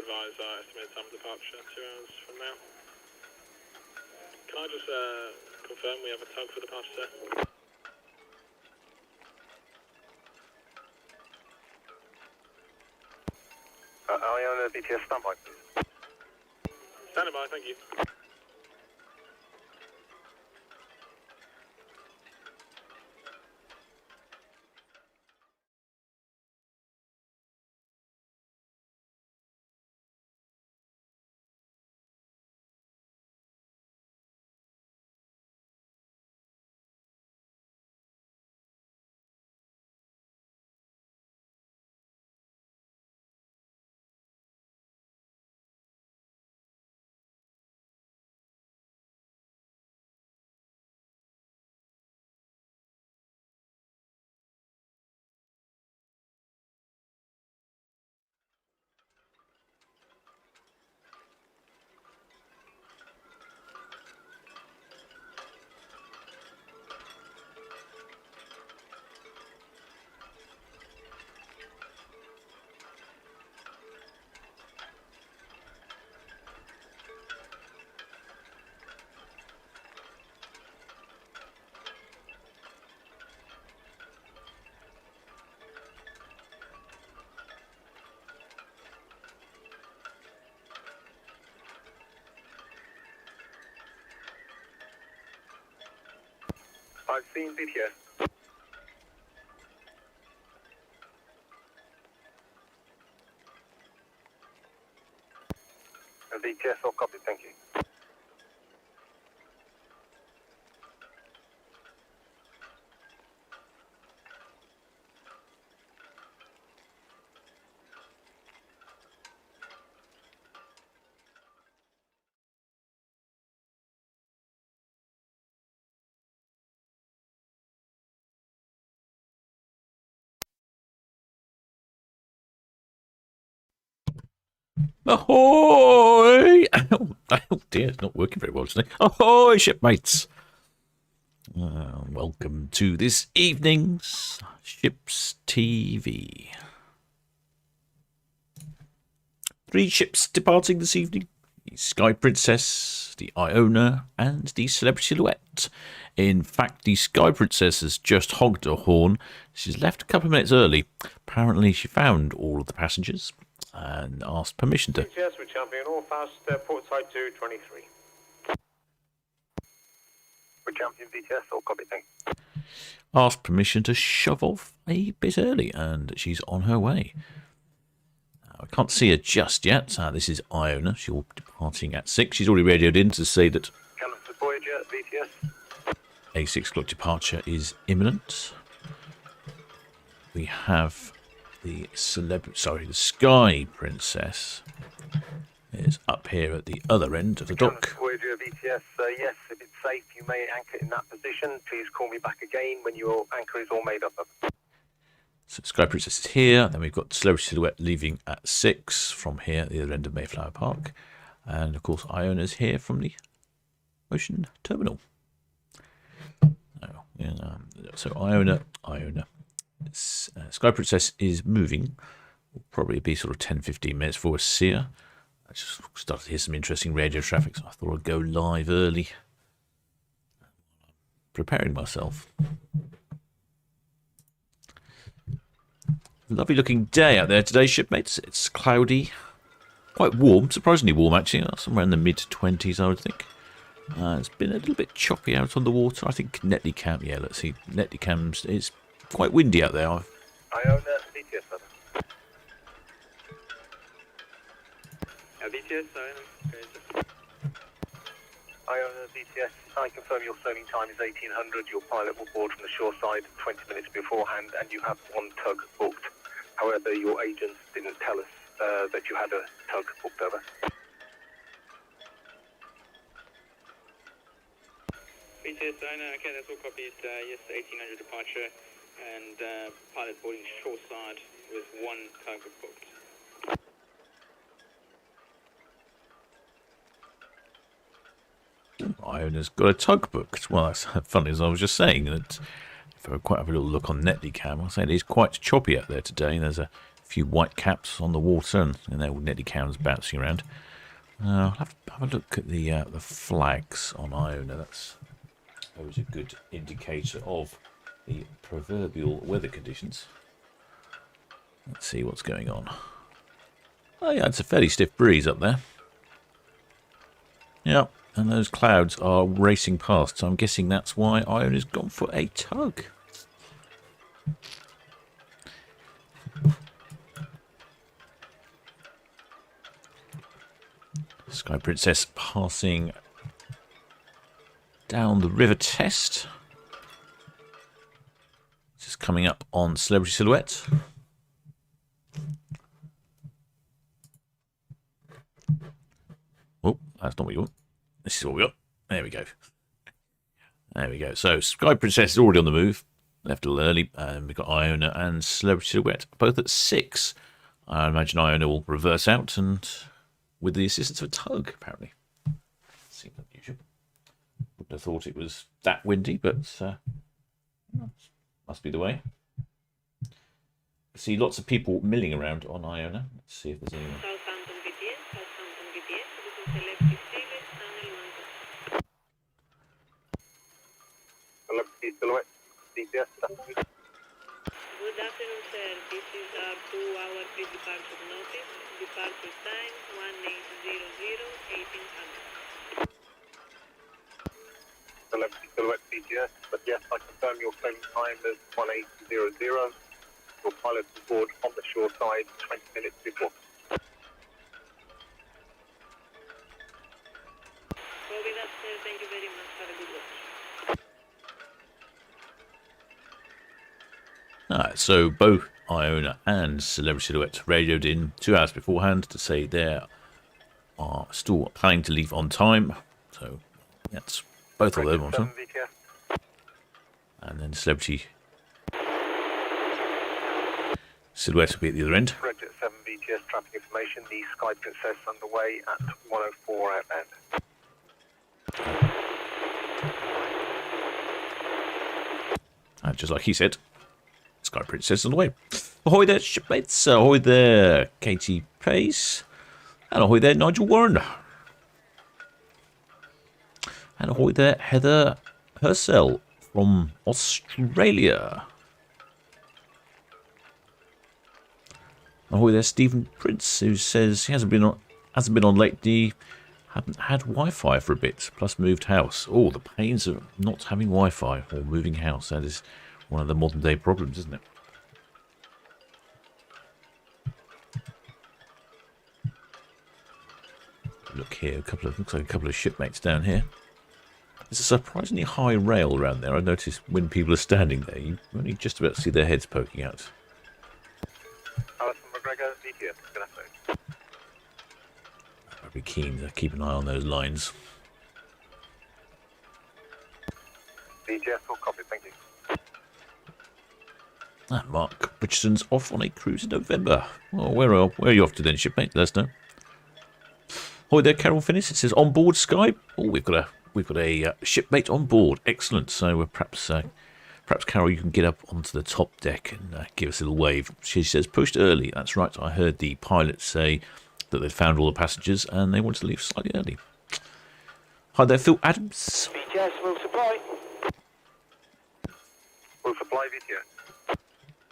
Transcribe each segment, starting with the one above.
advise our estimated time of departure 2 hours from now. Can I just confirm we have a tug for departure, sir? Iona BTS standby, please. Standing by, thank you. I've seen BTS. BTS, all copy, thank you. Ahoy! Oh dear, it's not working very well today. Ahoy, shipmates! Welcome to this evening's Ships TV. 3 ships departing this evening. The Sky Princess, the Iona, and the Celebrity Silhouette. In fact, the Sky Princess has just hogged her horn. She's left a couple of minutes early. Apparently she found all of the passengers and asked permission to... Yes, we're champion all fast, port side 223. We're champion BTS, all copy, thank you. Asked permission to shove off a bit early, and she's on her way. I can't see her just yet. This is Iona. She'll be departing at 6. She's already radioed in to say that Canada Voyager, BTS. a 6 o'clock departure is imminent. We have the Sky Princess is up here at the other end of the dock. Voyager, BTS, yes, if it's safe, you may anchor in that position. Please call me back again when your anchor is all made up of. So Sky Princess is here. Then we've got Celebrity Silhouette leaving at 6 from here at the other end of Mayflower Park. And of course, Iona's here from the Ocean Terminal. So Iona. Sky Princess is moving. Will probably be sort of 10-15 minutes before we see her. I just started to hear some interesting radio traffic, so I thought I'd go live early. Preparing myself. Lovely looking day out there today, shipmates. It's cloudy, quite warm, surprisingly warm actually, somewhere in the mid-20s I would think. It's been a little bit choppy out on the water. I think Netley Camp, yeah, let's see, Netley Camp's, it's quite windy out there. Iona, BTS, sir. BTS, Iona, BTS, I confirm your sailing time is 1800. Your pilot will board from the shore side 20 minutes beforehand, and you have 1 tug booked. However, your agents didn't tell us that you had a tug booked over. BTS, okay, that's all copied. Yes, 1800 departure, and pilot boarding shore side with 1 tug booked. Iona's got a tug booked. Well, that's funny, as I was just saying that if I quite have a little look on Netley Cam, I'll say it is quite choppy out there today. There's a few white caps on the water, and they're all netty cams bouncing around. I'll have to have a look at the flags on Iona. That's always a good indicator of the proverbial weather conditions. Let's see what's going on. Oh yeah, it's a fairly stiff breeze up there. Yeah, and those clouds are racing past, so I'm guessing that's why Iona's gone for a tug. Sky Princess passing down the River Test. Just coming up on Celebrity Silhouette. Oh, that's not what you want. This is what we got. There we go. There we go. So Sky Princess is already on the move. Left a little early. And we've got Iona and Celebrity Silhouette, both at 6. I imagine Iona will reverse out and with the assistance of a tug, apparently. Seems unusual. Wouldn't have thought it was that windy, but must be the way. See lots of people milling around on Iona. Let's see if there's anyone. Southampton BTS, this is Celebrity Silhouette, Celebrity Silhouette, DPS. Good afternoon, sir. This is our 2-hour pre-departure notice. Departure time 1800. Celebrity Silhouette DPS, but yes, I confirm your sailing time is 1800. Your pilot is aboard on the shore side 20 minutes before. Copy that, sir. Thank you very much. Have a good watch. Alright, so both Iona and Celebrity Silhouette radioed in 2 hours beforehand to say they are still planning to leave on time. So that's both of them on time. And then Celebrity Silhouette will be at the other end. Redshift 7 BTS traffic information. The Sky Princess underway at 104 outbound. And just like he said, Sky Princess on the way. Ahoy there, shipmates. Ahoy there, Katie Pace. And ahoy there, Nigel Warren. And ahoy there, Heather Herself from Australia. Ahoy there, Stephen Prince, who says he hasn't been on lately, haven't had Wi-Fi for a bit, plus moved house. Oh, the pains of not having Wi-Fi or moving house. That is one of the modern day problems, isn't it? Look here, looks like a couple of shipmates down here. There's a surprisingly high rail around there. I noticed when people are standing there, you only just about see their heads poking out. Alison McGregor, DTS, good afternoon. I'd be keen to keep an eye on those lines. DTS, all copy, thank you. Ah, Mark Richardson's off on a cruise in November. Oh, where are you off to then, shipmate? Let us know. Hi there, Carol Finnis. It says on board Sky. Oh, we've got a shipmate on board. Excellent. So perhaps Carol, you can get up onto the top deck and give us a little wave. She says pushed early. That's right. I heard the pilot say that they'd found all the passengers and they wanted to leave slightly early. Hi there, Phil Adams. BTS, will supply. Will supply, BTS.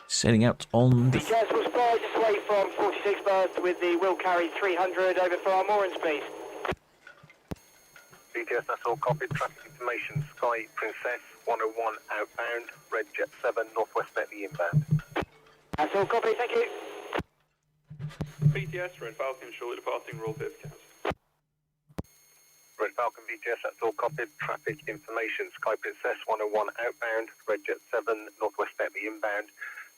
Sailing out on the... BTS will supply just away from 46 berths with the will carry 300 over for our moorings, please. BTS, that's all copied. Traffic information, Sky Princess 101 outbound, Red Jet 7, Northwest Bentley inbound. That's all copied, thank you. BTS, Red Falcon, shortly departing, roll 50 counts. Red Falcon BTS, that's all copied. Traffic information, Sky Princess 101 outbound, Red Jet 7, Northwest Bentley inbound,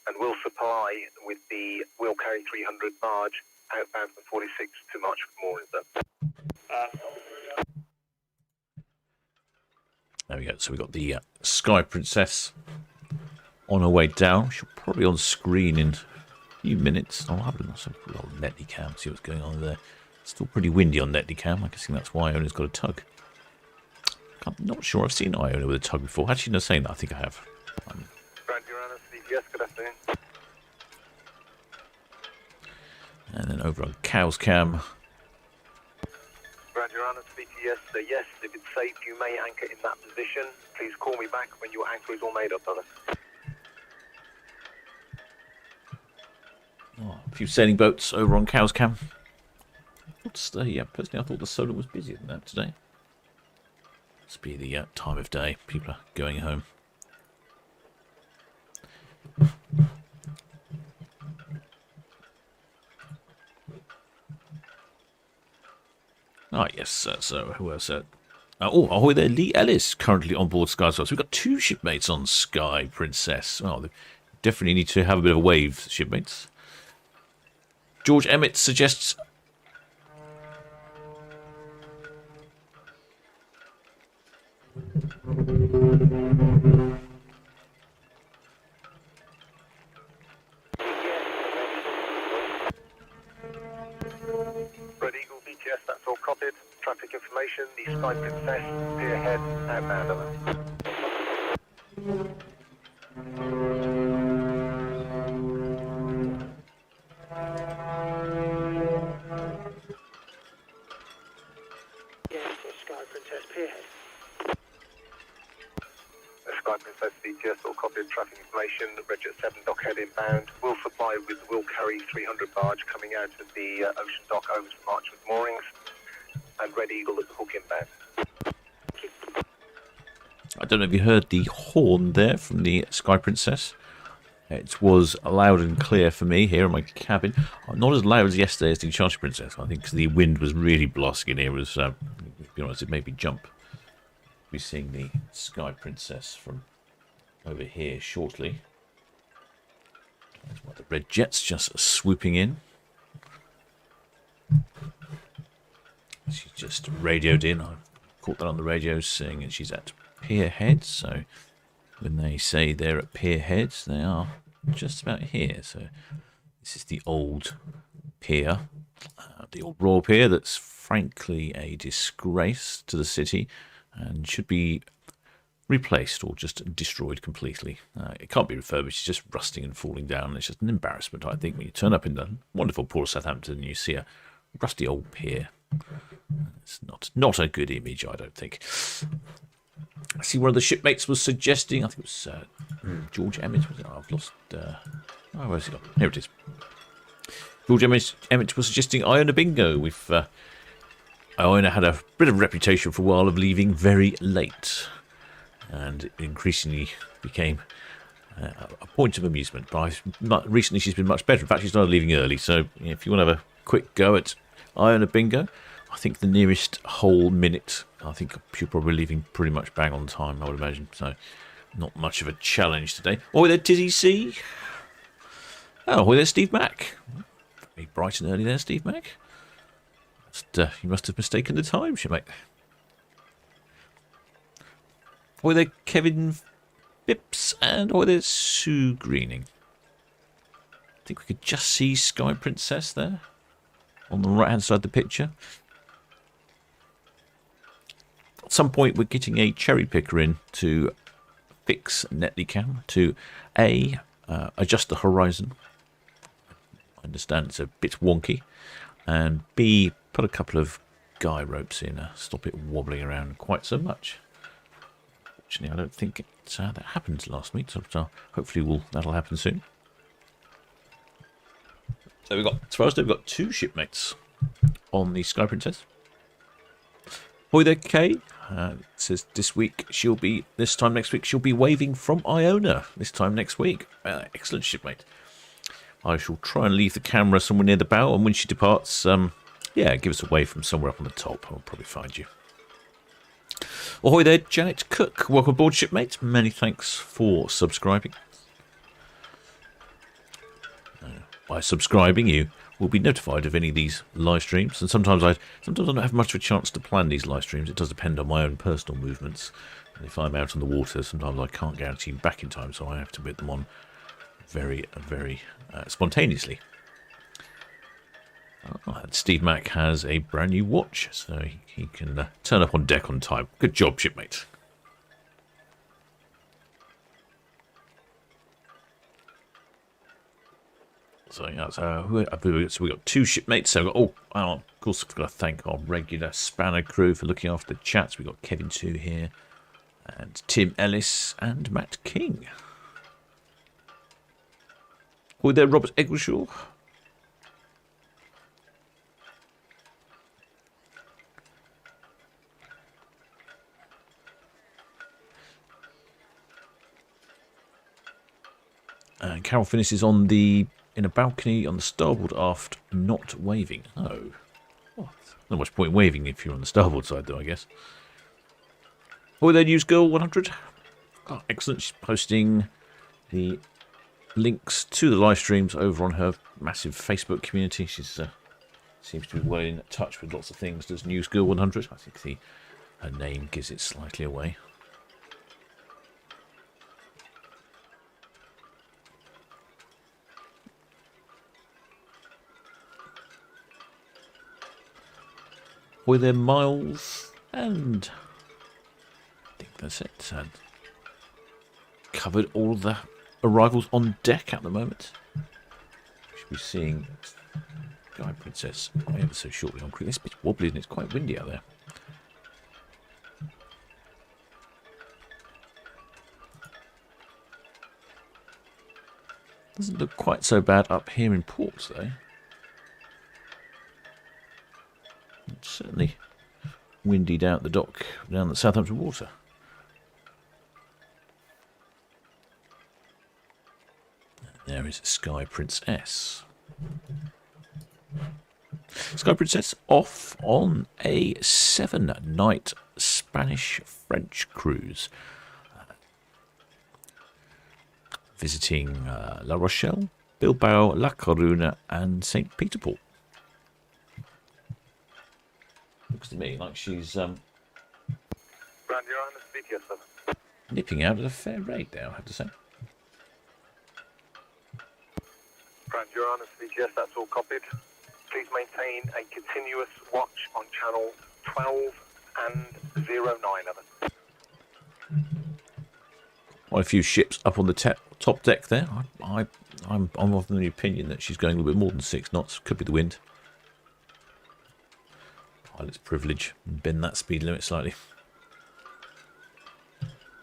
and will supply with the will carry 300 barge outbound from 46 to March moorings. There we go. So we've got the Sky Princess on her way down. She'll probably on screen in a few minutes. I'll have a little Netley cam, see what's going on there. Still pretty windy on Netley cam. I'm guessing that's why Iona's got a tug. I'm not sure I've seen Iona with a tug before. Actually, no, saying that, I think I have. Grand Uranus, BTS, good afternoon. And then over on Cow's Cam. Roger, Anna, speak to yes. Yes, if it's safe, you may anchor in that position. Please call me back when your anchor is all made up, brother. Oh, a few sailing boats over on Cow's Cam. Yeah, personally, I thought the Solent was busier than that today. Must be the time of day. People are going home. Ah, yes, so who else? Ahoy there, Lee Ellis, currently on board Sky. So we've got 2 shipmates on Sky Princess. Oh, they definitely need to have a bit of a wave, shipmates. George Emmett suggests... Red Eagle, BTS, that's all copied. Traffic information, the Sky Princess, pier head, outbound, over. Yes, Sky Princess, pier head. Sky Princess, BTS, all copied. Traffic information, Reg at 7, dockhead inbound. Will supply will carry 300 barge coming out of the ocean dock over to Marchmont moorings. And Red Eagle at the hook inbound. I don't know if you heard the horn there from the Sky Princess. It was loud and clear for me here in my cabin. Not as loud as yesterday as the Charter Princess. I think 'cause the wind was really blasting in here. It was, to be honest, it made me jump. We'll be seeing the Sky Princess from over here shortly. There's one of the red jets just swooping in. She just radioed in. I caught that on the radio saying that she's at pier head. So when they say they're at pier heads, they are just about here. So this is the old pier, the old Royal Pier that's frankly a disgrace to the city and should be replaced or just destroyed completely. It can't be refurbished. It's just rusting and falling down. It's just an embarrassment, I think, when you turn up in the wonderful port of Southampton and you see a rusty old pier. It's not a good image, I don't think. I see one of the shipmates was suggesting, I think it was George Emmett. Was it? Oh, I've lost... where's he gone? Here it is. George Emmett was suggesting Iona bingo. Iona had a bit of a reputation for a while of leaving very late. And it increasingly became a point of amusement. But recently she's been much better. In fact, she started leaving early. So if you want to have a quick go at Iona bingo, I think the nearest whole minute, I think she'll probably leaving pretty much bang on time, I would imagine. So not much of a challenge today. Oh, there, Tizzy C. Oh, there's Steve Mack. Very bright and early there, Steve Mack. You must have mistaken the time, shipmate. Oh, there, Kevin Phipps, and oh, there's Sue Greening. I think we could just see Sky Princess there on the right-hand side of the picture. At some point, we're getting a cherry picker in to fix Netlycam to adjust the horizon. I understand it's a bit wonky, and B, put a couple of guy ropes in, stop it wobbling around quite so much. Fortunately, I don't think that happened last week, so hopefully that'll happen soon. So as far as we've got 2 shipmates on the Sky Princess. Boy there, Kay. It says this time next week, she'll be waving from Iona this time next week. Excellent shipmate. I shall try and leave the camera somewhere near the bow, and when she departs, give us a wave from somewhere up on the top. I'll probably find you. Ahoy there, Janet Cook. Welcome aboard, shipmate. Many thanks for subscribing. By subscribing, you will be notified of any of these live streams. And sometimes I don't have much of a chance to plan these live streams. It does depend on my own personal movements. And if I'm out on the water, sometimes I can't guarantee back in time, so I have to put them on very, very spontaneously. And Steve Mack has a brand new watch, so he can turn up on deck on time. Good job, shipmate. So yeah, so we got 2 shipmates. So of course we've got to thank our regular spanner crew for looking after the chats. We've got Kevin 2 here, and Tim Ellis and Matt King. With there, Robert Eggleshaw. And Carol finishes in a balcony on the starboard aft, not waving. Oh. Not much point waving if you're on the starboard side, though, I guess. Boy, there, News Girl 100. Oh, excellent. She's posting the links to the live streams over on her massive Facebook community. She's seems to be well in touch with lots of things. Does News Girl 100? I think her name gives it slightly away. With their miles, and I think that's it. Covered all the arrivals on deck at the moment. We should be seeing Sky Princess ever so shortly on crew. It's a bit wobbly and it's quite windy out there. Doesn't look quite so bad up here in port, though. It's certainly windy down at the dock, down the Southampton water. There is Sky Princess. Sky Princess off on a 7-night Spanish-French cruise. Visiting La Rochelle, Bilbao, La Coruna and St. Peter Port. Looks to me like she's Brand, you're on the speed, yes, sir. nipping out at a fair rate now, I have to say. Brand, you're on the speed, yes, that's all copied. Please maintain a continuous watch on channel 12 and 09 of it. Quite a few ships up on the top deck there. I'm of the opinion that she's going a little bit more than 6 knots. Could be the wind. Pilot's privilege. Bend that speed limit slightly.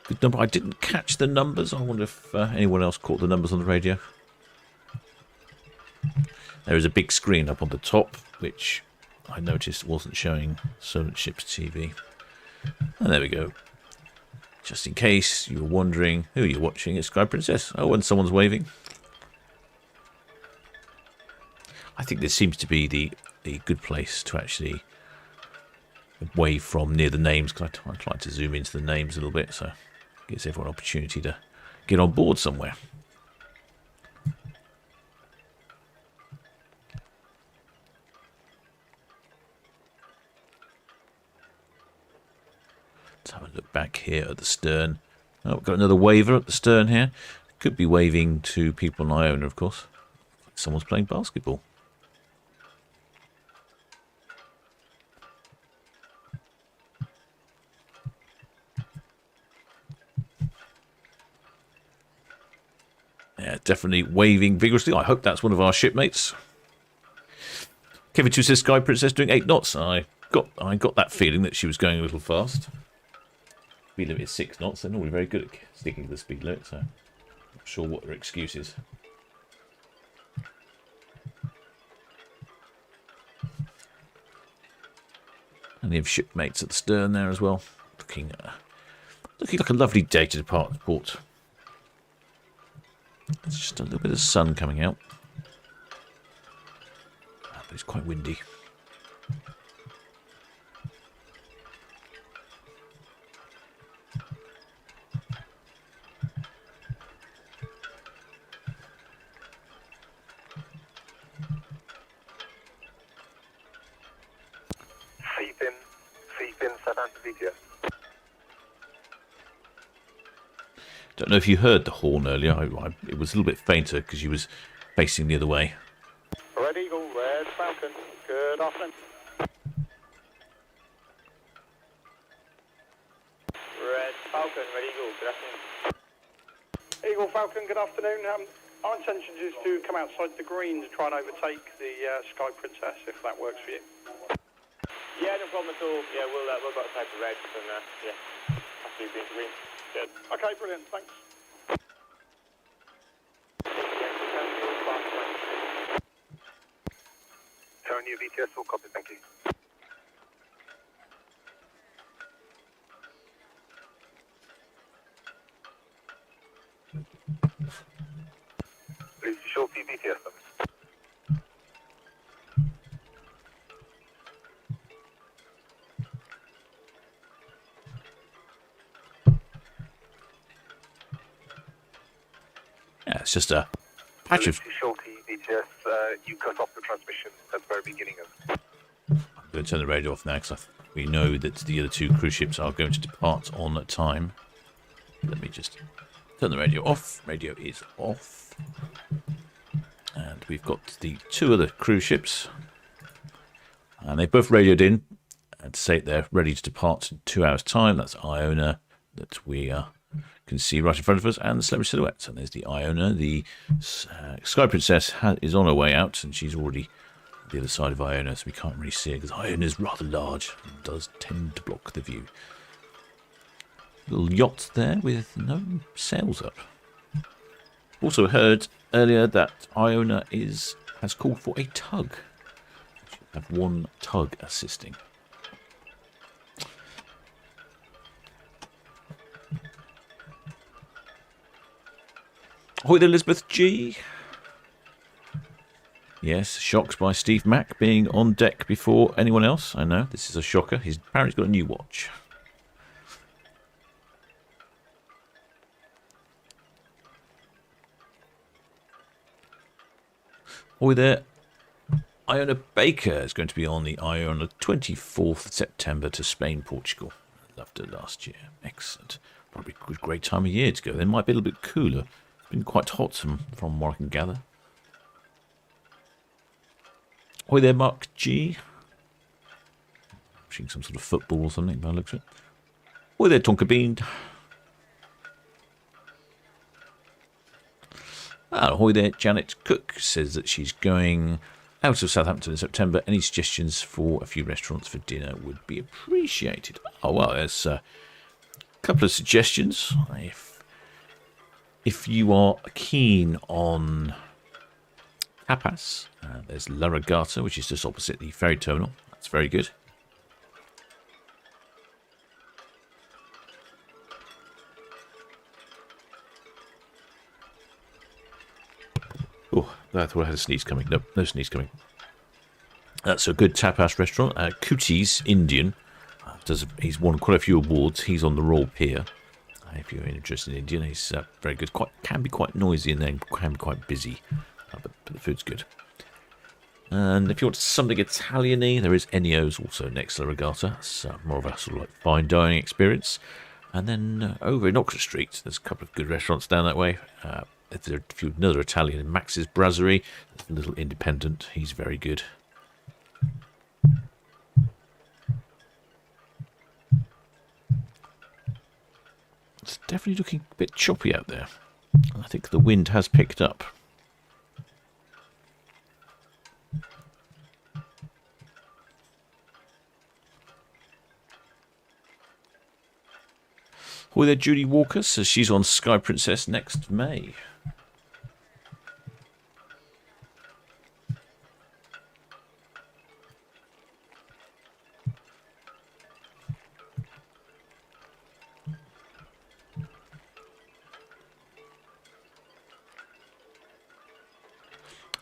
Good number. I didn't catch the numbers. I wonder if anyone else caught the numbers on the radio. There is a big screen up on the top, which I noticed wasn't showing Solent Ships TV. And there we go. Just in case you were wondering who you're watching, it's Sky Princess. Oh, and someone's waving. I think this seems to be the good place to actually wave from near the names, because I try to zoom into the names a little bit, so it gives everyone an opportunity to get on board somewhere. Let's have a look back here at the stern. Oh, we've got another waver at the stern here. Could be waving to people in Iona, of course. Someone's playing basketball. Yeah, definitely waving vigorously. I hope that's one of our shipmates. Kevin 2 says Sky Princess doing 8 knots. I got that feeling that she was going a little fast. Speed limit is 6 knots. They're normally very good at sticking to the speed limit, so I'm not sure what their excuse is. And they have shipmates at the stern there as well, looking like a lovely day to depart the port. There's just a little bit of sun coming out, but it's quite windy. Seep in Southampton video. Don't know if you heard the horn earlier. It was a little bit fainter because she was facing the other way. Red Eagle, Red Falcon, good afternoon. Red Falcon, Red Eagle, good afternoon. Eagle Falcon, good afternoon. Our intention is to come outside the green to try and overtake the Sky Princess, if that works for you. Yeah, no problem at all. Yeah, we'll go outside the red and yeah, after you've been to green. Good. Okay, brilliant. Thanks. Turn your VTS, all copy, thank you. Please show the VTS number. Yeah, it's just a patch of... Shorty VTS, you cut off the transmission at the very beginning of... I'm going to turn the radio off now because we know that the other two cruise ships are going to depart on time. Let me just turn the radio off. Radio is off. And we've got the two other cruise ships. And they've both radioed in to say they're ready to depart in 2 hours' time. That's Iona that we can see right in front of us, and the Celebrity Silhouette. And there's the Iona. The Sky Princess is on her way out, and she's already on the other side of Iona, so we can't really see her because Iona is rather large and does tend to block the view. Little yacht there with no sails up. Also heard earlier that Iona has called for a tug. We have one tug assisting. Ahoy there, Elizabeth G. Yes, shocked by Steve Mack being on deck before anyone else. I know, this is a shocker. He's apparently got a new watch. Ahoy there. Iona Baker is going to be on the Iona 24th September to Spain, Portugal. I loved her last year. Excellent. Probably a great time of year to go. It might be a little bit cooler. It's been quite hot from what I can gather. Ahoy there, Mark G. Watching some sort of football or something by the looks of it. Ahoy there, Tonka Bean. Ahoy there, Janet Cook says that she's going out of Southampton in September. Any suggestions for a few restaurants for dinner would be appreciated. Oh, well, there's a couple of suggestions. If you are keen on tapas, there's La Regatta, which is just opposite the ferry terminal. That's very good. Oh, I thought I had a sneeze coming. Nope, no sneeze coming. That's a good tapas restaurant. Cooties Indian. He's won quite a few awards. He's on the Royal Pier. If you're interested in Indian, he's very good. Can be quite noisy and then can be quite busy. But the food's good. And if you want something Italian-y, there is Ennio's also next to La Regatta. It's more of a sort of like fine dining experience. And then over in Oxford Street, there's a couple of good restaurants down that way. There's another Italian in Max's Brasserie. There's a little independent. He's very good. It's definitely looking a bit choppy out there. I think the wind has picked up. Ahoy there, Judy Walker says she's on Sky Princess next May.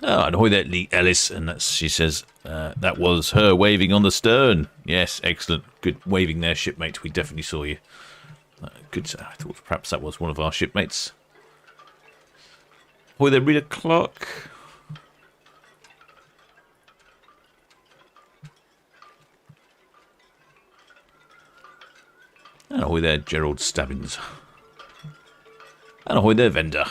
Oh, and ahoy there, Lee Ellis, and she says that was her waving on the stern. Yes, excellent. Good waving there, shipmate. We definitely saw you. Good. I thought perhaps that was one of our shipmates. Ahoy there, Rita Clark. And ahoy there, Gerald Stabbins. And ahoy there, Vendor.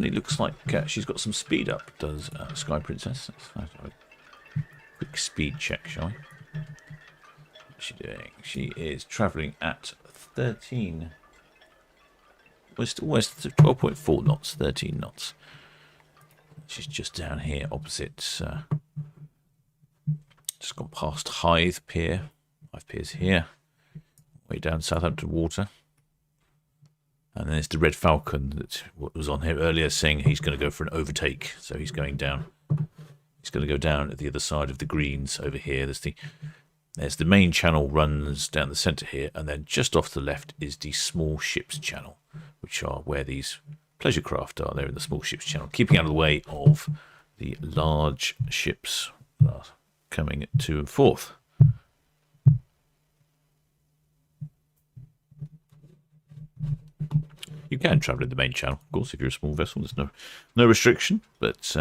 definitely looks like she's got some speed up, does Sky Princess. Let's have a quick speed check, shall we? What's she doing? She is travelling at 13. Almost 12.4 knots, 13 knots. She's just down here opposite. Just gone past Hythe Pier. Hythe Pier's here. Way down Southampton Water. And then it's the Red Falcon that was on here earlier saying he's going to go for an overtake. So he's going down. He's going to go down at the other side of the greens over here. There's the main channel runs down the centre here. And then just off to the left is the small ships channel, which are where these pleasure craft are. They're in the small ships channel, keeping out of the way of the large ships that are coming to and forth. You can travel in the main channel, of course, if you're a small vessel. There's no restriction, but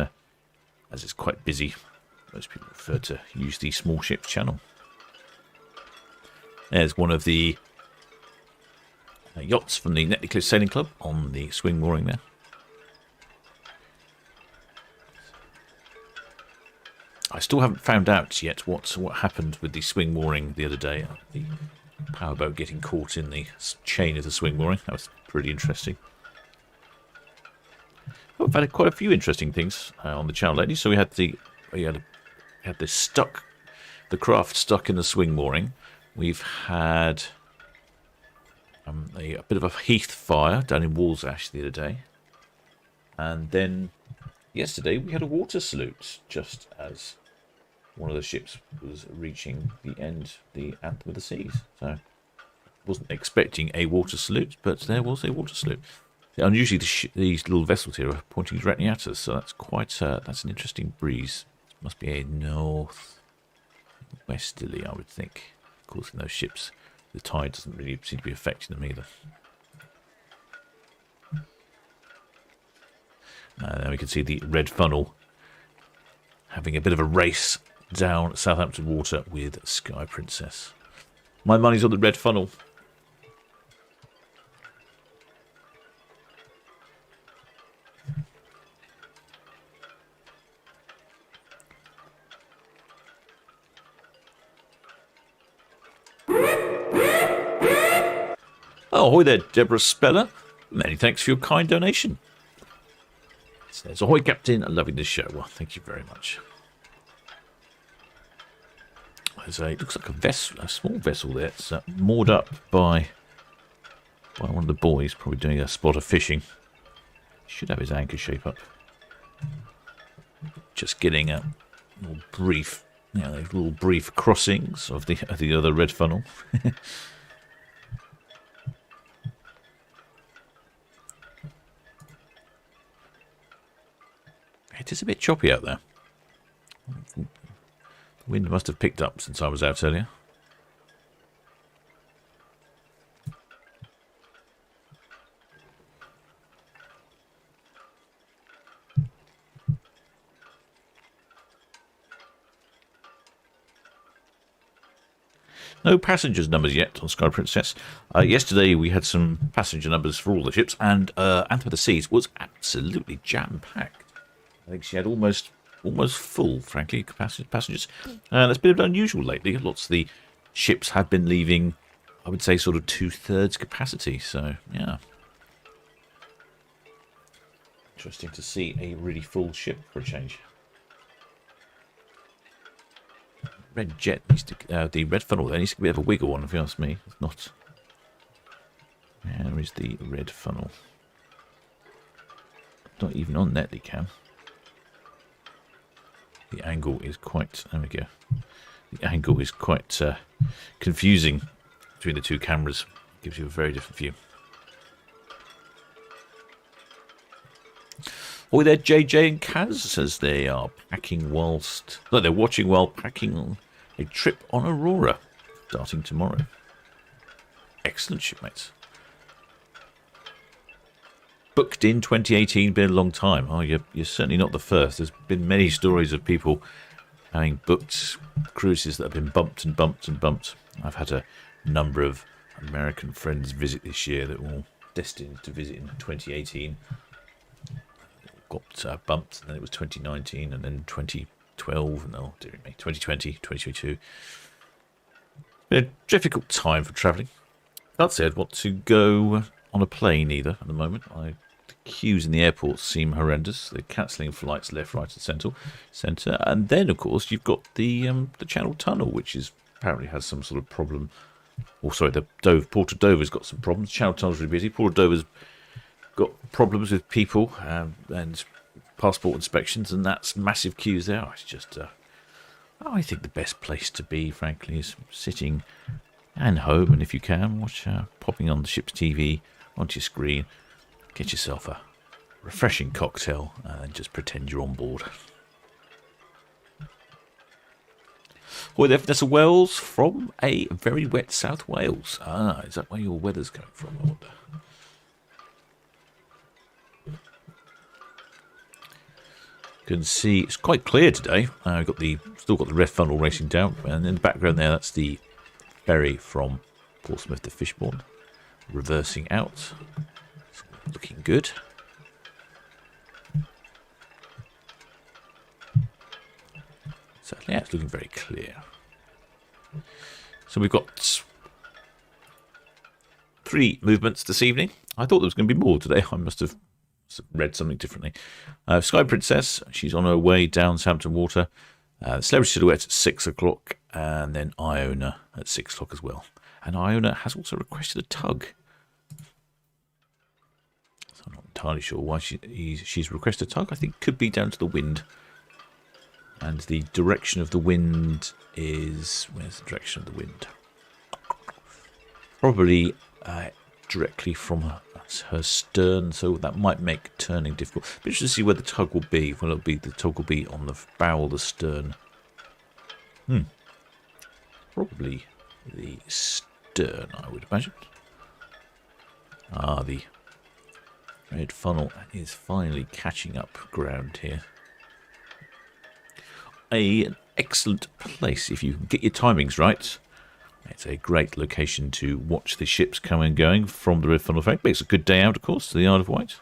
as it's quite busy, most people prefer to use the small ships channel. There's one of the yachts from the Netley Cliff Sailing Club on the swing mooring there. I still haven't found out yet what happened with the swing mooring the other day. The powerboat getting caught in the chain of the swing mooring. That was pretty interesting. We've had quite a few interesting things on the channel lately. So we had the craft stuck in the swing mooring. We've had a bit of a heath fire down in Walsash the other day. And then yesterday we had a water salute just as one of the ships was reaching the end, the Anthem of the Seas. So wasn't expecting a water salute, but there was a water salute. And usually these little vessels here are pointing directly at us, so that's that's an interesting breeze. It must be a north-westerly, I would think. Of course, in those ships, the tide doesn't really seem to be affecting them either. And then we can see the Red Funnel having a bit of a race down Southampton Water with Sky Princess. My money's on the Red Funnel. Oh, ahoy there, Deborah Speller. Many thanks for your kind donation. It says, ahoy, Captain. Loving this show. Well, thank you very much. It looks like a small vessel there. It's moored up by one of the boys, probably doing a spot of fishing. Should have his anchor shape up. Just getting a little brief, little brief crossings of the other Red Funnel. It is a bit choppy out there. The wind must have picked up since I was out earlier. No passengers numbers yet on Sky Princess. Yesterday we had some passenger numbers for all the ships, and Anthem of the Seas was absolutely jam-packed. I think she had almost full, frankly, passengers. That's been a bit unusual lately. Lots of the ships have been leaving, I would say, sort of 2/3 capacity. So, yeah. Interesting to see a really full ship for a change. Red Jet needs to, the Red Funnel there needs to be a bit of a wiggle on, if you ask me. It's not. Where is the Red Funnel? Not even on Netley Cam. The angle is quite, there we go. The angle is quite confusing between the two cameras. Gives you a very different view. Oh, there, JJ and Kaz says they are packing whilst, no, they're watching while packing on a trip on Aurora, starting tomorrow. Excellent, shipmates. Booked in 2018, been a long time. Oh, you're certainly not the first. There's been many stories of people having booked cruises that have been bumped and bumped and bumped. I've had a number of American friends visit this year that were all destined to visit in 2018. got bumped, and then it was 2019, and then 2012, and oh dear me, 2020, 2022. Been a difficult time for travelling. Can't say I'd want to go on a plane either at the moment. The queues in the airports seem horrendous. They're cancelling flights left, right, and centre. And then, of course, you've got the Channel Tunnel, which is apparently has some sort of problem. Or sorry, the Port of Dover's got some problems. Channel Tunnel's really busy. Port of Dover's got problems with people and passport inspections, and that's massive queues there. It's just, I think the best place to be, frankly, is sitting and home, and if you can, watch popping on the ship's TV onto your screen, get yourself a refreshing cocktail, and just pretend you're on board. Hi there, Vanessa Wells from a very wet South Wales. Is that where your weather's coming from, I wonder? You can see it's quite clear today. We've still got the red funnel racing down, and in the background there, that's the ferry from Portsmouth to Fishbourne, reversing out. It's looking good. So yeah, it's looking very clear. So we've got 3 movements this evening. I thought there was going to be more today. I must have read something differently. Sky Princess, she's on her way down Southampton Water. Celebrity Silhouette at 6 o'clock, and then Iona at 6 o'clock as well. And Iona has also requested a tug. So I'm not entirely sure why she's requested a tug. I think it could be down to the wind. And the direction of the wind is... Where's the direction of the wind? Probably directly from her stern, so that might make turning difficult. But interested to see where the tug will be. Well, the tug will be on the bow or the stern. Probably the stern, I would imagine. The red funnel is finally catching up ground here. An excellent place if you can get your timings right. It's a great location to watch the ships coming and going from the red funnel ferry. Makes a good day out, of course, to the Isle of Wight.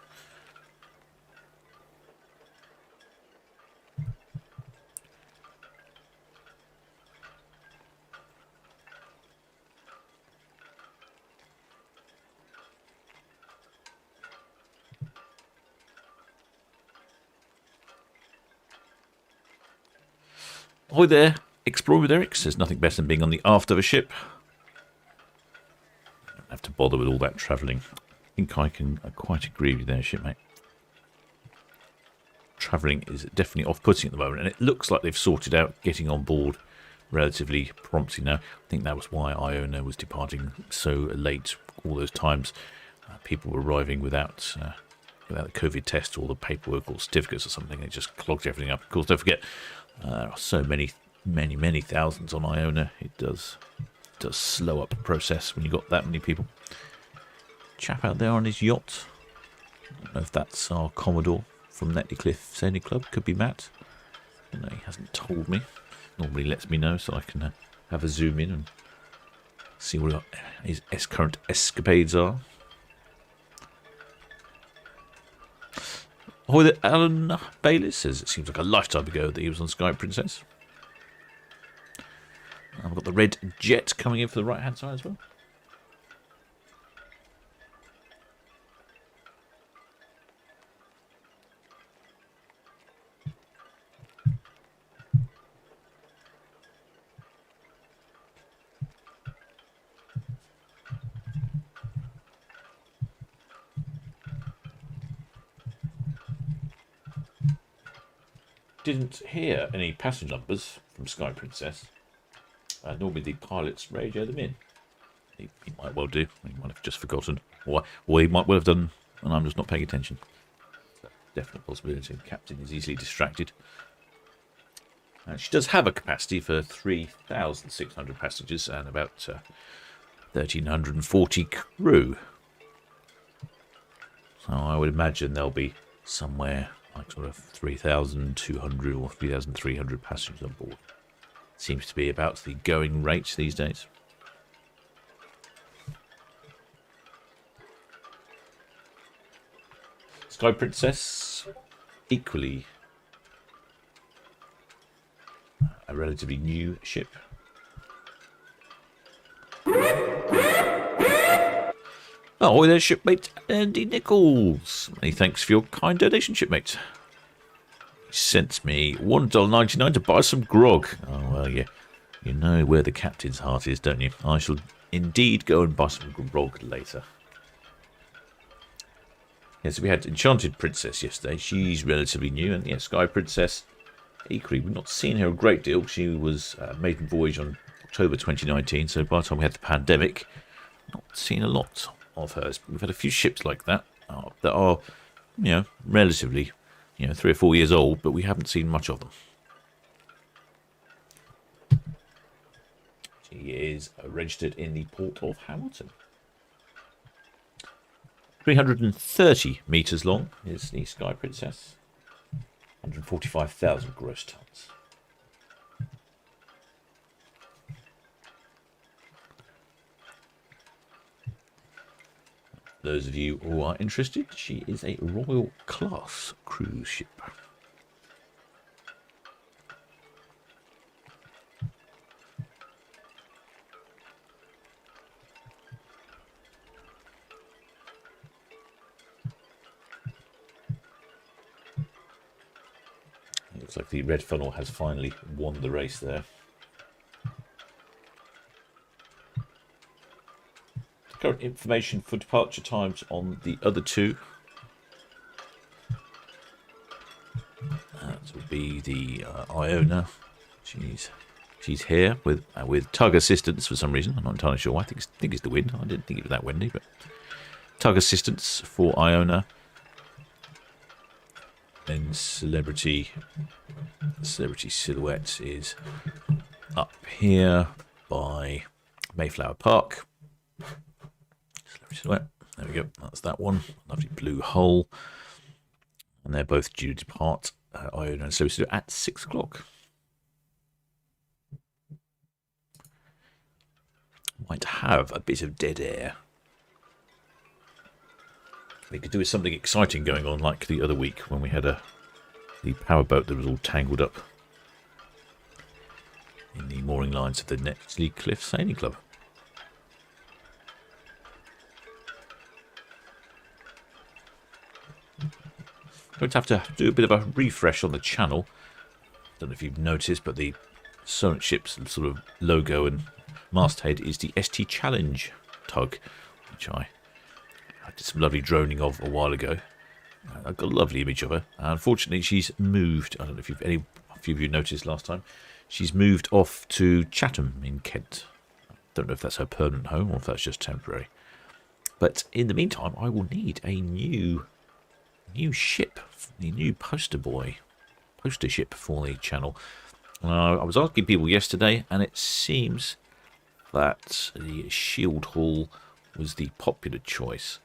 Hi there, Explorer with Eric says nothing better than being on the aft of a ship. Don't have to bother with all that travelling. I think I can quite agree with you there, shipmate. Travelling is definitely off-putting at the moment, and it looks like they've sorted out getting on board relatively promptly now. I think that was why Iona was departing so late all those times. People were arriving without a COVID test or the paperwork or certificates or something. It just clogged everything up. Of course, don't forget, there are so many thousands on Iona. It does slow up the process when you've got that many people. Chap out there on his yacht. I don't know if that's our Commodore from Netley Cliff Sailing Club. Could be Matt. I don't know, he hasn't told me. Normally lets me know so I can have a zoom in and see what his current escapades are. Ahoy there, Alan Bayliss says it seems like a lifetime ago that he was on Sky Princess. I've got the red jet coming in for the right hand side as well. Didn't hear any passenger numbers from Sky Princess. Normally the pilots radio them in. He might well do. He might have just forgotten. Or he might well have done, and I'm just not paying attention. Definite possibility. The captain is easily distracted. She does have a capacity for 3,600 passengers and about 1,340 crew. So I would imagine there'll be somewhere like sort of 3,200 or 3,300 passengers on board. Seems to be about the going rate these days. Sky Princess equally a relatively new ship. Oh, there's shipmate Andy Nichols. Many thanks for your kind donation, shipmate. He sent me $1.99 to buy some grog. Oh, well, you know where the captain's heart is, don't you? I shall indeed go and buy some grog later. Yes, we had Enchanted Princess yesterday. She's relatively new, and yeah, Sky Princess, equally, we've not seen her a great deal. She was maiden voyage on October 2019, so by the time we had the pandemic, not seen a lot of hers. We've had a few ships like that that are, relatively, 3 or 4 years old, but we haven't seen much of them. She is registered in the port of Hamilton. 330 metres long is the Sky Princess. 145,000 gross tons. Those of you who are interested, she is a Royal Class cruise ship. Looks like the red funnel has finally won the race there. Current information for departure times on the other two. That will be the Iona. She's here with tug assistance for some reason. I'm not entirely sure why. I think it's the wind. I didn't think it was that windy, but tug assistance for Iona. Then Celebrity Silhouette is up here by Mayflower Park. Celebrity Silhouette, there we go, that's that one. Lovely blue hull. And they're both due to depart Iona and Celebrity Silhouette at 6 o'clock. Might have a bit of dead air. We could do with something exciting going on, like the other week when we had the powerboat that was all tangled up in the mooring lines of the Netley Cliff Sailing Club. Going to have to do a bit of a refresh on the channel. Don't know if you've noticed, but the Solent Ships sort of logo and masthead is the ST Challenge tug, which I did some lovely droning of a while ago. I've got a lovely image of her. Unfortunately, she's moved. I don't know if a few of you noticed last time. She's moved off to Chatham in Kent. I don't know if that's her permanent home or if that's just temporary. But in the meantime, I will need a new ship, the new poster ship for the channel. I was asking people yesterday, and it seems that the Shield Hall was the popular choice.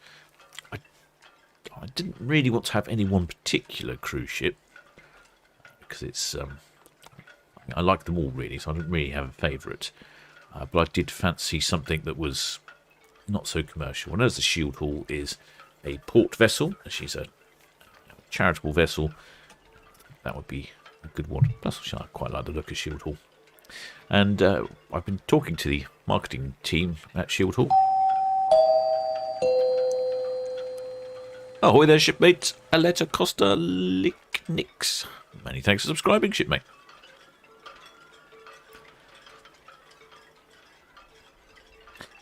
I didn't really want to have any one particular cruise ship because it's I like them all really, so I don't really have a favourite. But I did fancy something that was not so commercial. And as the Shield Hall is a port vessel, she's a charitable vessel, that would be a good one. Plus, I quite like the look of Shield Hall. And I've been talking to the marketing team at Shield Hall. Ahoy there, shipmate. Aletta Costa Licknix. Many thanks for subscribing, shipmate.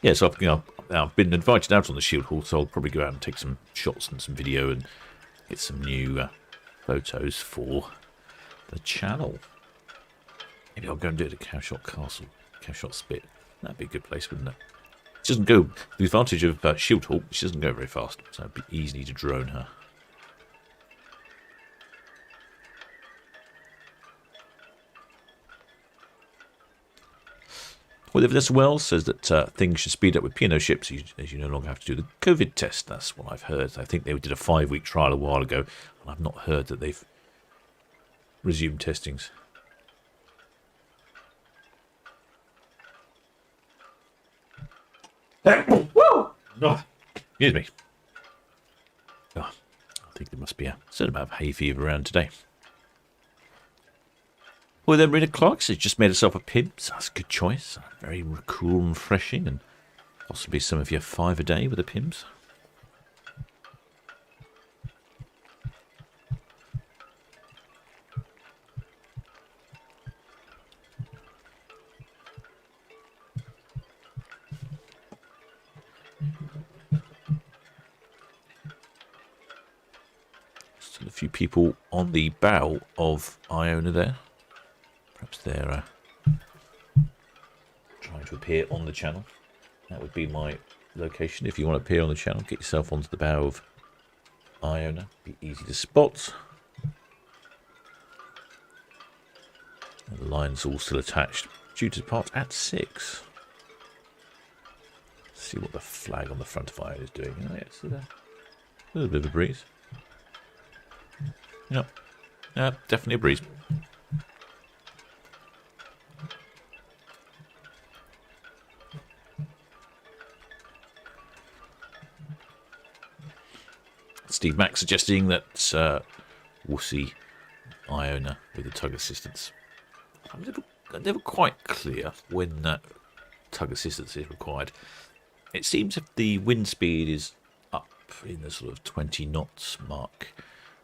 Yeah, so I've been invited out on the Shield Hall, so I'll probably go out and take some shots and some video and get some new photos for the channel. Maybe I'll go and do it at Cowshot Castle, Cowshot Spit. That'd be a good place, wouldn't it? It doesn't go. The advantage of Shield Hall, she doesn't go very fast, so it'd be easy to drone her. Well, Vanessa Wells says that things should speed up with P&O ships as you no longer have to do the COVID test. That's what I've heard. I think they did a 5-week trial a while ago, and I've not heard that they've resumed testings. Woo! Oh, excuse me. Oh, think there must be a certain amount of hay fever around today. Well, then Rita Clark has just made herself a pimp, so that's a good choice. Very cool and refreshing, and possibly some of your 5 a day with the Pims. Still a few people on the bow of Iona there. Perhaps they're trying to appear on the channel. That would be my location. If you want to appear on the channel, get yourself onto the bow of Iona. Be easy to spot. And the line's all still attached. Due to depart at 6. Let's see what the flag on the front of Iona is doing. Oh, yes, a little bit of a breeze. Yep. Definitely a breeze. Steve Mack suggesting that we'll see Iona with the tug assistance. I'm never quite clear when that tug assistance is required. It seems if the wind speed is up in the sort of 20 knots mark,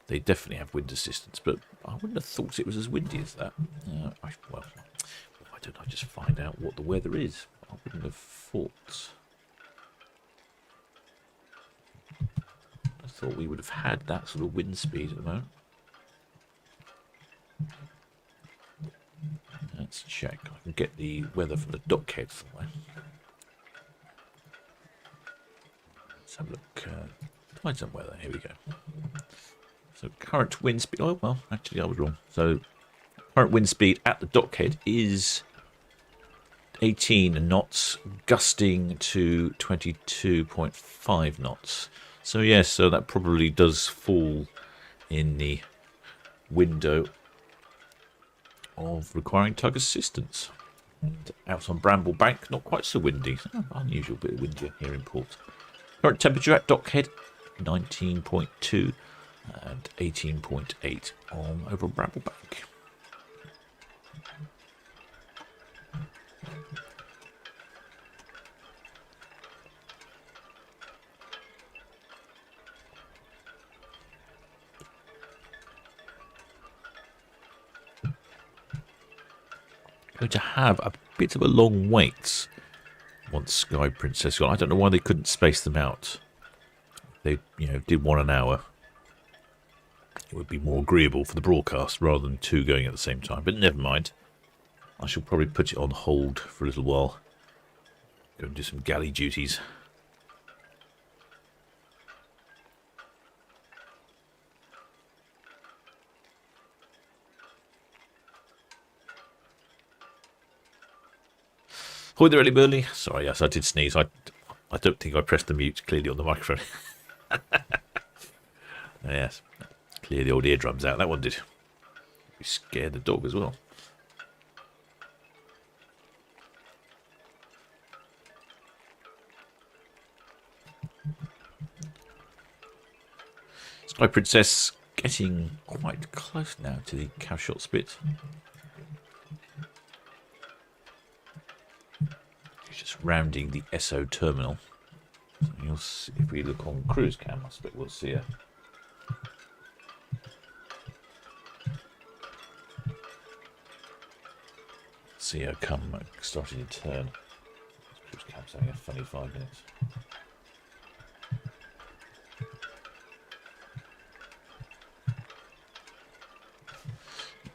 they definitely have wind assistance, but I wouldn't have thought it was as windy as that. Well, why don't I just find out what the weather is? I wouldn't have thought. I thought we would have had that sort of wind speed at the moment. Let's check. I can get the weather from the dockhead somewhere. Let's have a look. Find some weather. Here we go. So current wind speed. Oh, well, actually I was wrong. So current wind speed at the dockhead is 18 knots, gusting to 22.5 knots. So yes, so that probably does fall in the window of requiring tug assistance. And out on Bramble Bank, not quite so windy. Unusual bit windier here in port. Current temperature at dockhead 19.2 and 18.8 on over Bramble Bank. Going to have a bit of a long wait once Sky Princess got. I don't know why they couldn't space them out. They, did 1 an hour. It would be more agreeable for the broadcast rather than 2 going at the same time. But never mind. I shall probably put it on hold for a little while. Go and do some galley duties. Hi there, Ellie Burley. Sorry, yes, I did sneeze. I don't think I pressed the mute clearly on the microphone. Yes, clear the old eardrums out. That one did. You scared the dog as well. Sky Princess getting quite close now to the cowshot spit. Just rounding the SO terminal. So you'll see, if we look on cruise cam, I suspect we'll see her. See her come, starting to turn. Cruise cam's having a funny 5 minutes.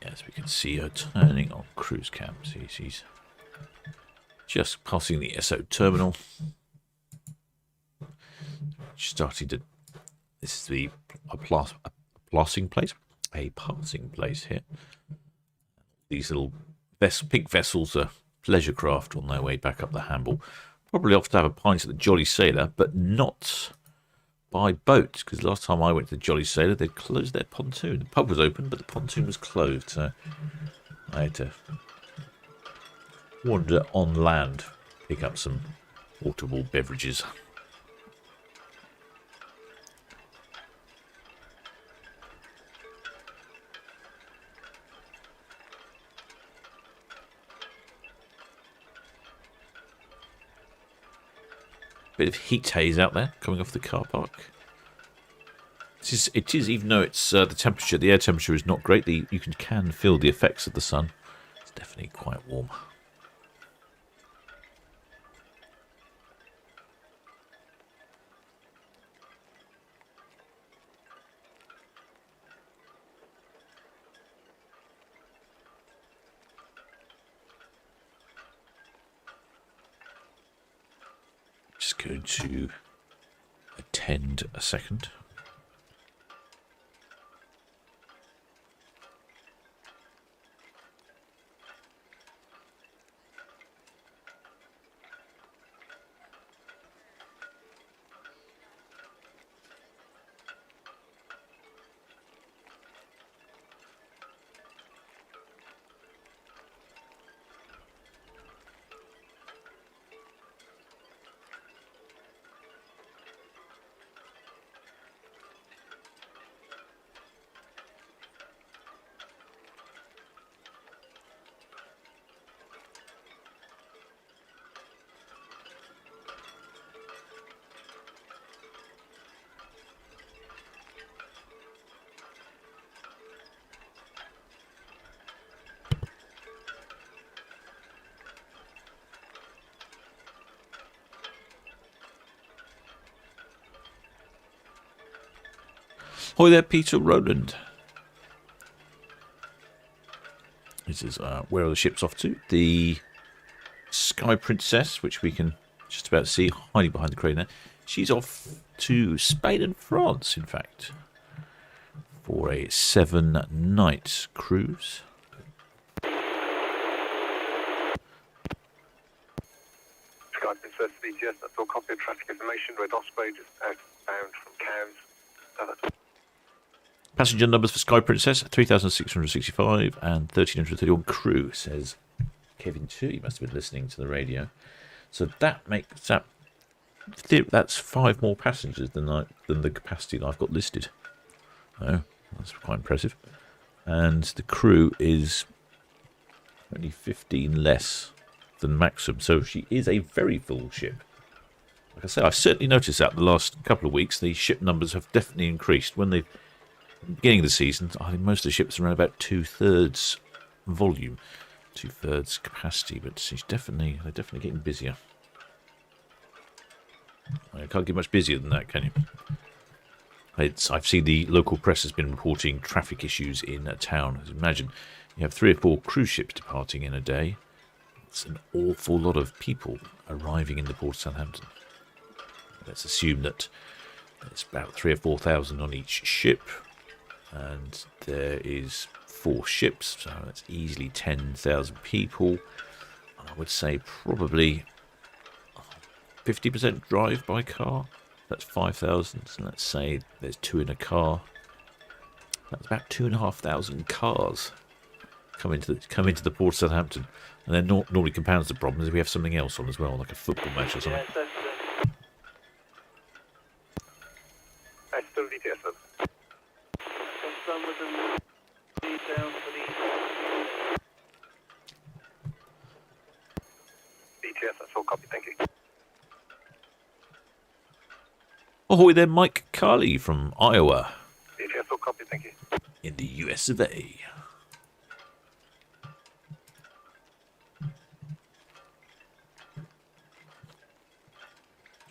Yes, we can see her turning on cruise cam. See, she's just passing the SO terminal. Starting to. This is a passing place here. These little pink vessels are pleasure craft on their way back up the Hamble. Probably off to have a pint at the Jolly Sailor, but not by boat, because last time I went to the Jolly Sailor, they'd closed their pontoon. The pub was open, but the pontoon was closed, so I had to wander on land, pick up some portable beverages. Bit of heat haze out there coming off the car park. It is, even though it's the temperature, the air temperature is not great. You can feel the effects of the sun. It's definitely quite warm. Just going to attend a second. Hi there, Peter Rowland. This is where are the ships off to? The Sky Princess, which we can just about see hiding behind the crane there. She's off to Spain and France, in fact, for a 7-night cruise. Sky Princess VTS, that's all copy of traffic information. Red Osprey just outbound from Cairns. Passenger numbers for Sky Princess, 3,665 and 1,331 crew, says Kevin 2. He must have been listening to the radio. So that makes that's 5 more passengers than the capacity that I've got listed. Oh, that's quite impressive. And the crew is only 15 less than maximum. So she is a very full ship. Like I say, I've certainly noticed that the last couple of weeks, the ship numbers have definitely increased. When they've beginning of the season, I think most of the ships are around about 2/3 volume, 2/3 capacity, but they're definitely getting busier. I can't get much busier than that, can you? I've seen the local press has been reporting traffic issues in a town. As you imagine, you have 3 or 4 cruise ships departing in a day. It's an awful lot of people arriving in the port of Southampton. Let's assume that it's about 3,000 or 4,000 on each ship. And there is 4 ships, so that's easily 10,000 people. And I would say probably 50% drive by car. That's 5,000. So let's say there's 2 in a car. That's about 2,500 cars come into the port of Southampton. And then normally compounds the problem is we have something else on as well, like a football match or something. That's still VTS, sir. VTS, that's all copy, thank you. Ahoy there, Mike Carley from Iowa. VTS, all copy, thank you. In the US of A.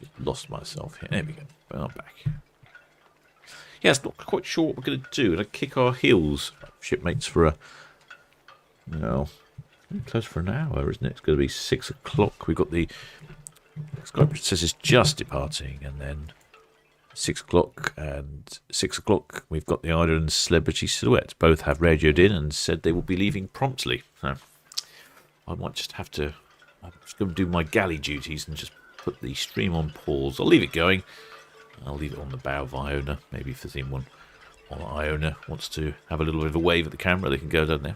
Just lost myself here. There we go. But I'm back. Yes, not quite sure what we're going to do. We're kick our heels, shipmates, for a... No, close for an hour, isn't it? It's going to be 6 o'clock. We've got the Sky Princess is just departing, and then 6 o'clock and 6 o'clock we've got the Iona and Celebrity Silhouette. Both have radioed in and said they will be leaving promptly. So I might just have to... I'm just going to do my galley duties and just put the stream on pause. I'll leave it going. I'll leave it on the bow of Iona. Maybe if there's anyone on Iona wants to have a little bit of a wave at the camera, they can go down there.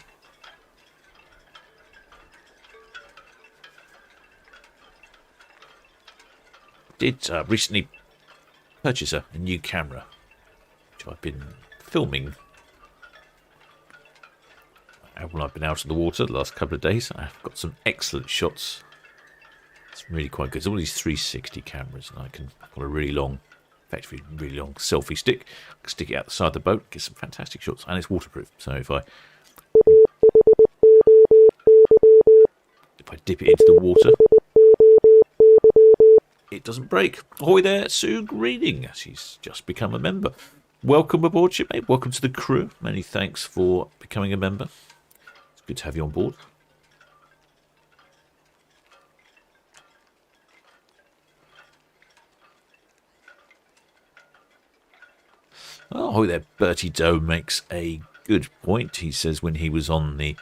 Did recently purchase a new camera, which I've been filming when I've been out of the water the last couple of days. I've got some excellent shots It's really quite good. It's all these 360 cameras, and I've got a really long, effectively really long selfie stick. I can stick it out the side of the boat, get some fantastic shots, and it's waterproof. So if I dip it into the water, it doesn't break. Ahoy there, Sue Greening. She's just become a member. Welcome aboard, shipmate. Welcome to the crew. Many thanks for becoming a member. It's good to have you on board. Oh, there, Bertie Doe makes a good point. He says when he was on the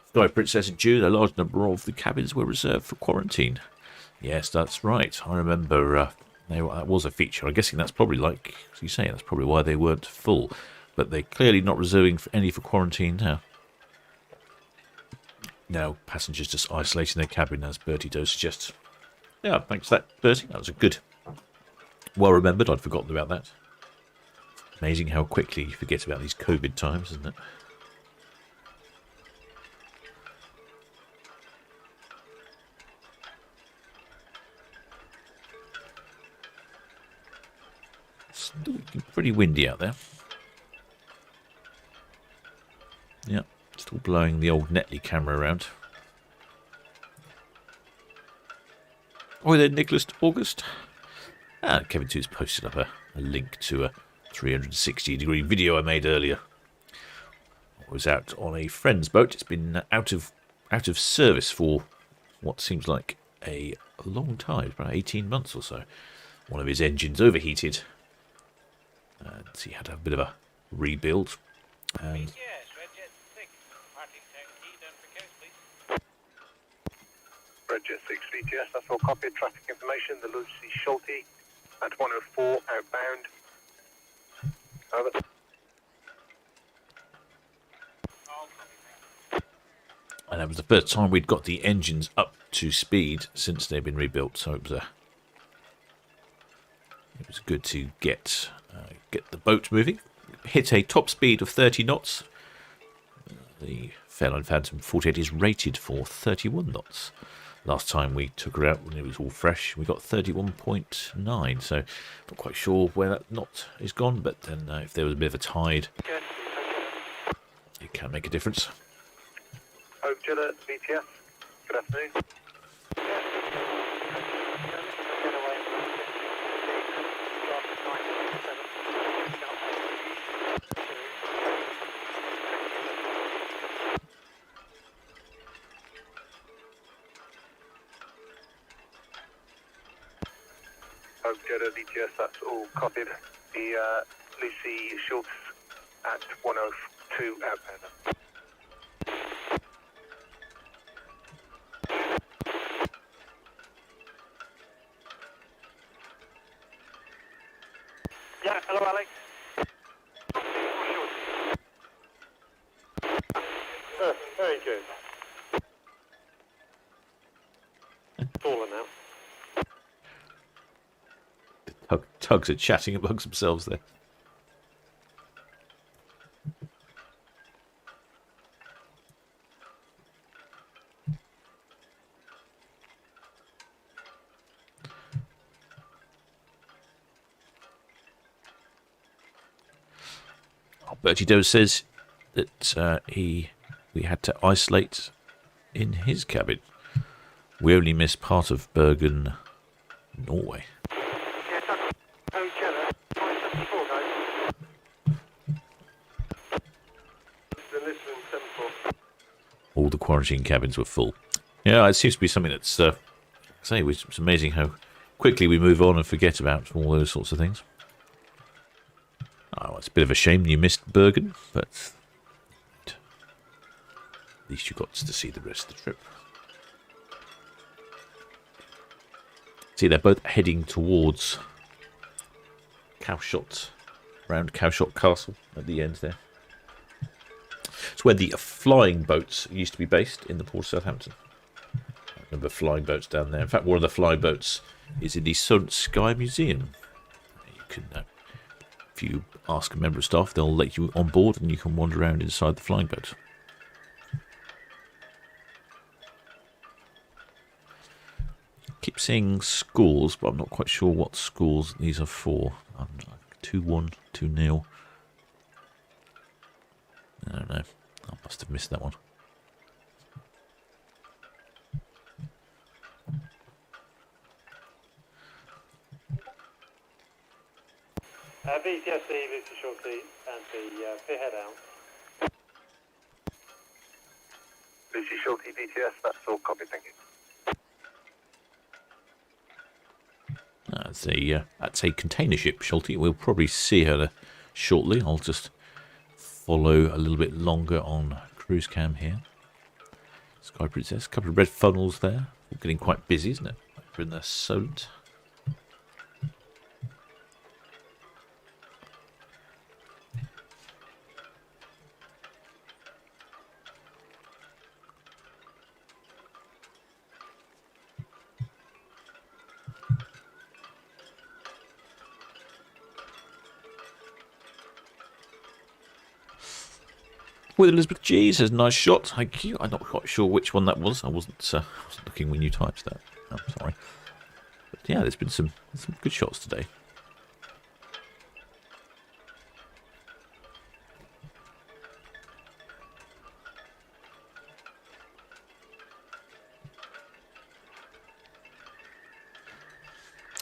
Sky Princess in June, a large number of the cabins were reserved for quarantine. Yes, that's right. I remember that was a feature. I'm guessing that's probably, like you say, that's probably why they weren't full. But they're clearly not reserving any for quarantine now. Now, passengers just isolating their cabin, as Bertie Doe suggests. Yeah, thanks for that, Bertie. That was a good, well remembered. I'd forgotten about that. Amazing how quickly you forget about these COVID times, isn't it? Still pretty windy out there. Yeah, still blowing the old Netley camera around. Oh, there, Nicholas August. Kevin 2's posted up a link to a 360-degree video I made earlier. I was out on a friend's boat. It's been out of service for what seems like a long time, about 18 months or so. One of his engines overheated, and he had to have a bit of a rebuild. And Redjet 6 VTS, that's all copied. Traffic information, the Lucy Schulte at 104 outbound. Over. And that was the first time we'd got the engines up to speed since they've been rebuilt, so it was good to get the boat moving. Hit a top speed of 30 knots. The Fairline Phantom 48 is rated for 31 knots. Last time we took her out when it was all fresh, we got 31.9, so not quite sure where that knot is gone, but then if there was a bit of a tide, it can make a difference. Hope Jilla, VTS, good afternoon. Hope Jilla, VTS, that's all copied. The Lucy Schultz at 102 outbound. Yeah, hello, Alex. Very good. Fallen now. Tugs are chatting amongst themselves there. Bertie Doe says that we had to isolate in his cabin. We only missed part of Bergen, Norway. All the quarantine cabins were full. Yeah, it seems to be something that's, it's amazing how quickly we move on and forget about all those sorts of things. Oh, it's a bit of a shame you missed Bergen, but at least you got to see the rest of the trip. See, they're both heading towards Cowshot, around Cowshot Castle at the end there. It's where the flying boats used to be based in the port of Southampton. I remember flying boats down there. In fact, one of the flying boats is in the Solent Sky Museum. You can, if you ask a member of staff, they'll let you on board and you can wander around inside the flying boat. Keep seeing scores, but I'm not quite sure what scores these are for. 2-1, 2-0. I don't know. I must have missed that one. VTSC, this is Shorty, and the spearhead out. This is Shorty VTS, that's all copy, thank you. That's a container ship, Schulte. We'll probably see her shortly. I'll just follow a little bit longer on cruise cam here. Sky Princess, a couple of red funnels there. Getting quite busy, isn't it? Over in the Solent. With Elizabeth G says, nice shot. Thank you. I'm not quite sure which one that was. I wasn't looking when you typed that. I'm sorry. But yeah, there's been some good shots today.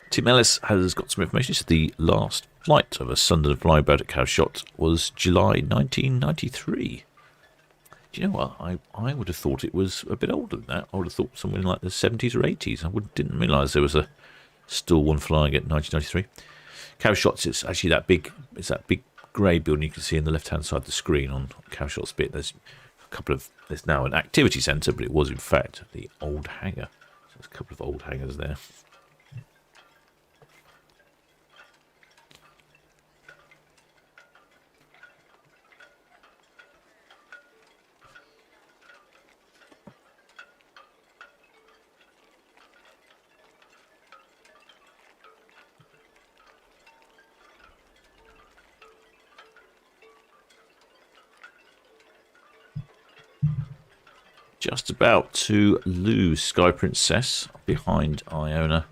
Tim Ellis has got some information. He said the last flight of a Sunderland flyboat at Cowshot was July 1993. Do you know what? I would have thought it was a bit older than that. I would have thought somewhere in like the 70s or 80s. I didn't realise there was still one flying at 1993. Cowshots, it's actually that big. It's that big grey building you can see on the left-hand side of the screen on Cowshot's bit. There's now an activity centre, but it was in fact the old hangar. So there's a couple of old hangars there. Just about to lose Sky Princess behind Iona.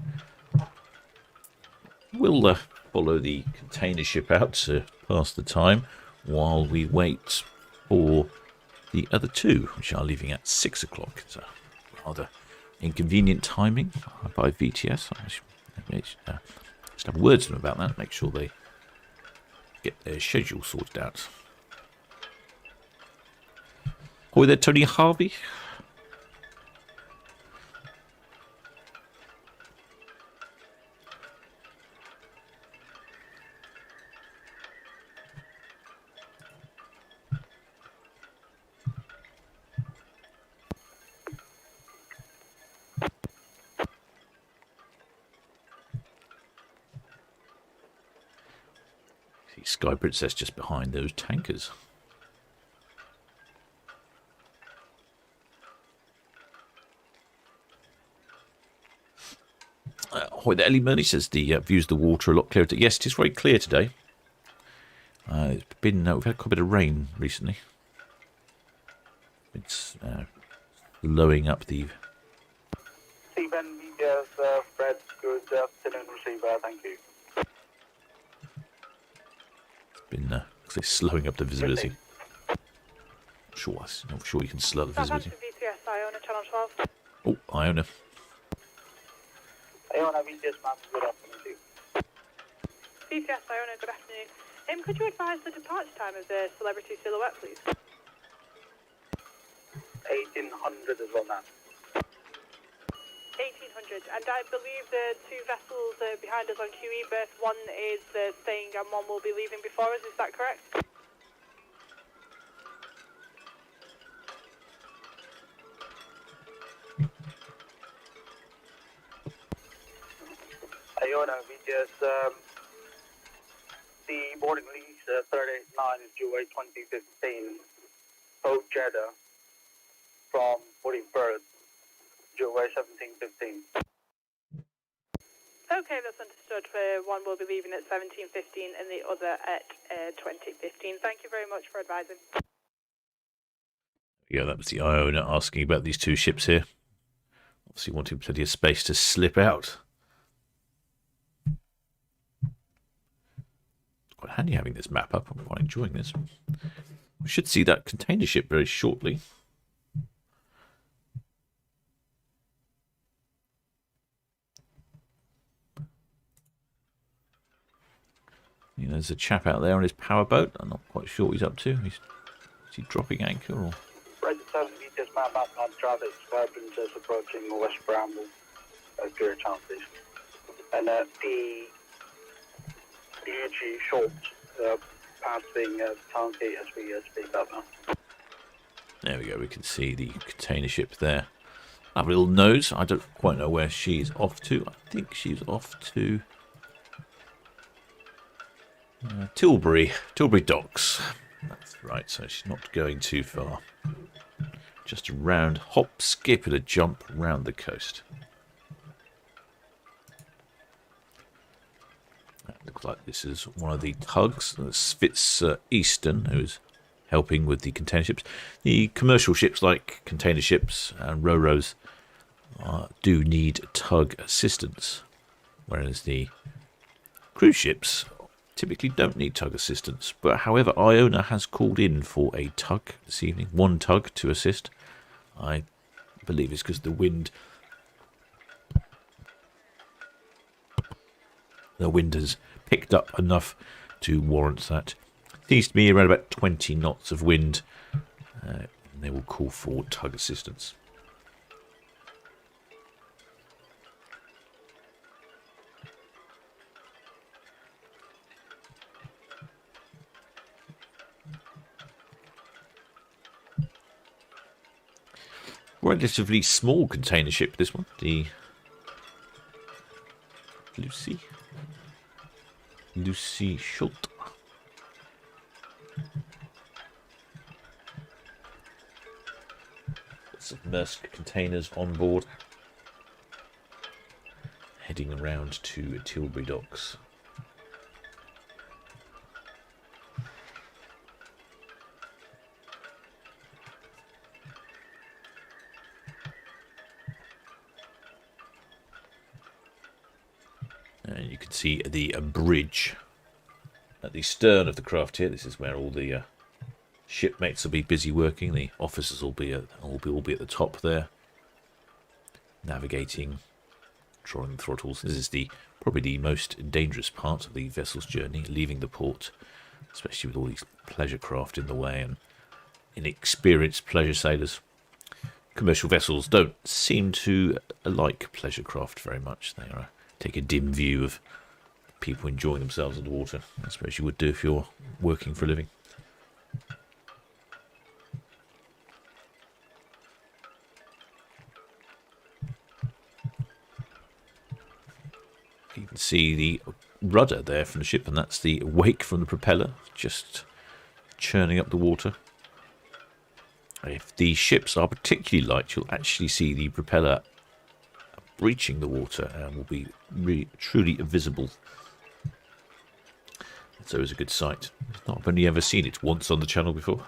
We'll follow the container ship out to pass the time while we wait for the other two, which are leaving at 6 o'clock. It's a rather inconvenient timing by VTS. I should have words with them about that, make sure they get their schedule sorted out. Hi there, Tony Harvey. See Sky Princess just behind those tankers. Ellie Murley says the views of the water are a lot clearer. Yes, it is very clear today. It's been we've had quite a bit of rain recently. It's blowing up the. Stephen, yes, Fred, good afternoon, receiver. Thank you. It's been slowing up the visibility. Not sure you can slow the visibility. VTS, Iona, channel 12. Oh, Iona. Iona, VTS, ma'am, good afternoon to you. VTS, Iona, good afternoon. Could you advise the departure time of the Celebrity Silhouette, please? 1800 as well, ma'am. 1800, and I believe the two vessels behind us on QE berth, one is staying and one will be leaving before us, is that correct? Iona, VTS, the boarding lease 389 is due 2015, Port Jeddah from boarding berth, due 1715. Okay, that's understood. One will be leaving at 17:15 and the other at 20:15. Thank you very much for advising. Yeah, that was the Iona asking about these two ships here. Obviously wanting plenty of space to slip out. It's quite handy having this map up. I'm quite enjoying this. We should see that container ship very shortly. You know, there's a chap out there on his powerboat. I'm not quite sure what he's up to. Is he dropping anchor or? Fred 7 meters map up on traffic. Sky Princess approaching West Bramble. Clear channel, please. And the EG short passing Town Quay as we speak up now. There we go. We can see the container ship there. I have a little nose. I don't quite know where she's off to. I think she's off to Tilbury Docks. That's right. So she's not going too far. Just a round hop, skip, and a jump round the coast. That looks like this is one of the tugs. That's Fitz Easton, who's helping with the container ships. The commercial ships, like container ships and ro-ros, do need tug assistance, whereas the cruise ships typically don't need tug assistance. But however, Iona has called in for a tug this evening, one tug to assist. I believe it's because the wind has picked up enough to warrant that. Seems to be around about 20 knots of wind, and they will call for tug assistance. Relatively small container ship, this one, the Lucy Schultz. Submerged containers on board, heading around to Tilbury Docks. And you can see the bridge at the stern of the craft here. This is where all the shipmates will be busy working. The officers will be at the top there, navigating, drawing the throttles. This is probably the most dangerous part of the vessel's journey, leaving the port, especially with all these pleasure craft in the way and inexperienced pleasure sailors. Commercial vessels don't seem to like pleasure craft very much. They take a dim view of people enjoying themselves underwater. I suppose you would do if you're working for a living. You can see the rudder there from the ship, and that's the wake from the propeller, just churning up the water. If the ships are particularly light, you'll actually see the propeller breaching the water and will be truly visible. It's always a good sight. I've only ever seen it once on the channel before.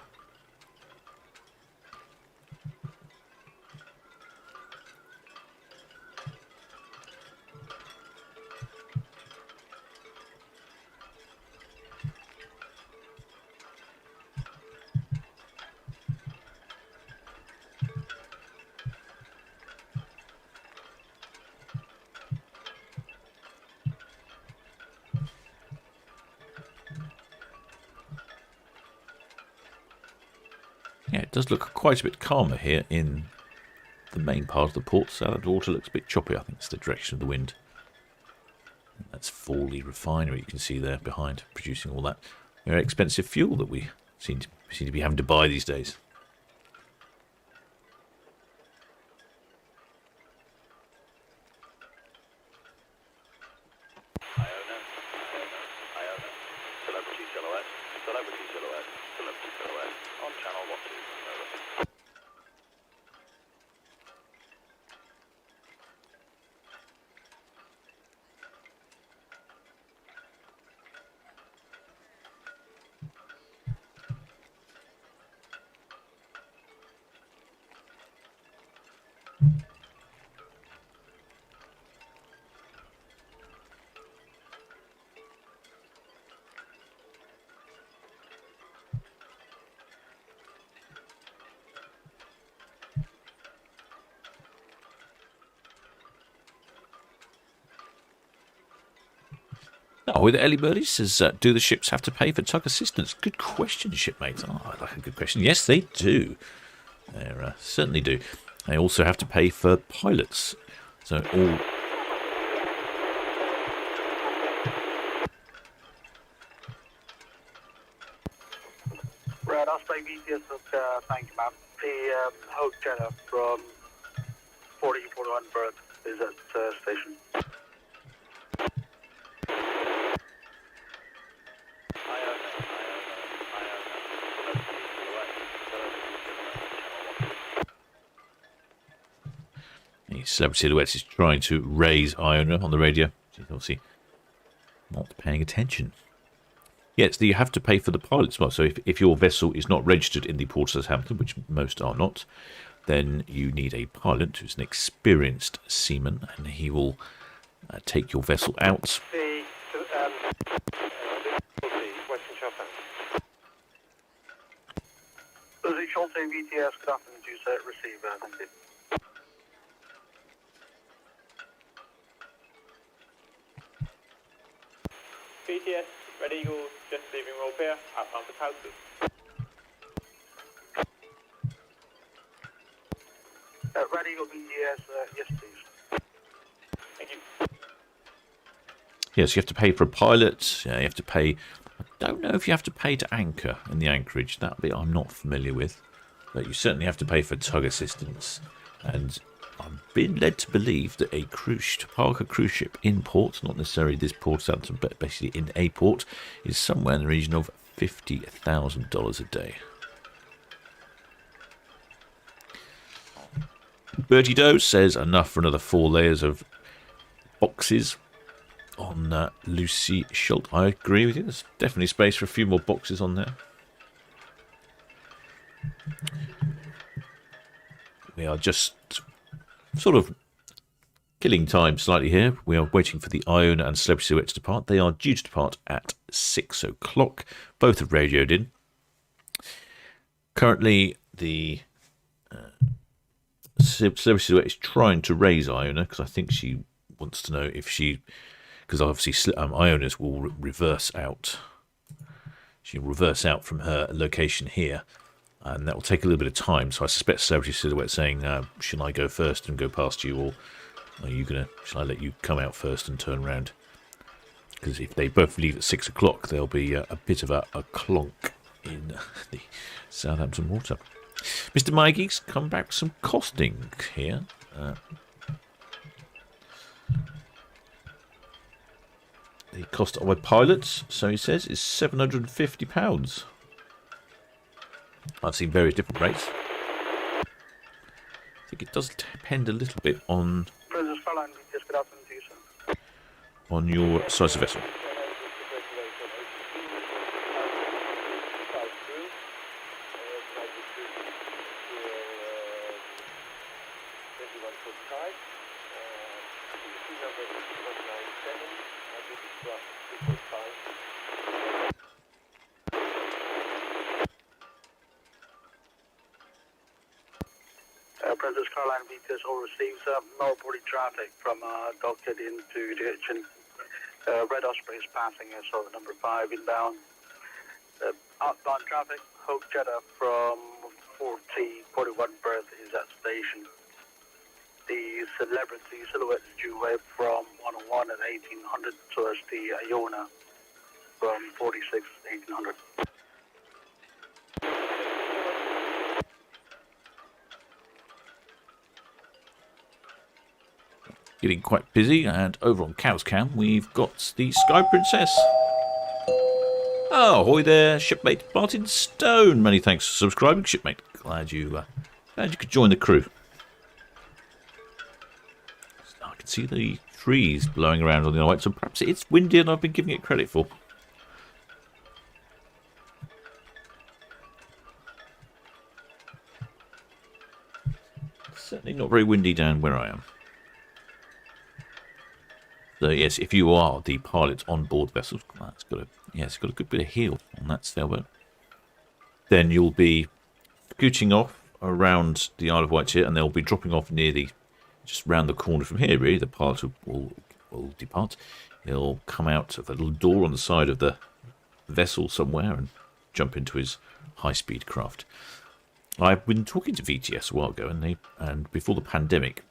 Yeah, it does look quite a bit calmer here in the main part of the port, so the water looks a bit choppy. I think it's the direction of the wind. That's Fawley Refinery, you can see there behind, producing all that very expensive fuel that we seem to be having to buy these days. Oh, the Ellie Birdie says, do the ships have to pay for tug assistance? Good question, shipmate. Oh, I like a good question. Yes, they do. They certainly do. They also have to pay for pilots. So all... Red Osprey BTS, thank you, ma'am. The Hope Jeddah from 4041 berth is at station. The Celebrity Silhouette is trying to raise Iona on the radio. She's obviously not paying attention. Yes, you have to pay for the pilot as well. So if your vessel is not registered in the Port of Southampton, which most are not, then you need a pilot who's an experienced seaman, and he will take your vessel out. The Western Southampton. The Solent VTS, good afternoon to you, sir. Receive, thank you. BTS, Red Eagle, just leaving roll pier, outbound to Palsters. Red Eagle VTS, yes please. Thank you. Yes, you have to pay for a pilot. Yeah, you have to pay... I don't know if you have to pay to anchor in the anchorage. That bit I'm not familiar with. But you certainly have to pay for tug assistance. And I'm being led to believe that to park a cruise ship in port, not necessarily this port, Southampton, but basically in a port, is somewhere in the region of $50,000 a day. Bertie Doe says enough for another 4 layers of boxes on Lucy Schult. I agree with you. There's definitely space for a few more boxes on there. We are just sort of killing time slightly here. We are waiting for the Iona and Celebrity Silhouette to depart. They are due to depart at 6 o'clock. Both have radioed in. Currently, the Celebrity Silhouette is trying to raise Iona because I think she wants to know if she... Because obviously Iona's will reverse out. She'll reverse out from her location here. And that will take a little bit of time. So I suspect Celebrity Silhouette saying, shall I go first and go past you? Or are you going to... Shall I let you come out first and turn around? Because if they both leave at 6 o'clock, there'll be a bit of a clonk in the Southampton water. Mr. Mygie's come back with some costing here. The cost of a pilot, so he says, is £750. I've seen various different rates. I think it does depend a little bit on your size of vessel. Princess Caroline VTS all receives northbound traffic from Dockhead into the Hitchin. Red Osprey is passing, so number 5 inbound. Outbound traffic, Hope Jeddah from 4041 berth is at station. The Celebrity Silhouette is due away from 101 at 1800 towards the Iona from 46 1800. Getting quite busy, and over on Cow's Cam we've got the Sky Princess. Oh, ahoy there, shipmate Martin Stone. Many thanks for subscribing, shipmate. Glad you could join the crew. I can see the trees blowing around on the other way, so perhaps it's windy and I've been giving it credit for. Certainly not very windy down where I am. So yes, if you are the pilot on board vessels, it's got a good bit of heel on that sailboat. Then you'll be scooting off around the Isle of Wight here, and they'll be dropping off near just round the corner from here. Really, the pilot will depart. He'll come out of the little door on the side of the vessel somewhere and jump into his high-speed craft. I've been talking to VTS a while ago, and before the pandemic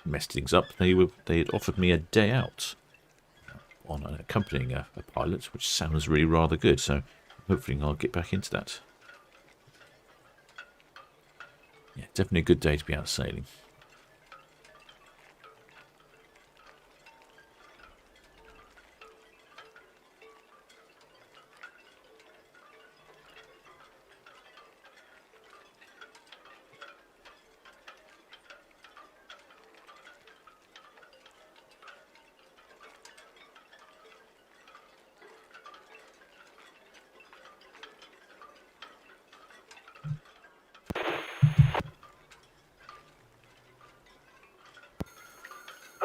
messed things up, they had offered me a day out on accompanying a pilot, which sounds really rather good. So hopefully I'll get back into that. Yeah, definitely a good day to be out sailing.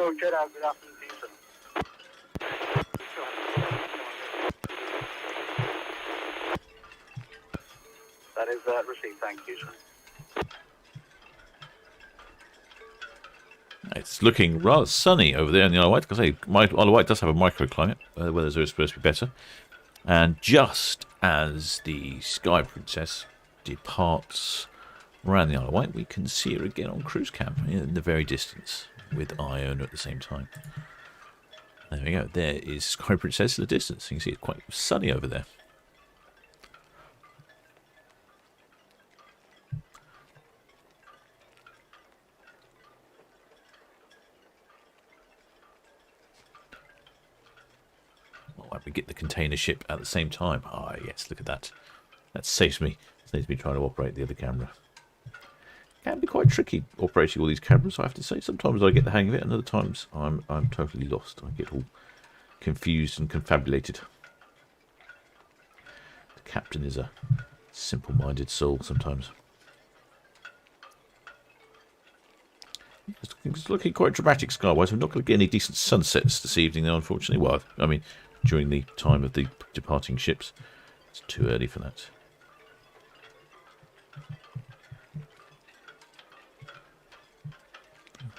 Oh, Jeddah, good afternoon to you, sir. That is received, thank you, sir. It's looking rather sunny over there in the Isle of Wight, because Isle of Wight does have a microclimate. The weather's always supposed to be better. And just as the Sky Princess departs around the Isle of Wight, we can see her again on cruise cam in the very distance, with Iona at the same time. There we go. There is Sky Princess in the distance. You can see it's quite sunny over there. Oh, we get the container ship at the same time. Ah, yes, look at that. That saves me trying to operate the other camera. Can be quite tricky operating all these cameras, I have to say. Sometimes I get the hang of it, and other times I'm totally lost. I get all confused and confabulated. The captain is a simple-minded soul sometimes. It's looking quite dramatic sky-wise. We're not going to get any decent sunsets this evening, though, unfortunately. Well, I mean, during the time of the departing ships. It's too early for that.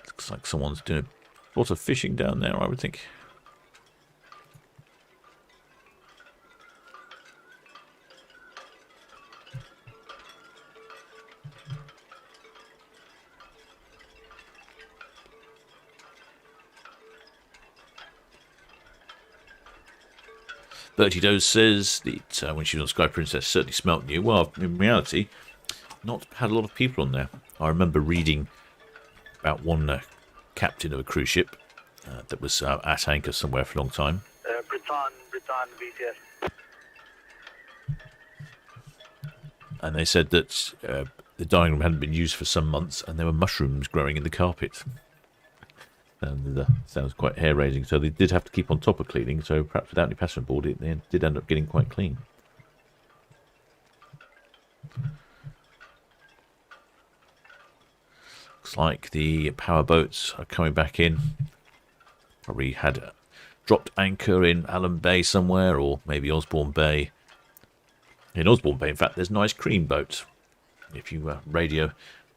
Looks like someone's doing a lot of fishing down there, I would think. Bertie Doe says that when she was on Sky Princess, certainly smelt new. Well, in reality, not had a lot of people on there. I remember reading about one captain of a cruise ship that was at anchor somewhere for a long time. Britain, VTS. And they said that the dining room hadn't been used for some months, and there were mushrooms growing in the carpet. And sounds quite hair-raising, so they did have to keep on top of cleaning, so perhaps without any passenger aboard, they did end up getting quite clean. Looks like the power boats are coming back in. Probably had dropped anchor in Allen Bay somewhere, or maybe Osborne Bay. In Osborne Bay, in fact, there's an ice cream boat. If you radio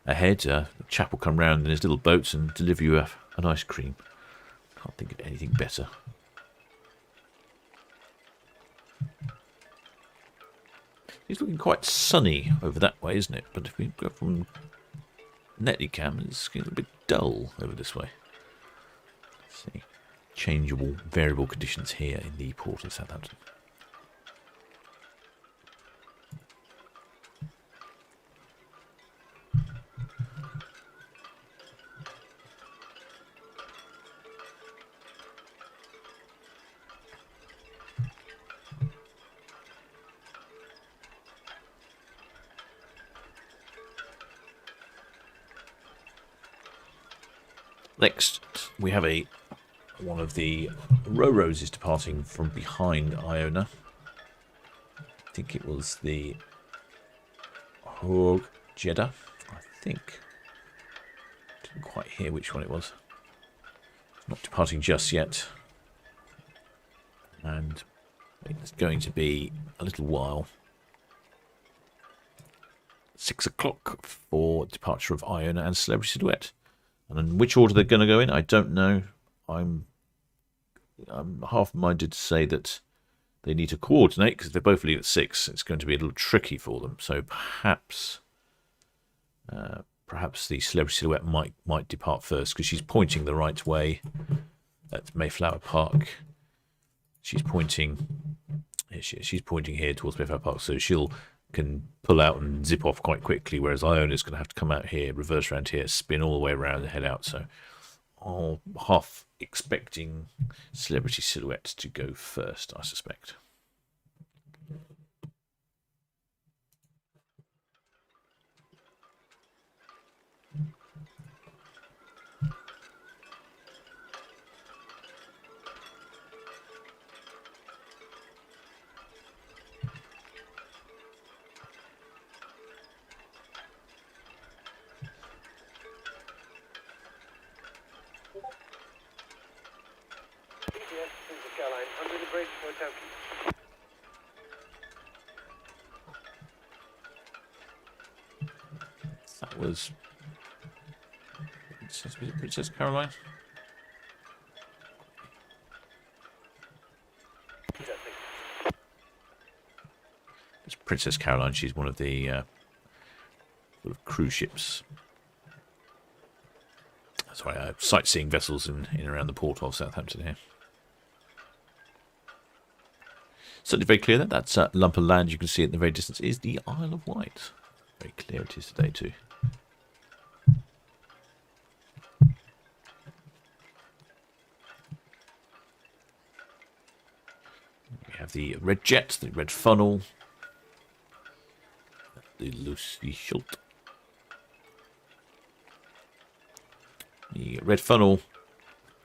ahead, the chap will come round in his little boats and deliver you an ice cream. Can't think of anything better. It's looking quite sunny over that way, isn't it? But if we go from Netlycam, it's getting a bit dull over this way. Let's see. Changeable, variable conditions here in the port of Southampton. Next, we have one of the Ro-Ros is departing from behind Iona. I think it was the Hog Jeddah, I think. Didn't quite hear which one it was. Not departing just yet. And it's going to be a little while. 6 o'clock for departure of Iona and Celebrity Silhouette. And in which order they're going to go in, I don't know. I'm I'm half-minded to say that they need to coordinate, because if they both leave at 6, it's going to be a little tricky for them. So perhaps the Celebrity Silhouette might depart first, because she's pointing the right way at Mayflower Park. She's pointing here towards Mayflower Park, so she'll can pull out and zip off quite quickly, whereas Iona's going to have to come out here, reverse around here, spin all the way around and head out. So I'm half expecting Celebrity Silhouette to go first, I suspect. Caroline, under the bridge for Town Quay. That was Princess Caroline. It's Princess Caroline. She's one of the sort of cruise ships. Sorry, sightseeing vessels in and around the port of Southampton here. Certainly very clear that lump of land you can see in the very distance is the Isle of Wight. Very clear it is today too. We have the red jet, the red funnel, the Lucy Schult. The red funnel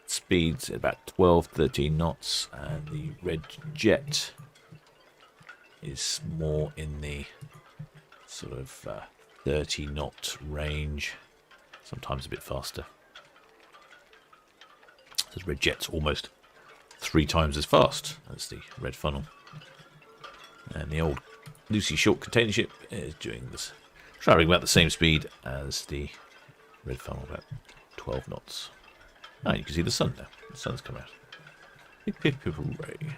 speeds at about 12-13 knots, and the red jet is more in the sort of 30-knot range, sometimes a bit faster. The red jet's almost 3 times as fast as the red funnel. And the old Lucy Schult container ship is doing this, travelling about the same speed as the red funnel, about 12 knots. Ah, you can see the sun now. The sun's come out. Hip hip hip hooray.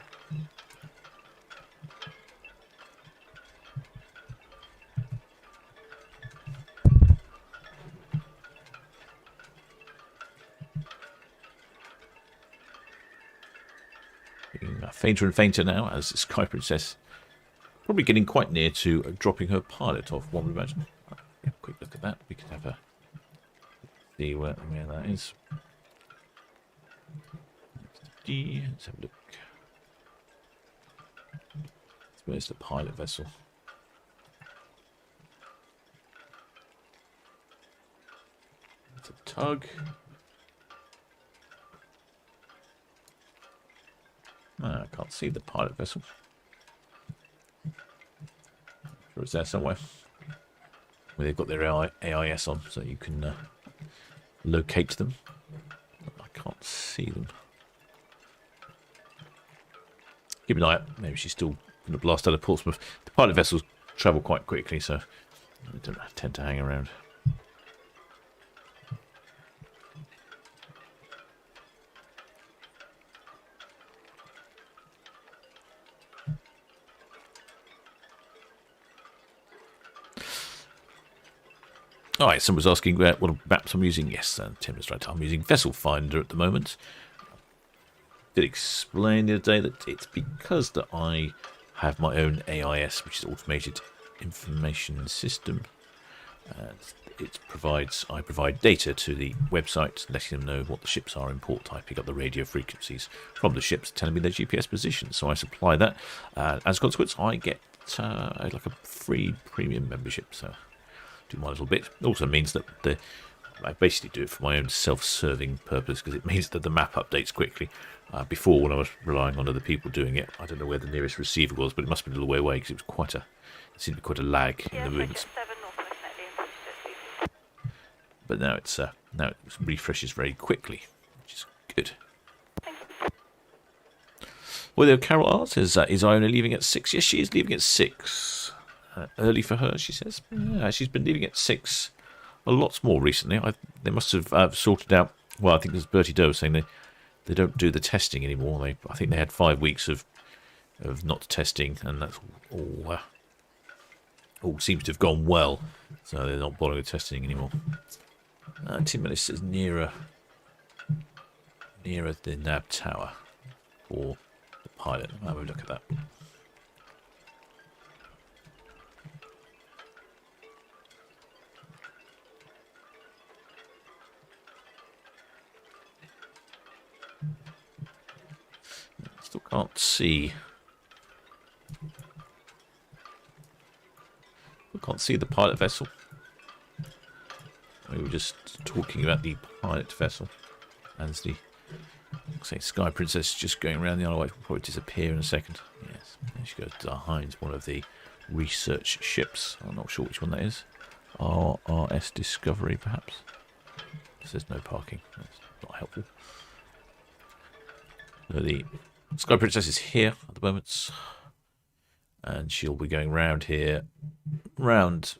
Fainter and fainter now as the Sky Princess probably getting quite near to dropping her pilot off, one would imagine. Yeah, quick look at that. We can have a see where that is. Let's have a look. Where's the pilot vessel? It's a tug. I can't see the pilot vessel. Sure it's there somewhere. Where they've got their AIS on, so you can locate them. I can't see them. Keep an eye out. Maybe she's still going to blast out of Portsmouth. The pilot vessels travel quite quickly, so they don't tend to hang around. Alright, someone was asking what maps I'm using. Yes, Tim is right. I'm using Vessel Finder at the moment. Did explain the other day that it's because that I have my own AIS, which is Automated Information System. I provide data to the website, letting them know what the ships are in port. I pick up the radio frequencies from the ships, telling me their GPS position. So I supply that. As a consequence, I get like a free premium membership. So do my little bit. It also means that I basically do it for my own self-serving purpose, because it means that the map updates quickly. Before, when I was relying on other people doing it, I don't know where the nearest receiver was, but it must be a little way away, because it seemed to be quite a lag in the movements. But now it refreshes very quickly, which is good. Well, there, Carol R says, is Iona leaving at 6? Yes, she is leaving at 6. Early for her, she says. Yeah, she's been leaving at 6 a lot more recently. They must have sorted out. Well, I think there's Bertie Doe saying they don't do the testing anymore. I think they had 5 weeks of not testing, and that's all seems to have gone well. So they're not bothering with testing anymore. 10 minutes is nearer the nav tower for the pilot. I'll have a look at that. Still can't see. We can't see the pilot vessel. We were just talking about the pilot vessel. And the say Sky Princess just going around the other way. Will probably disappear in a second. Yes, there she goes behind one of the research ships. I'm not sure which one that is. RRS Discovery, perhaps. It says no parking. That's not helpful. So the Sky Princess is here at the moment, and she'll be going round here, round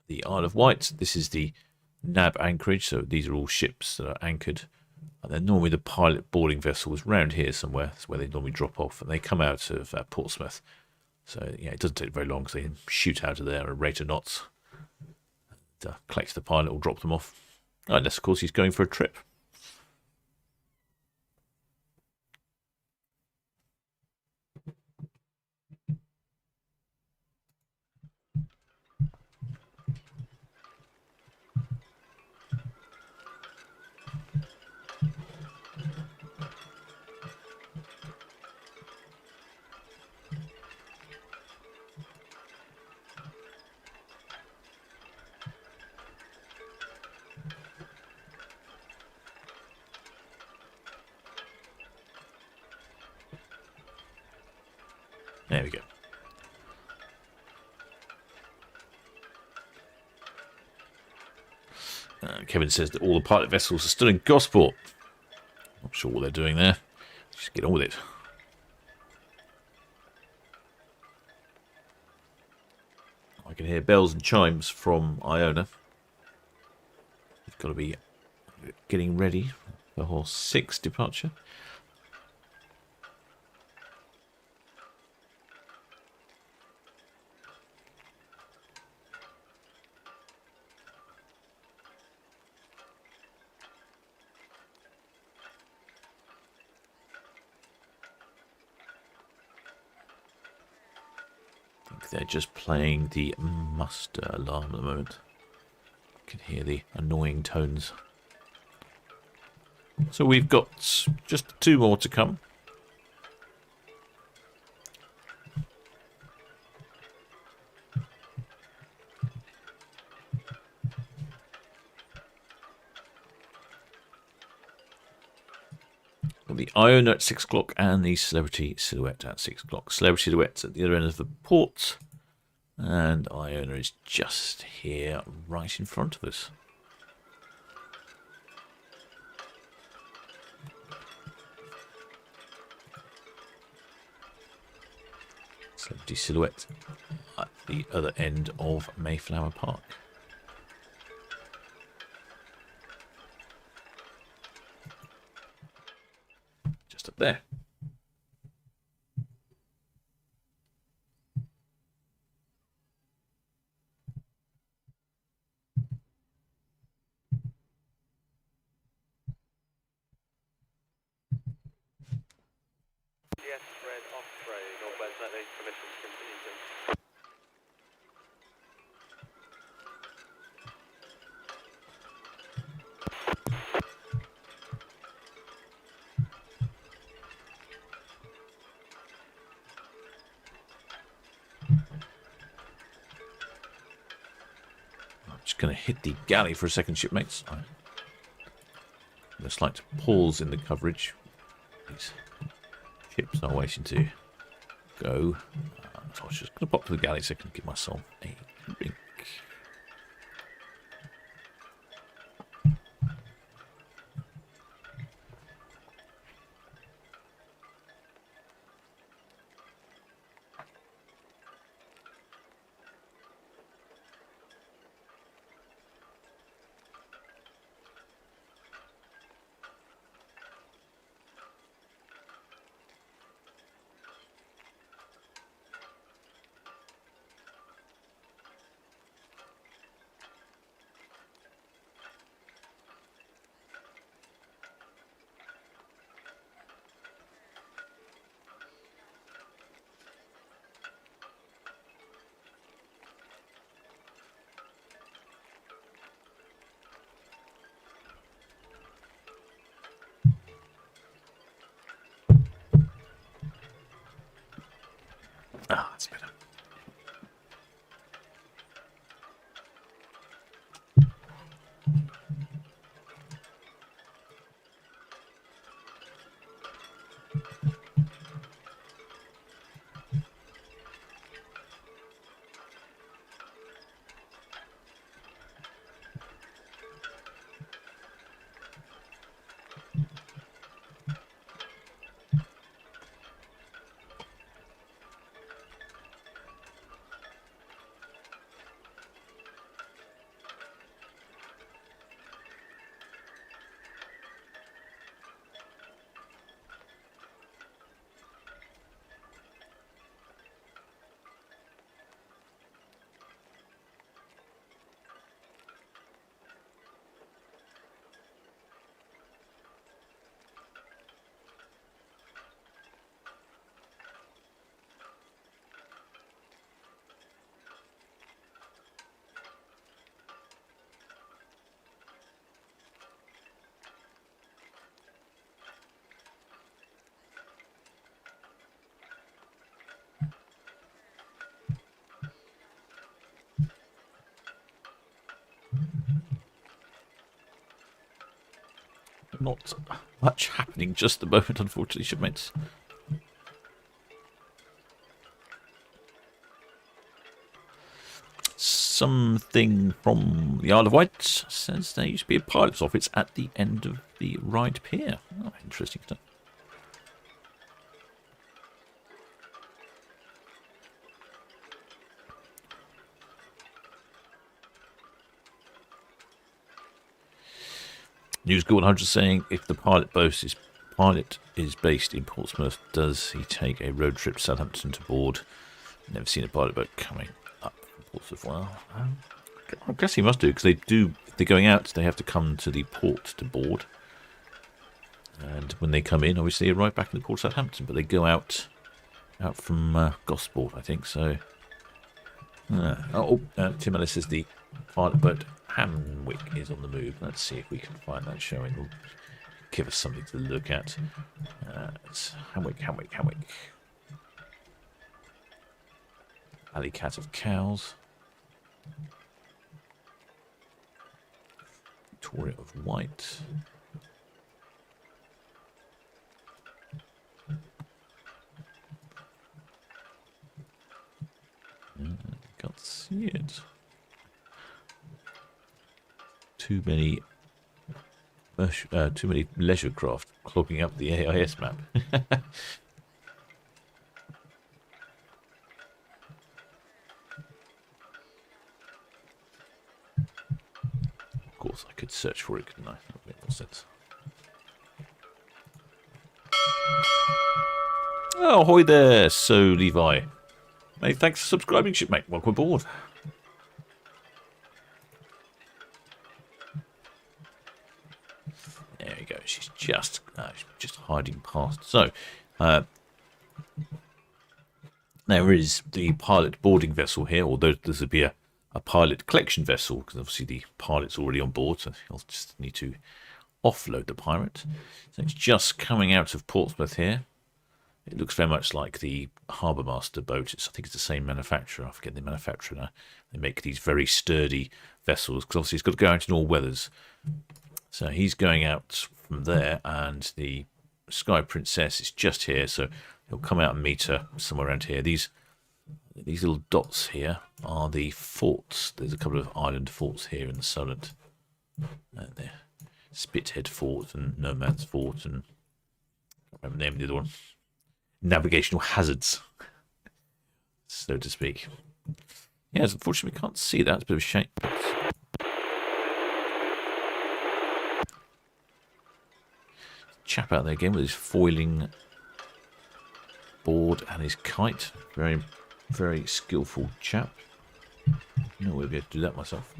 the Isle of Wight. This is the NAB anchorage, so these are all ships that are anchored. And then normally the pilot boarding vessel is round here somewhere. That's where they normally drop off, and they come out of Portsmouth. So yeah, it doesn't take very long, so they can shoot out of there at a rate of knots, and collect the pilot or drop them off. Unless, of course, he's going for a trip. There we go. Kevin says that all the pilot vessels are still in Gosport. Not sure what they're doing there. Just get on with it. I can hear bells and chimes from Iona. We've got to be getting ready for Horse 6 departure. They're just playing the muster alarm at the moment. You can hear the annoying tones. So we've got just 2 more to come. The Iona at 6 o'clock and the Celebrity Silhouette at 6 o'clock. Celebrity Silhouette's at the other end of the port, and Iona is just here right in front of us. Celebrity Silhouette at the other end of Mayflower Park. Just up there. Yes, red off trade, northwest landing, permission to continue, please. I'm just going to hit the galley for a second, shipmates. Just like to pause in the coverage. These ships are waiting to go. So I was just going to pop to the galley so I can give myself a drink. Not much happening just at the moment, unfortunately, shipmates. Something from the Isle of Wight says there used to be a pilot's office at the end of the Ryde Pier. Oh, interesting stuff. News Go 100 saying if the pilot is based in Portsmouth, does he take a road trip to Southampton to board? Never seen a pilot boat coming up from Portsmouth. Well, I guess he must do, because if they're going out, they have to come to the port to board. And when they come in, obviously, they're right back in the port of Southampton, but they go out from Gosport, I think. So, Tim Ellis says the pilot boat Hamwick is on the move. Let's see if we can find that showing. It'll give us something to look at. It's Hamwick. Alley Cat of Cows. Victoria of White. Can't see it. Too many leisure craft clogging up the AIS map. Of course, I could search for it, couldn't I? That would make more sense. Oh, ahoy there, So Levi. Hey, thanks for subscribing, shipmate. Welcome aboard. There we go. She's just hiding past. So, there is the pilot boarding vessel here, although this would be a pilot collection vessel, because obviously the pilot's already on board, so he'll just need to offload the pirate. So it's just coming out of Portsmouth here. It looks very much like the Harbour Master boat. I think it's the same manufacturer. I forget the manufacturer now. They make these very sturdy vessels, because obviously it's got to go out in all weathers. So he's going out from there, and the Sky Princess is just here, so he'll come out and meet her somewhere around here. These little dots here are the forts. There's a couple of island forts here in the Solent. There. Spithead Fort and No Man's Fort, and I can't remember the name of the other one. Navigational hazards, so to speak. Yes, unfortunately we can't see that. It's a bit of a shame. Chap out there again with his foiling board and his kite. Very, very skillful chap. No way I'll be able to do that myself.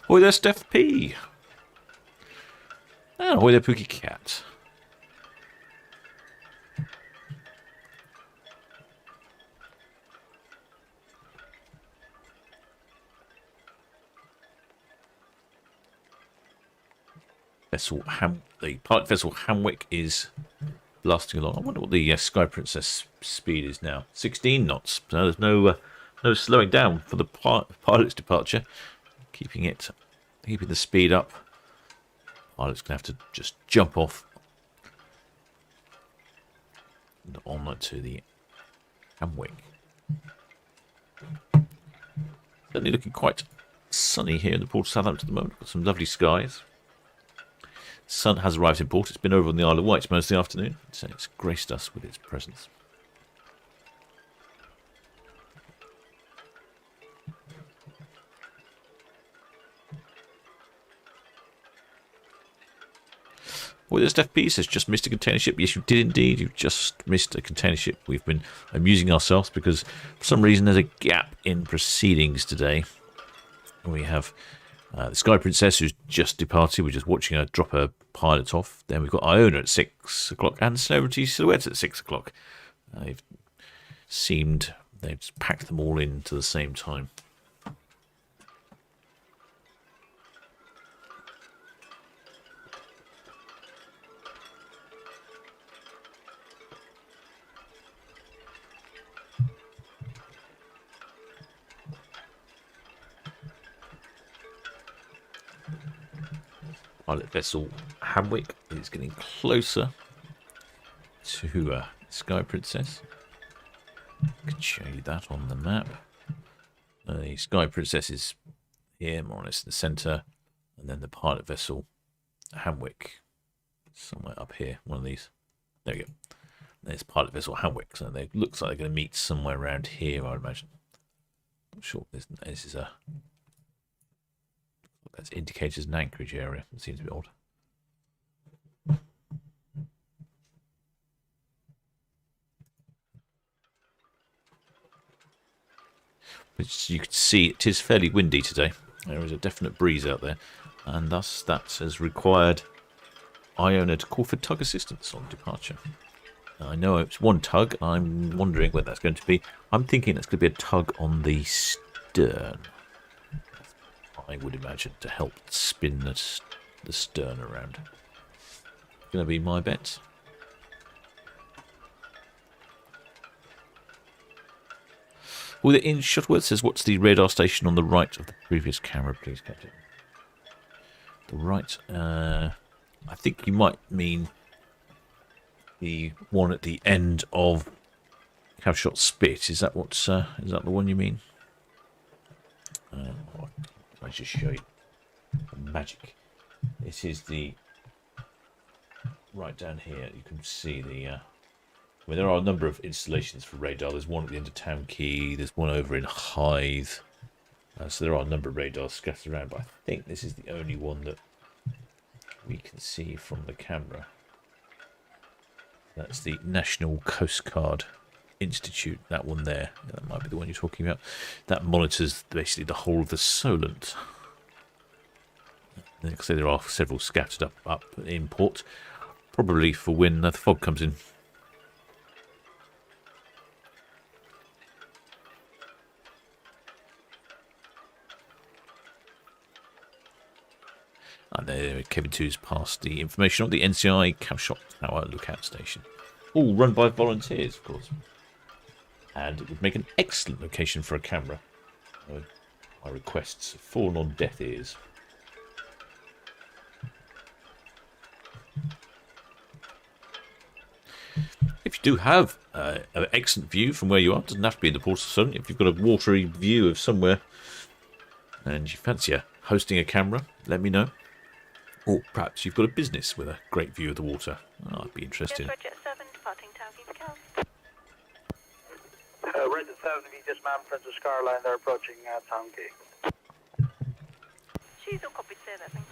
Ahoy there, Steph P. And ahoy there, Pookie Cat. The pilot vessel Hamwick is blasting along. I wonder what the Sky Princess speed is now. 16 knots. So there's no slowing down for the pilot's departure. Keeping the speed up. Pilot's gonna have to just jump off and on to the Hamwick. Certainly looking quite sunny here in the port of Southampton at the moment. Got some lovely skies. Sun has arrived in port. It's been over on the Isle of Wight most of the afternoon, so it's graced us with its presence. Well, this FP says just missed a container ship. Yes, you did indeed. You've just missed a container ship. We've been amusing ourselves because for some reason there's a gap in proceedings today. We have the Sky Princess, who's just departed. We're just watching her drop her pilot off. Then we've got Iona at 6 o'clock and Celebrity Silhouette at 6 o'clock. They've packed them all into the same time. pilot vessel Hamwick is getting closer to Sky Princess. I can show you that on the map. The Sky Princess is here, more or less in the centre, and then the pilot vessel Hamwick somewhere up here. One of these. There we go. There's pilot vessel Hamwick. So they looks like they're going to meet somewhere around here, I would imagine. Not sure. This is a. That's indicated as an anchorage area. It seems a bit odd. As you can see, it is fairly windy today. There is a definite breeze out there, and thus that has required Iona to call for tug assistance on departure. Now, I know it's one tug, and I'm wondering where that's going to be. I'm thinking it's going to be a tug on the stern, I would imagine, to help spin the stern around. Going to be my bet. Well, in Shuttleworth says, what's the radar station on the right of the previous camera, please, Captain? The right, I think you might mean the one at the end of Cavshot Spit. Is that what? Is that the one you mean? I'll just show you the magic. This is the right down here. You can see the. I mean, there are a number of installations for radar. There's one at the end of Town Quay. There's one over in Hythe. So there are a number of radars scattered around, but I think this is the only one that we can see from the camera. That's the National Coast Guard Institute. That one there. That might be the one you're talking about. That monitors basically the whole of the Solent. Like I say, there are several scattered up in port, probably for when the fog comes in. And there, Kevin 2's passed the information on the NCI Cavshot Tower Lookout Station. All run by volunteers, of course. And it would make an excellent location for a camera. My requests have fallen on deaf ears. If you do have an excellent view from where you are, it doesn't have to be in the port of Solent. If you've got a watery view of somewhere and you fancy hosting a camera, let me know. Or perhaps you've got a business with a great view of the water. Oh, I'd be interested. Jet 7, departing Town Quay. Red 7, just man, Princess Caroline, they're approaching Town Quay. She's all copied, sir, I think.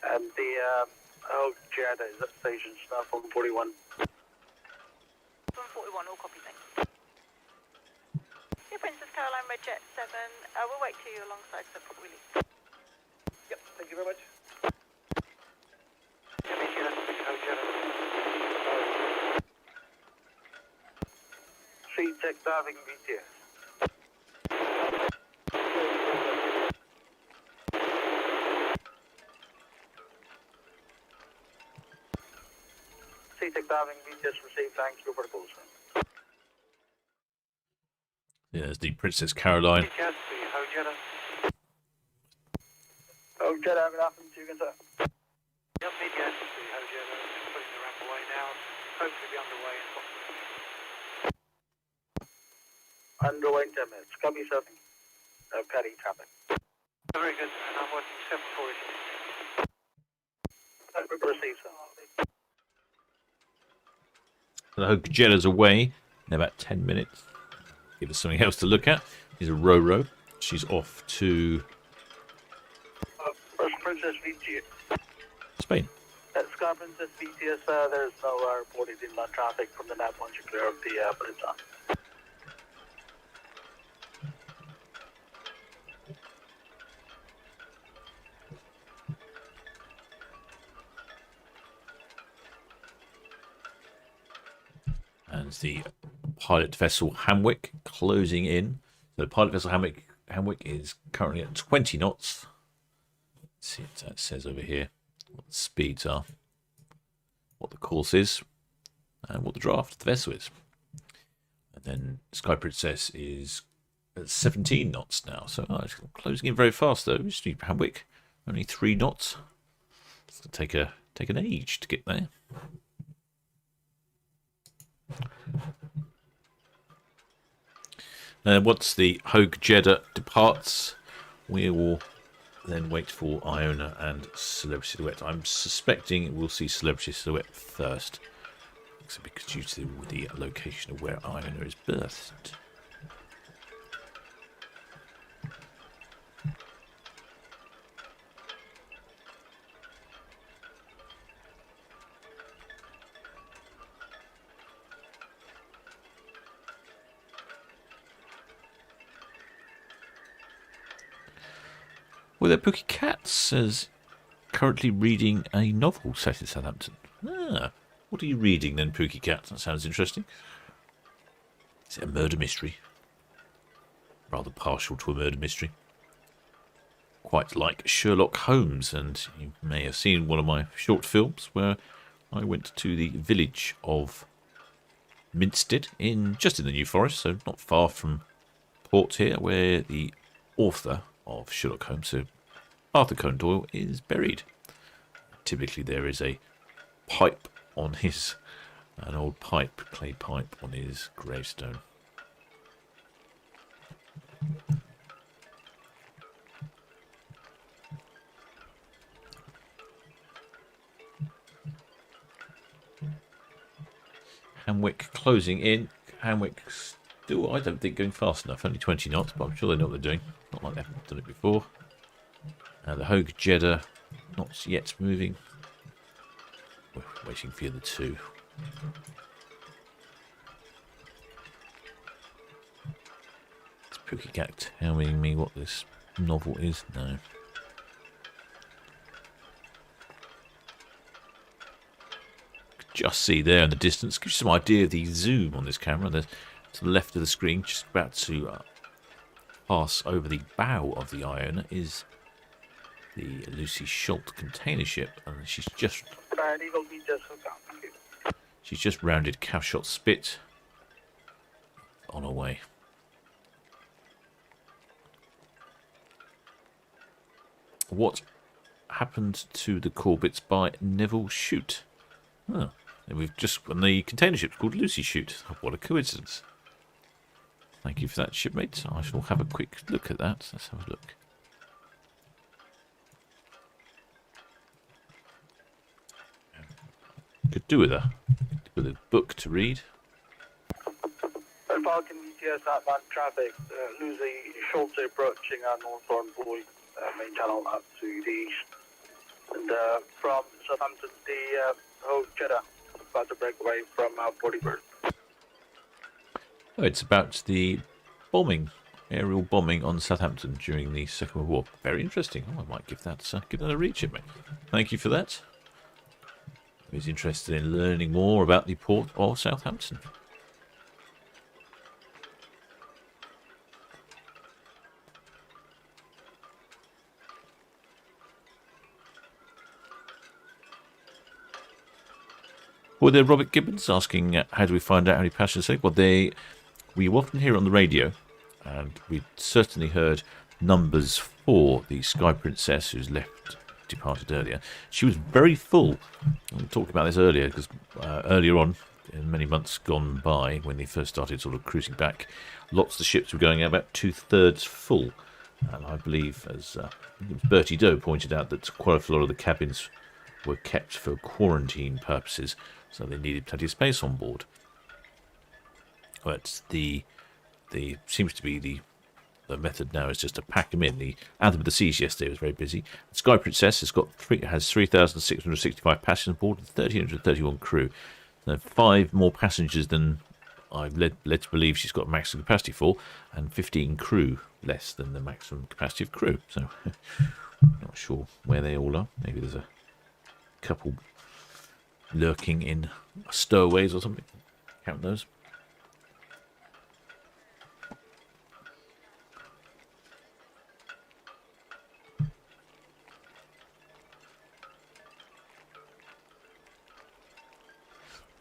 And the Jetta is at station staff 141. 141, all copied, thanks. Your Princess Caroline, Red Jet 7, we'll wait till you're alongside, so probably leave. Yep, thank you very much. C-Tech diving BTS. C-Tech diving BTS received, thank you for the call, sir. Yeah, there's the Princess Caroline. Oh, Jetta, good afternoon to you again, sir. Yep, BTS, the Hojetta, putting the ramp away now. Hopefully be underway in Underway in 10 minutes. Copy, sir. Petty traffic. Very good, and I'm working 740. Receive, sir. The Hojetta's away in about 10 minutes. Give us something else to look at. Here's a Ro-Ro. She's off to First Princess VTS. Spain. Sky Princess VTS, there's no reported inland traffic from the nav once you clear up the Peninsula. And the pilot vessel Hamwick closing in. So the pilot vessel Hamwick is currently at 20 knots. Let's see what that says over here. What the speeds are, what the course is, and what the draft of the vessel is. And then Sky Princess is at 17 knots now. So it's closing in very fast though. Hamwick Only 3 knots. It's going to take an age to get there. Once the Hogue Jeddah departs, we will then wait for Iona and Celebrity Silhouette. I'm suspecting we'll see Celebrity Silhouette first, because due to the location of where Iona is berthed. Well, their Pookie Cat says currently reading a novel set in Southampton. Ah, what are you reading then, Pookie Cat? That sounds interesting. Is it a murder mystery? Rather partial to a murder mystery. Quite like Sherlock Holmes, and you may have seen one of my short films where I went to the village of Minstead, just in the New Forest, so not far from Port here, where the author of Sherlock Holmes, so Arthur Conan Doyle, is buried. Typically there is a pipe on an old pipe, clay pipe on his gravestone. Hamwick closing in. Hamwick still, I don't think, going fast enough. Only 20 knots, but I'm sure they know what they're doing. Not like they haven't done it before. The Hogue Jeddah not yet moving. We're waiting for the other two. Is Pookie Cat telling me what this novel is? No. Just see there in the distance, gives you some idea of the zoom on this camera. To the left of the screen, just about to pass over the bow of the Iona, is the Lucy Schult container ship, and she's just rounded Cowshot Spit on her way. What happened to the Corbetts by Neville Shute? Oh, and the container ship's called Lucy Shute. What a coincidence. Thank you for that, shipmate. I shall have a quick look at that. Let's have a look. Could do with a book to read. Falcon ETS outbound traffic, Lucy Schultz approaching Northbourne Boy, main channel up to the east. And from Southampton, the Hogue Jeddah about to break away from Bodybird. Oh, it's about the aerial bombing on Southampton during the Second World War. Very interesting. Oh, I might give that a read, shipmate. Thank you for that. Who's interested in learning more about the port of Southampton? Well, there, Robert Gibbons asking, how do we find out how many passengers say? Well, we often hear on the radio, and we certainly heard numbers for the Sky Princess, who's departed earlier. She was very full. We talked about this earlier, because earlier on, in many months gone by, when they first started sort of cruising back, lots of the ships were going about 2/3 full. And I believe, as Bertie Doe pointed out, that quite a lot of the cabins were kept for quarantine purposes, so they needed plenty of space on board. But the seems to be the method now is just to pack them in. The Anthem of the Seas yesterday was very busy. The Sky Princess has 3,665 passengers on board and 1,331 crew. So 5 more passengers than I've led to believe she's got maximum capacity for, and 15 crew less than the maximum capacity of crew. So not sure where they all are. Maybe there's a couple lurking in stowaways or something. Count those.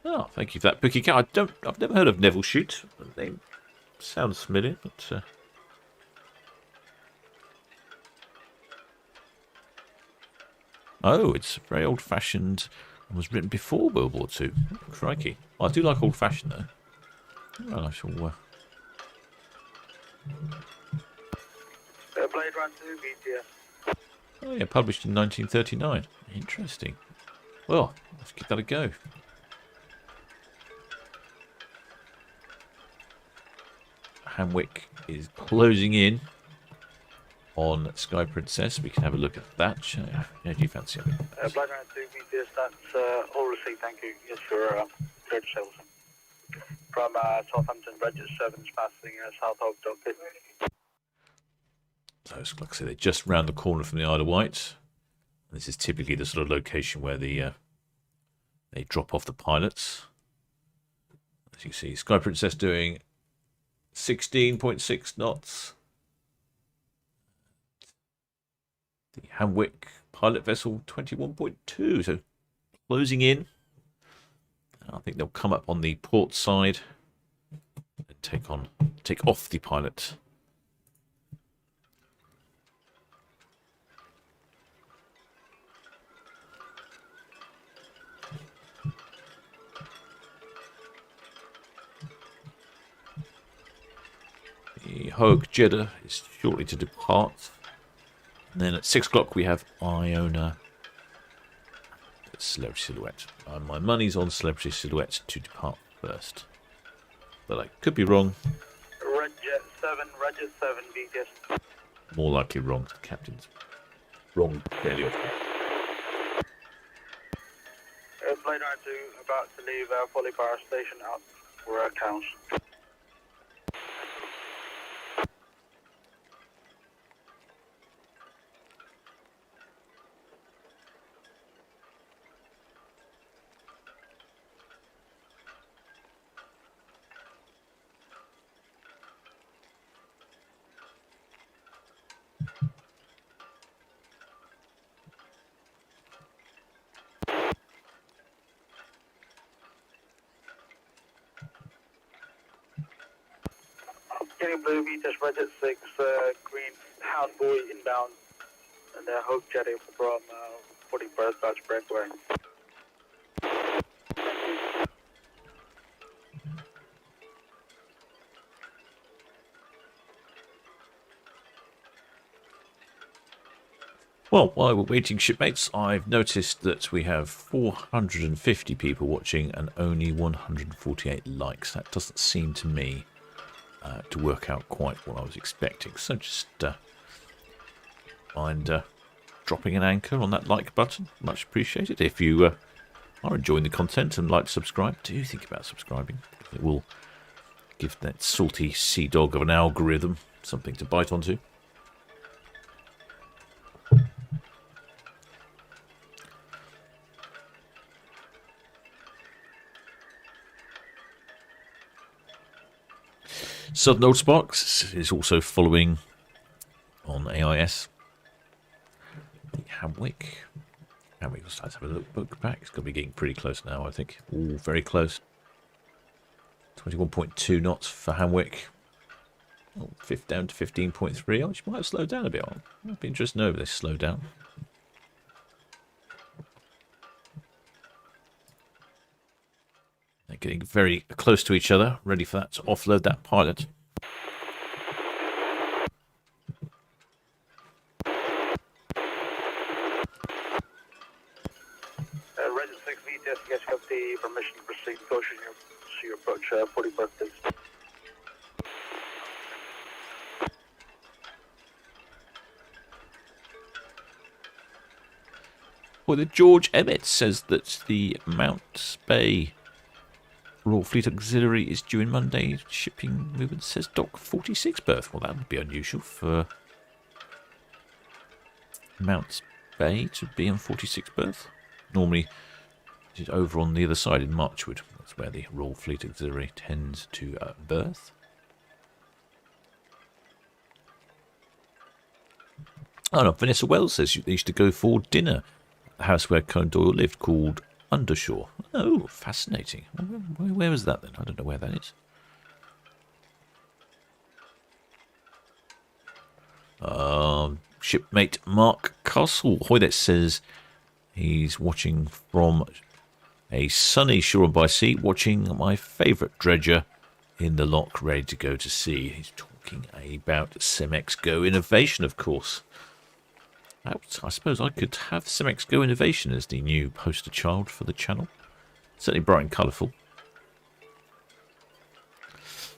Oh, thank you for that, Pookie Cat. I've never heard of Neville Shute. The name sounds familiar, but Oh, it's very old-fashioned and was written before World War II. Oh, crikey. I do like old-fashioned, though. Well, I shall... Blade Runner 2, BTS. Oh, yeah, published in 1939. Interesting. Well, let's give that a go. Hamwick is closing in on Sky Princess. We can have a look at that. How do you fancy it? Blade Runner 2, BTS, that's all received, thank you. Yes, for third sales. From Southampton, Register 7 passing south of Town Quay. So, like I said, they're just round the corner from the Isle of Wight. This is typically the sort of location where they drop off the pilots. As you can see, Sky Princess doing 16.6 knots. The Hamwick pilot vessel 21.2, so closing in. I think they'll come up on the port side and take off the pilot. The Hogue Jeddah is shortly to depart. And then at 6 o'clock we have Iona. Celebrity Silhouette. My money's on Celebrity Silhouette to depart first. But I could be wrong. Roger 7, BTS. More likely wrong. The captain's wrong fairly often. Blade Runner 2 about to leave Poly Power Station out for accounts. Getting blue, Vitas, Register 6, green, Hound Boy inbound, and Hogue Jetty from 41st Dutch Breakaway. Well, while we're waiting, shipmates, I've noticed that we have 450 people watching and only 148 likes. That doesn't seem to me to work out quite what I was expecting. So just mind dropping an anchor on that like button. Much appreciated. If you are enjoying the content and like to subscribe, do think about subscribing. It will give that salty sea dog of an algorithm something to bite onto. Southern Old Sparks is also following on AIS. The Hamwick. Hamwick, let's have a look back. It's going to be getting pretty close now, I think. All very close. 21.2 knots for Hamwick. Oh, down to 15.3. Oh, she might have slowed down a bit. It'd be interesting to know if they slow down. They're getting very close to each other, ready for that to offload that pilot. Register 6 VTS, you guys have the permission to proceed. Caution your approach 41st, please. Well, the George Emmett says that the Mount Bay Royal Fleet Auxiliary is due in Monday. Shipping movement says dock 46 berth. Well, that would be unusual for Mount Bay to be on 46 berth. Normally, it is over on the other side in Marchwood. That's where the Royal Fleet Auxiliary tends to berth. Oh no, Vanessa Wells says they used to go for dinner at the house where Conan Doyle lived, called Undershore. Oh, fascinating. Where was that then? I don't know where that is. Shipmate Mark Castle Hoylet says He's watching from a sunny shore by sea, watching my favourite dredger in the lock, ready to go to sea. He's talking about Cemex Go Innovation, of course. I suppose I could have Cemex Go Innovation as the new poster child for the channel. Certainly bright and colourful.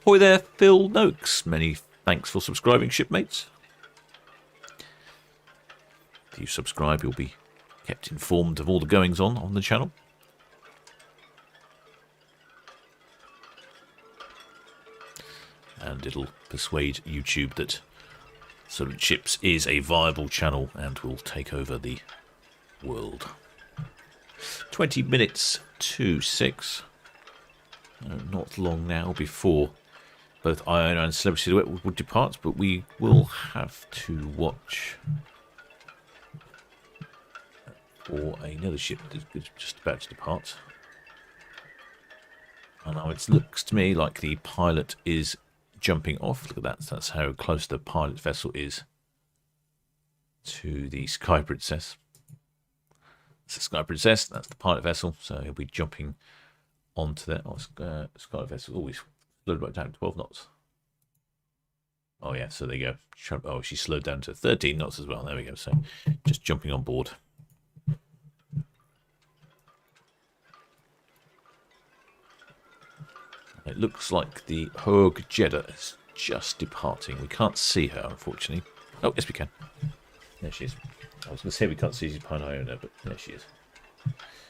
Ahoy there, Phil Noakes. Many thanks for subscribing, shipmates. If you subscribe, you'll be kept informed of all the goings on the channel. And it'll persuade YouTube that Solent Ships is a viable channel and will take over the world. 20 minutes to 6. Not long now before both Iona and Celebrity Silhouette would depart, but we will have to watch for another ship that's just about to depart. And now it looks to me like the pilot is jumping off. Look at that. That's how close the pilot vessel is to the Sky Princess. That's the Sky Princess. That's the pilot vessel. So he'll be jumping onto that. Oh, Sky vessel. Oh, he's slowed right down to 12 knots. Oh, yeah. So there you go. Oh, she slowed down to 13 knots as well. There we go. So just jumping on board. It looks like the Hogue Jeddah is just departing. We can't see her, unfortunately. Oh, yes, we can. There she is. I was going to say we can't see she's behind Iona, but there she is.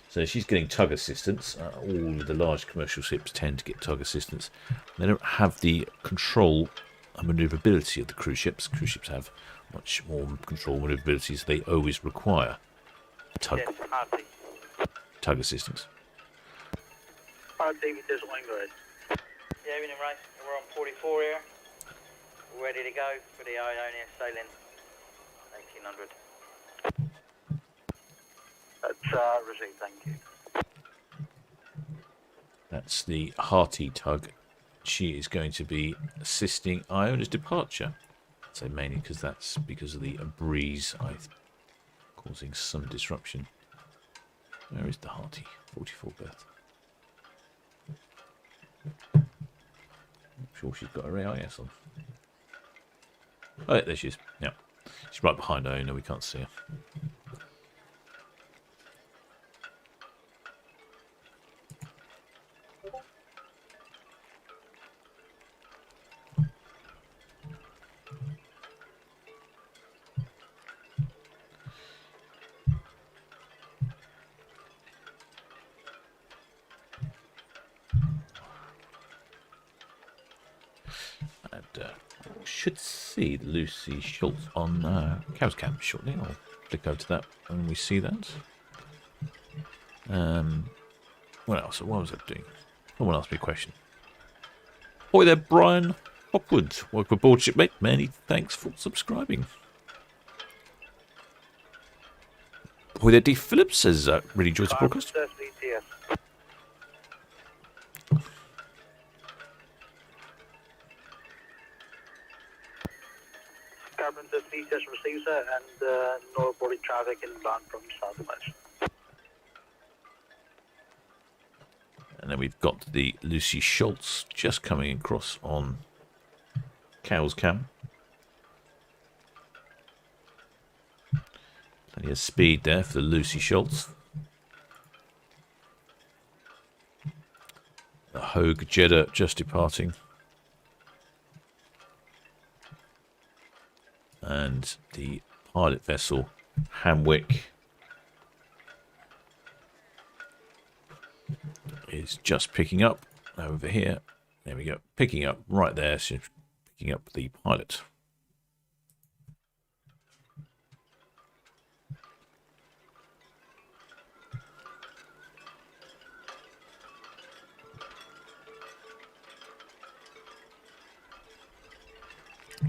So she's getting tug assistance. All of the large commercial ships tend to get tug assistance. They don't have the control and manoeuvrability of the cruise ships. Cruise ships have much more control and manoeuvrability, so they always require tug assistance. David, there's Wingard. Yeah, evening, Ray. We're on 44 here. We're ready to go for the Iona Solent 1800. That's received, thank you. That's the Hearty tug. She is going to be assisting Iona's departure. I'd say mainly because that's because of the breeze causing some disruption. Where is the Hearty? 44 berth. I'm sure she's got her AIS on. Oh, yeah, there she is. Yeah. She's right behind Iona. We can't see her. Should see Lucy Schultz on Cow's Cam shortly. I'll click over to that when we see that. What else? What was I doing? Someone asked me a question. Boy there, Brian Hopwood. Welcome aboard, shipmate. Many thanks for subscribing. Boy there, D. Phillips says really enjoys the broadcast. Princess VTS receives her and northbound traffic inbound from southwest. And then we've got the Lucy Schultz just coming across on Cow's Cam. Plenty of speed there for the Lucy Schultz. The Hogue Jeddah just departing. And the pilot vessel Hamwick is just picking up over here. There we go. Picking up right there. So picking up the pilot.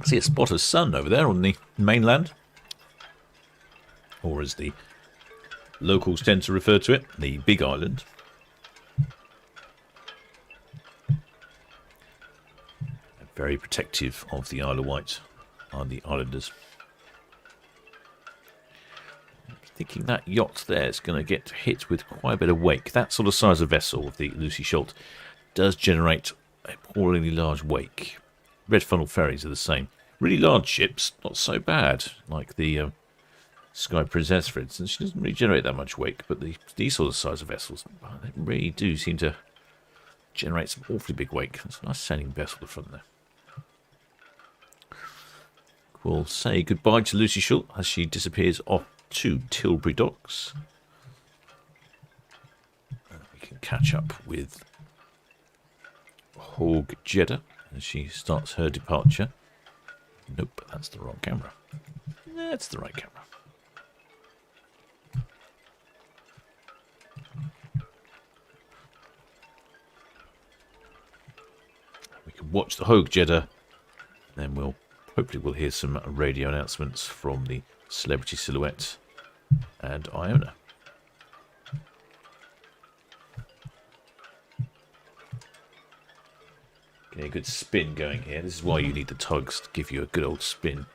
I see a spot of sun over there on the mainland, or as the locals tend to refer to it, the Big Island. Very protective of the Isle of Wight are the islanders. I thinking that yacht there is going to get hit with quite a bit of wake. That sort of size of vessel, the Lucy Schultz, does generate a appallingly large wake. Red funnel ferries are the same. Really large ships, not so bad, like the Sky Princess, for instance. She doesn't really generate that much wake, but these sort of size of vessels, they really do seem to generate some awfully big wake. That's a nice sailing vessel at the front there. We'll say goodbye to Lucy Schultz as she disappears off to Tilbury Docks. We can catch up with Hog Jeddah as she starts her departure. Nope, that's the wrong camera. That's the right camera. We can watch the Hog Jeddah, then hopefully we'll hear some radio announcements from the Celebrity Silhouette and Iona. Getting a good spin going here. This is why you need the tugs to give you a good old spin.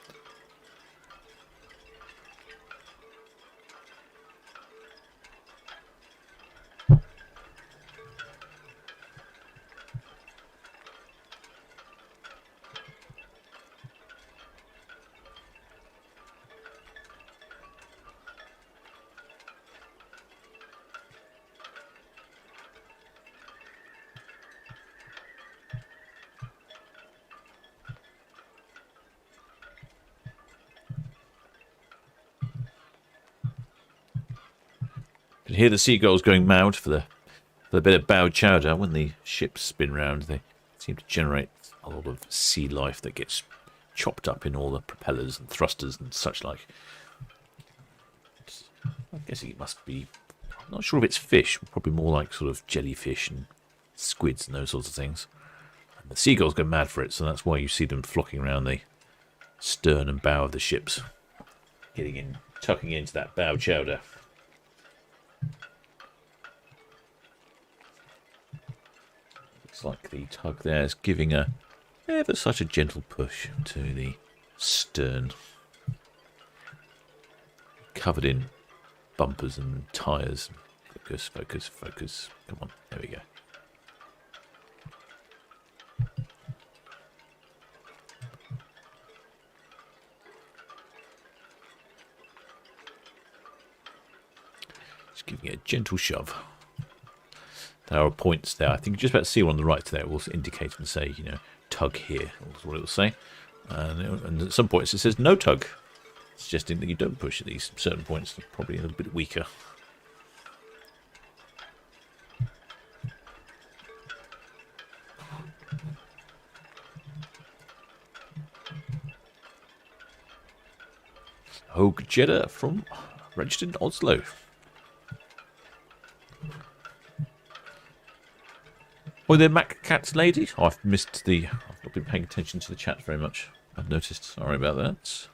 You can hear the seagulls going mad for the bit of bow chowder. When the ships spin round, they seem to generate a lot of sea life that gets chopped up in all the propellers and thrusters and such like. I'm guessing it must be, I'm not sure if it's fish, probably more like sort of jellyfish and squids and those sorts of things. And the seagulls go mad for it, so that's why you see them flocking around the stern and bow of the ships, getting in, tucking into that bow chowder. Looks like the tug there is giving ever such a gentle push to the stern, covered in bumpers and tyres. Focus, focus, focus. Come on, there we go. Just giving it a gentle shove. There are points there. I think you're just about to see one on the right there. It will indicate and say, you know, tug here. That's what it will say. And at some points it says no tug, suggesting that you don't push at these certain points. They're probably a little bit weaker. Hog Jeddah from registered in Oslo. Oh, there, Mac Cat's lady. Oh, I've missed I've not been paying attention to the chat very much. I've noticed. Sorry about that.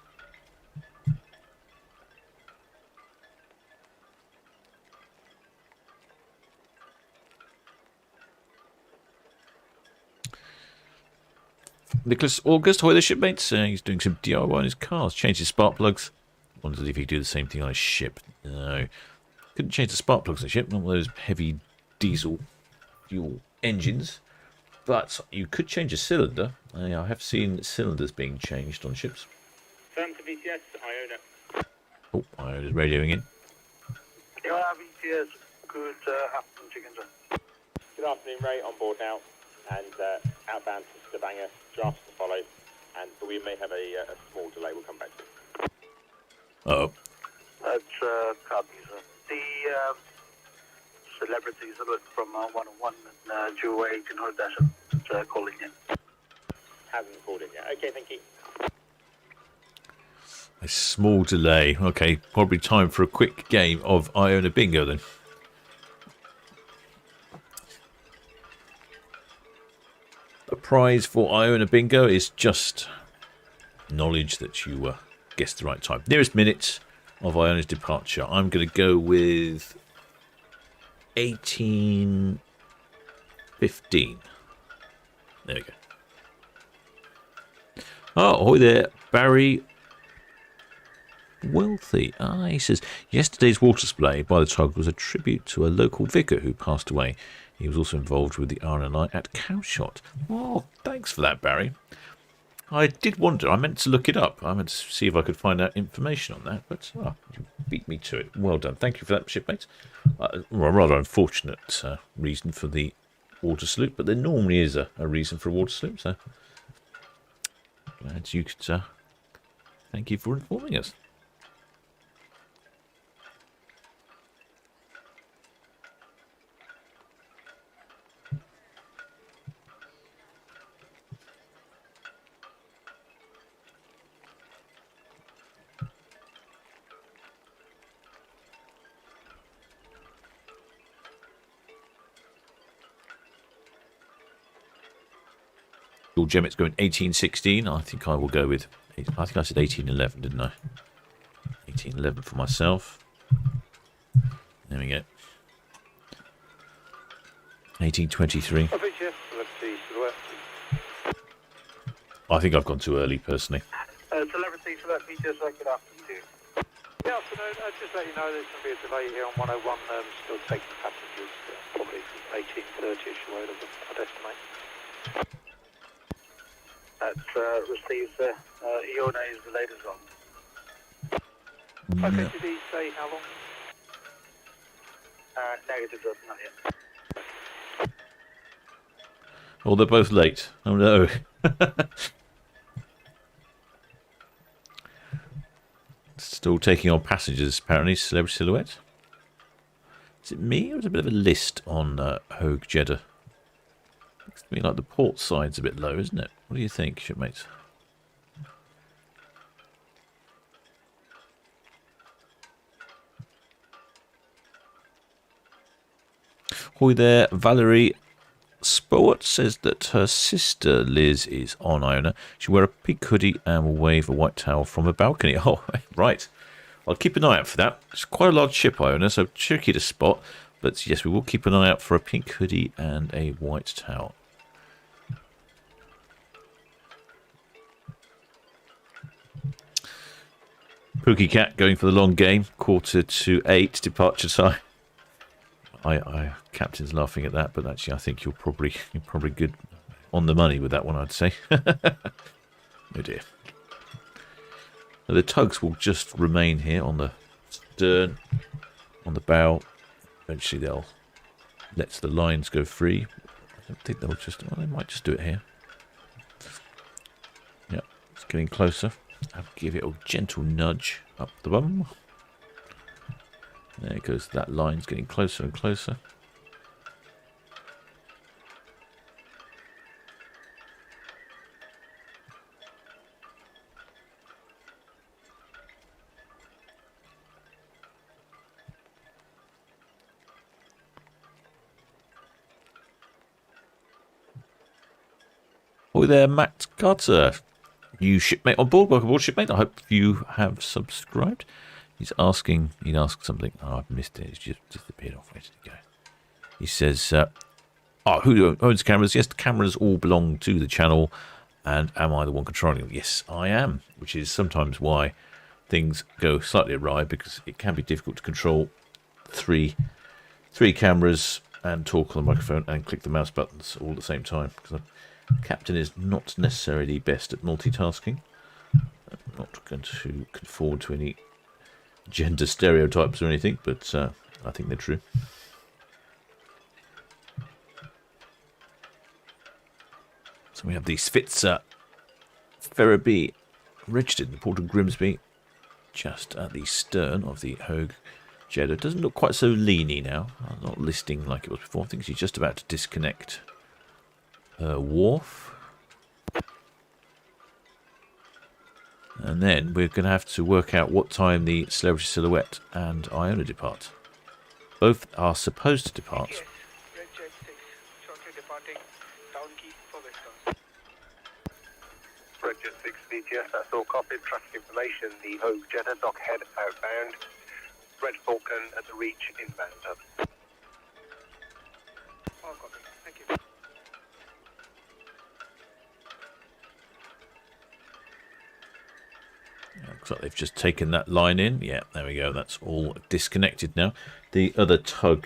Nicholas August, hi there, shipmates. He's doing some DIY on his cars. Changed his spark plugs. Wondered if he'd do the same thing on his ship. No. Couldn't change the spark plugs on the ship. Not those heavy diesel fuel engines. But you could change a cylinder. I have seen cylinders being changed on ships. Southampton VTS, Iona. Oh, Iona's radioing in. Iona VTS, good afternoon, chickens. Good afternoon, Ray, on board now, and outbound to Stavanger, drafts to follow, but we may have a small delay. We'll come back to it. Uh-oh. That's copy, sir. The celebrities from 101 and Jewel 1800 that's calling in. Hasn't called in yet. Okay, thank you. A small delay. Okay, probably time for a quick game of Iona Bingo then. The prize for Iona Bingo is just knowledge that you guessed the right time. Nearest minute of Iona's departure. I'm going to go with 18:15. There we go. Oh, ahoy there, Barry wealthy. He says, yesterday's water display by the tug was a tribute to a local vicar who passed away. He was also involved with the Iron Night at Cowshot. Oh, thanks for that, Barry. I did wonder. I meant to look it up. I meant to see if I could find out information on that, but you beat me to it. Well done. Thank you for that, shipmate. A rather unfortunate reason for the water salute, but there normally is a reason for a water salute, so glad you could... thank you for informing us. Your Gemmet's going 1816. I think I will go with... I think I said 1811, didn't I? 1811 for myself. There we go. 1823. I think I've gone too early, personally. Celebrity Select BTS, good afternoon. Good afternoon. Just let you know there's going to be a delay here on 101. Still taking passengers, probably 18:30ish away, I'd estimate. That's received. Iona is the latest one. Okay, did he say how long? Negative, not yet. Oh, they're both late. Oh, no. Still taking on passengers, apparently, Celebrity Silhouette. Is it me, or is it a bit of a list on Hogue Jeddah? Looks to me like the port side's a bit low, isn't it? What do you think, shipmates? Hi there, Valerie Spowart says that her sister Liz is on Iona. She'll wear a pink hoodie and will wave a white towel from a balcony. Oh, right. I'll keep an eye out for that. It's quite a large ship, Iona, so tricky to spot. But yes, we will keep an eye out for a pink hoodie and a white towel. Pookie Cat going for the long game. 7:45 departure time. Captain's laughing at that, but actually I think you're probably good on the money with that one, I'd say. Oh dear. Now, the tugs will just remain here on the stern, on the bow. Eventually they'll let the lines go free. I don't think they'll just... Well, they might just do it here. Yep, it's getting closer. I'll give it a gentle nudge up the bum. There goes that line's getting closer and closer. Oh there, Matt Carter. You shipmate on board, welcome aboard, shipmate. I hope you have subscribed. He's asking, he asked something. Oh, I've missed it. It's just disappeared off. Where did it go? He says, who owns cameras? Yes, the cameras all belong to the channel. And am I the one controlling them? Yes, I am. Which is sometimes why things go slightly awry, because it can be difficult to control three cameras and talk on the microphone and click the mouse buttons all at the same time. Because the captain is not necessarily best at multitasking. I'm not going to conform to any gender stereotypes or anything, but I think they're true. So we have the Svitzer Ferriby registered in the port of Grimsby, just at the stern of the Hogue Jeddah. It doesn't look quite so leany now, not listing like it was before. I think she's just about to disconnect her wharf. And then we're going to have to work out what time the Celebrity Silhouette and Iona depart. Both are supposed to depart. Yes, Red Jet 6, shortly departing Town Quay for Western. Red Jet 6 VTS, that's all copied. Traffic information, the Hogue Jeddah dock head outbound. Red Falcon at the reach inbound. All copied, thank you. Looks like they've just taken that line in. Yeah, there we go. That's all disconnected now. The other tug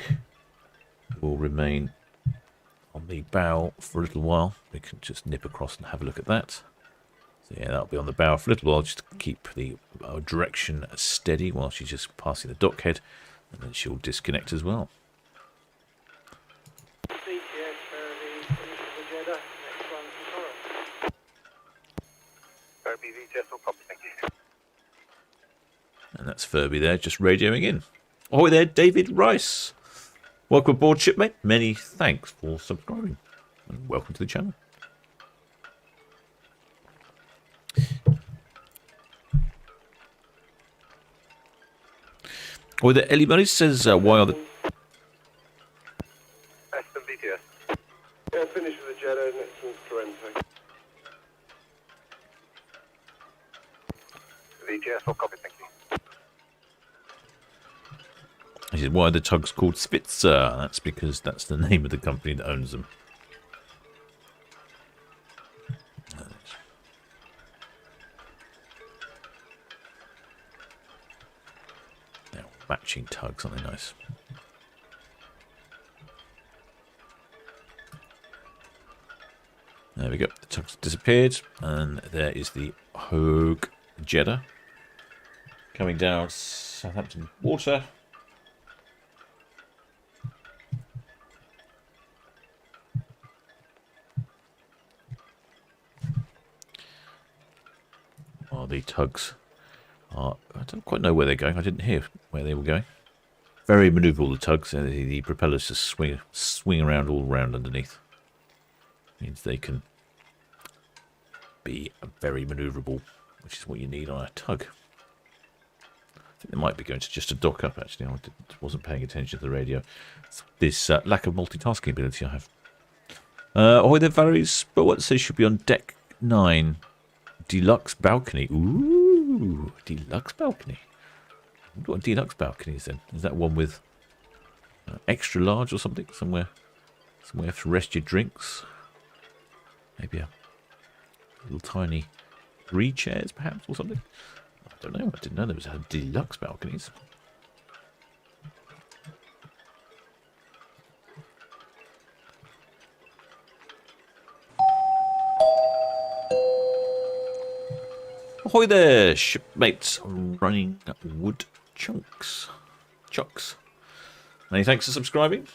will remain on the bow for a little while. We can just nip across and have a look at that. So yeah, that'll be on the bow for a little while, just to keep the direction steady while she's just passing the dockhead, and then she'll disconnect as well. And that's Furby there, just radioing in. Ahoy there, David Rice. Welcome aboard, shipmate. Many thanks for subscribing. And welcome to the channel. Ahoy there, Ellie Money says, why are the... Aston VTS. Yeah, finish with the Jetta, next one's Toronto. VTS, all copy, thank you. He said, why are the tugs called Spitzer? That's because that's the name of the company that owns them. Now, matching tugs, aren't they nice? There we go. The tugs disappeared, and there is the Hogue Jeddah coming down Southampton water. Oh, the tugs are... I don't quite know where they're going. I didn't hear where they were going. Very manoeuvrable, the tugs. The propellers just swing around all around underneath. Means they can be very manoeuvrable, which is what you need on a tug. I think they might be going to just a dock up, actually. I wasn't paying attention to the radio. It's this lack of multitasking ability I have. Ahoy there, Valerie's, but what says should be on deck 9. Deluxe balcony. Ooh, deluxe balcony. I wonder what deluxe balcony is then. Is that one with extra large or something? Somewhere to rest your drinks. Maybe a little tiny 3 chairs, perhaps, or something. I don't know. I didn't know there was a deluxe balconies. Ahoy there, shipmates, running wood chunks. Many thanks for subscribing.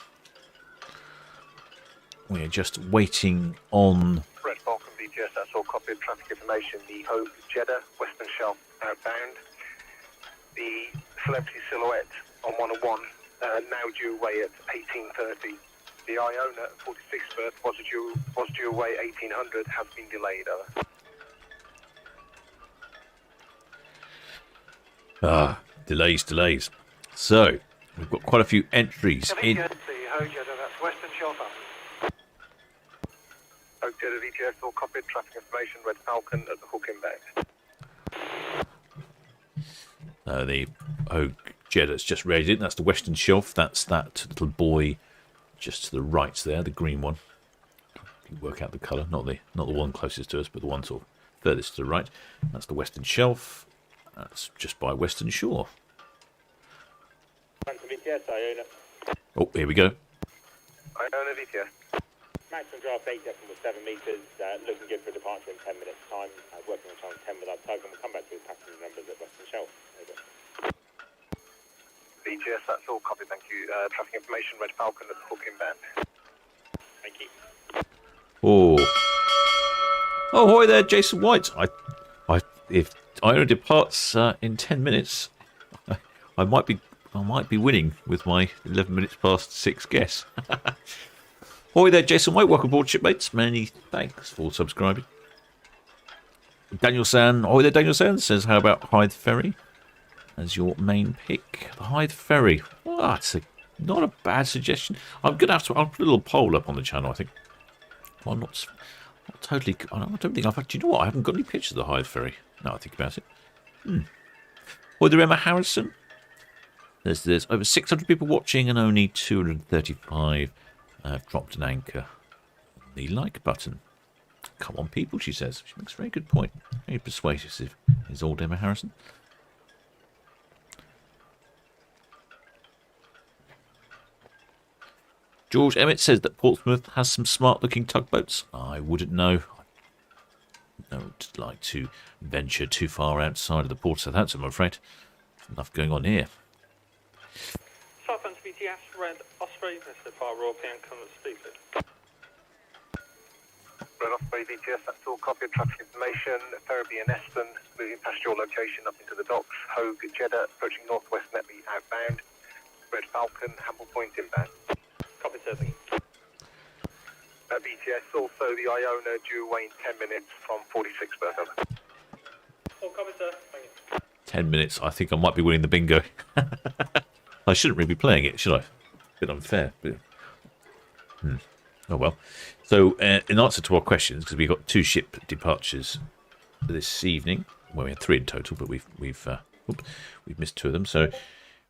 We're just waiting on... Red Falcon VGS, that's all copy of traffic information. The Hogue Jeddah, Western Shelf outbound. The Celebrity Silhouette on 101, now due away at 18:30. The Iona, 46th berth, was due away 1800, has been delayed. Delays. So, we've got quite a few entries in. The Hogue Jeddah, that's Western Shelf up. Hogue Jeddah VTS, all copied, traffic information, Red Falcon at the hook inbound. The Hogue Jeddah's just raised it. That's the Western Shelf. That's that little buoy just to the right there, the green one. You can work out the colour, not the one closest to us, but the one sort of furthest to the right. That's the Western Shelf. That's just by Western Shore. Iona. Oh, here we go. Iona VTS. Maximum draft 8 decimals 7 metres, looking good for departure in 10 minutes time. Working on time 10 with our tug, and we'll come back to his passenger numbers at Western Shelf. Over. VGS, that's all copy, thank you. Traffic information, Red Falcon at the hook inbound. Thank you. Oh, ahoy there, Jason White. If Iona departs in 10 minutes, I might be winning with my 11 minutes past 6 guess. Ahoy there, Jason White. Welcome aboard, shipmates. Many thanks for subscribing. Daniel San, ahoy there, Daniel San says, how about Hythe Ferry as your main pick? The Hythe Ferry. Oh, it's not a bad suggestion. I'm gonna have to. I'll put a little poll up on the channel. I think. Well, I'm not totally. I don't think I've. Do you know what? I haven't got any pictures of the Hythe Ferry. Now I think about it. Ahoy there, Emma Harrison. There's over 600 people watching and only 235 have dropped an anchor. The like button. come on, people, she says. She makes a very good point. Very persuasive, is old Emma Harrison. George Emmett says that Portsmouth has some smart-looking tugboats. I wouldn't know. I don't like to venture too far outside of the port of Southampton, I'm afraid. There's enough going on here. Southampton BTS, Red Osprey, Mr. Far Royal PM, come and speak, please. Red Osprey VTS, that's all. Copy of traffic information. Ferriby and Eston, moving past your location up into the docks. Hogue, Jeddah, approaching northwest Netley outbound. Red Falcon, Hamble Point inbound. Copy, sir. BTS, also the Iona due away in 10 minutes from 46 Bertha. All copy, sir. Thank you. 10 minutes. I think I might be winning the bingo. I shouldn't really be playing it, should I? A bit unfair. But... Oh well. So, in answer to our questions, because we've got 2 ship departures this evening. Well, we had 3 in total, but we've missed 2 of them. So,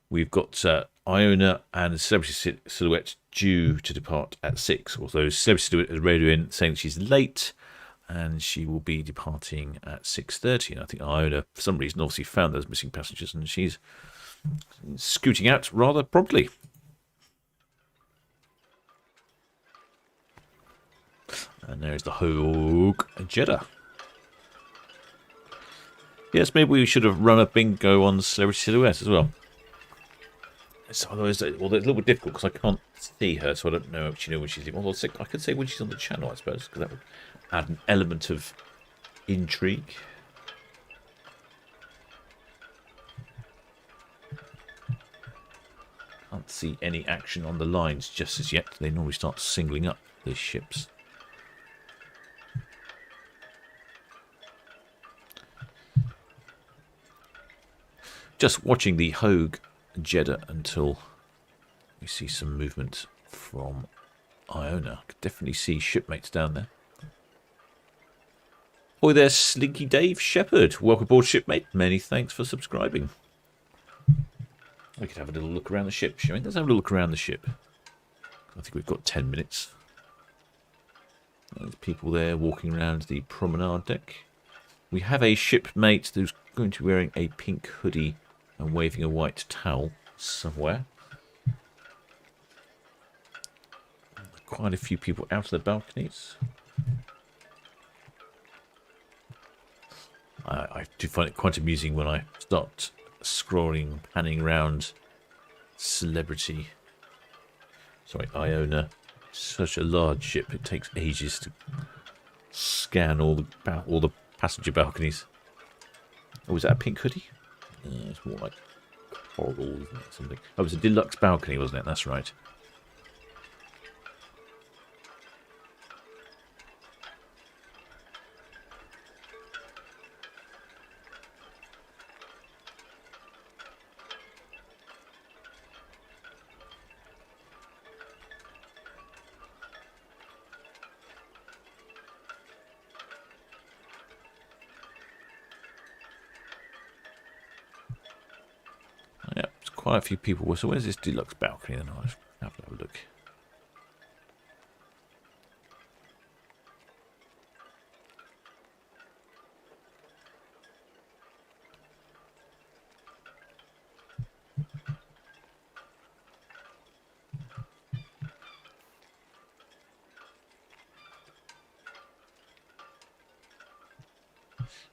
we've got Iona and Celebrity Silhouette due to depart at 6. Although Celebrity Silhouette has radio in saying that she's late, and she will be departing at 6:30. And I think Iona, for some reason, obviously found those missing passengers, and she's scooting out rather promptly. And there's the Hogue Jeddah. Yes, maybe we should have run a bingo on Celebrity Silhouette as well. Otherwise, well, it's a little bit difficult because I can't see her, so I don't know actually when she's. Although I could say when she's on the channel, I suppose, because that would add an element of intrigue. Can't see any action on the lines just as yet. They normally start singling up these ships. Just watching the Hogue Jeddah until we see some movement from Iona. I could definitely see shipmates down there. Boy there, Slinky Dave Shepherd. Welcome aboard, shipmate. Many thanks for subscribing. We could have a little look around the ship, shall we? Let's have a look around the ship. I think we've got 10 minutes. There's people there walking around the promenade deck. We have a shipmate who's going to be wearing a pink hoodie and waving a white towel somewhere. Quite a few people out of the balconies. I do find it quite amusing when I start scrolling, panning around Iona. Such a large ship, it takes ages to scan all the passenger balconies. Oh, is that a pink hoodie? It's more like coral, isn't it? Something. Oh, it was a deluxe balcony, wasn't it? That's right. Quite a few people. So where's this deluxe balcony? Then I'll have to have a look.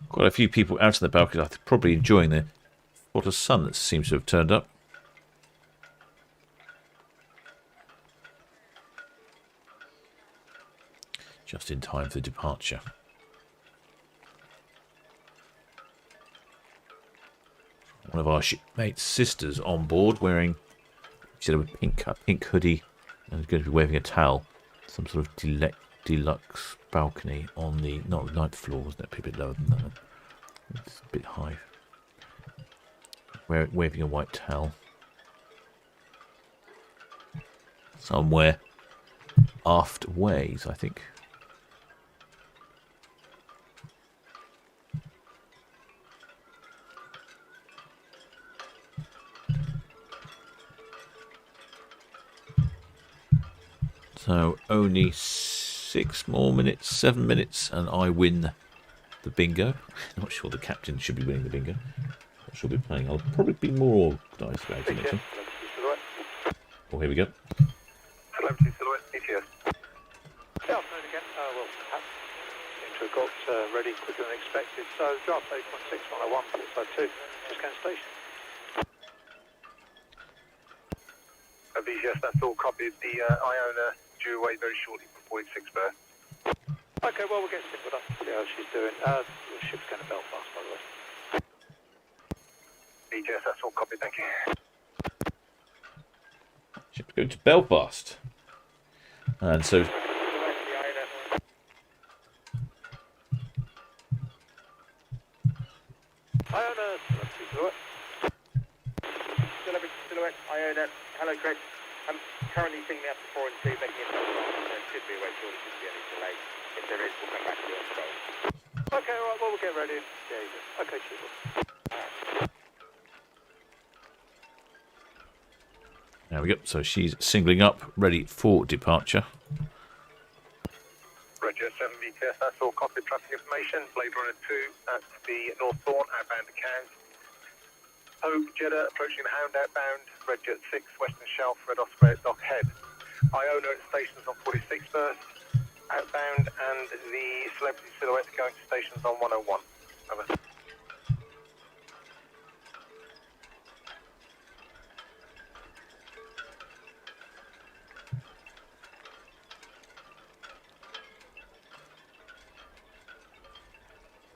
Quite a few people out on the balcony. I'm probably enjoying the spot of sun that seems to have turned up. Just in time for departure. One of our shipmates' sisters on board wearing, she said, a pink hoodie and is going to be waving a towel. Some sort of deluxe balcony on the, not the 9th floor, wasn't it? A bit lower than that. It's a bit high. Waving a white towel. Somewhere aft ways, I think. So only 6 more minutes, 7 minutes, and I win the bingo. Not sure the captain should be winning the bingo. Not sure we'll be playing. I'll probably be more organised about it next time. Oh, here we go. Celebrity Silhouette, BTS. Good afternoon again. Well, seem to have got ready quicker than expected. So draft 8.6101, port 2, Discount Station. BTS, that's all copied. The Iona due away very shortly for 46 berth. Okay, well, we'll get Simba up. See how she's doing. The ship's going to Belfast, by the way. BTS, that's all copied, thank you. Ship's going to Belfast. And so... Iona, Silhouette. Silhouette, Iona. Hello, Chris. I'm currently seeing me up to 4 and 2, making it there should be a way shortly, should be any delay. If there is, we'll come back to you on the phone. Okay, all right, well, we'll get ready. Yeah, okay, cheers. There we go. So she's singling up, ready for departure. Roger, 7 BTS, that's all copied traffic information. Blade Runner 2 at the North Thorn, outbound to Cairns. Hope Jeddah approaching the Hound outbound. Red Jet 6, Western Shelf, Red Osprey at Dock Head. Iona at stations on 46 berth, outbound, and the Celebrity Silhouette going to stations on 101. Over.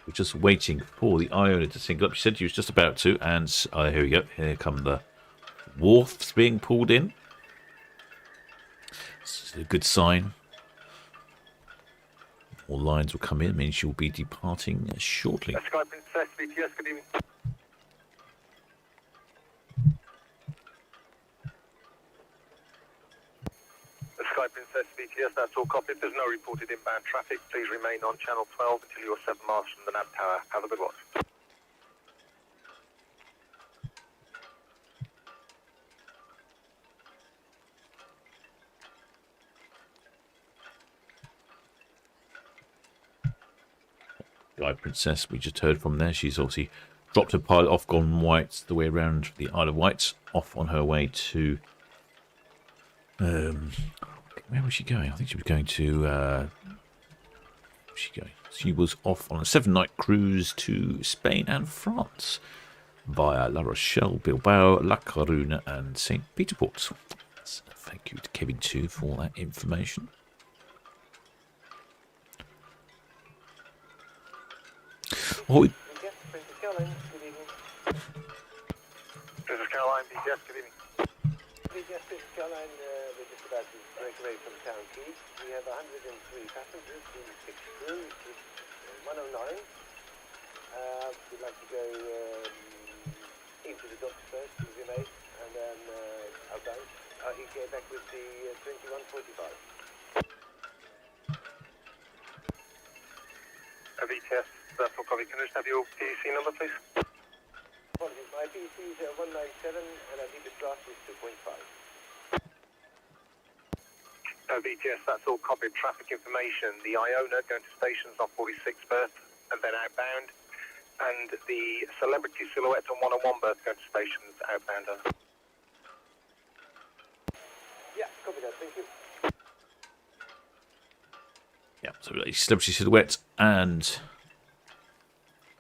We're just waiting for the Iona to single up. She said she was just about to, and here we go. Here come the wharfs being pulled in. This is a good sign. More lines will come in, means she'll be departing shortly. Sky Princess, BTS, good evening. Sky Princess, BTS, that's all copied. There's no reported inbound traffic. Please remain on channel 12 until you're 7 miles from the nav tower. Have a good one. Sky Princess, we just heard from there. She's obviously dropped her pilot off, gone white, the way around the Isle of Wight, off on her way to... where was she going? I think she was going to... where was she going? She was off on a 7-night cruise to Spain and France via La Rochelle, Bilbao, La Coruña and St. Peter Port. So thank you to Kevin too for that information. Oh, Princess Caroline, BTS, good evening. BTS, Princess Caroline, we're just about to break away from Town Quay. We have 103 passengers in 6 crew, it's 109. We'd like to go into the docks first, if you may, and then outbound. He'll get back with the 2145. BTS, that's all copy. Can I just have your PEC number, please? Apologies, my PEC is 197, and I think the draft is 2.5. BTS, that's all copied traffic information. The Iona going to stations on 46 berth and then outbound, and the Celebrity Silhouette on 101 berth going to stations outbound. Yeah, copy that, thank you. yeah, so Celebrity Silhouette and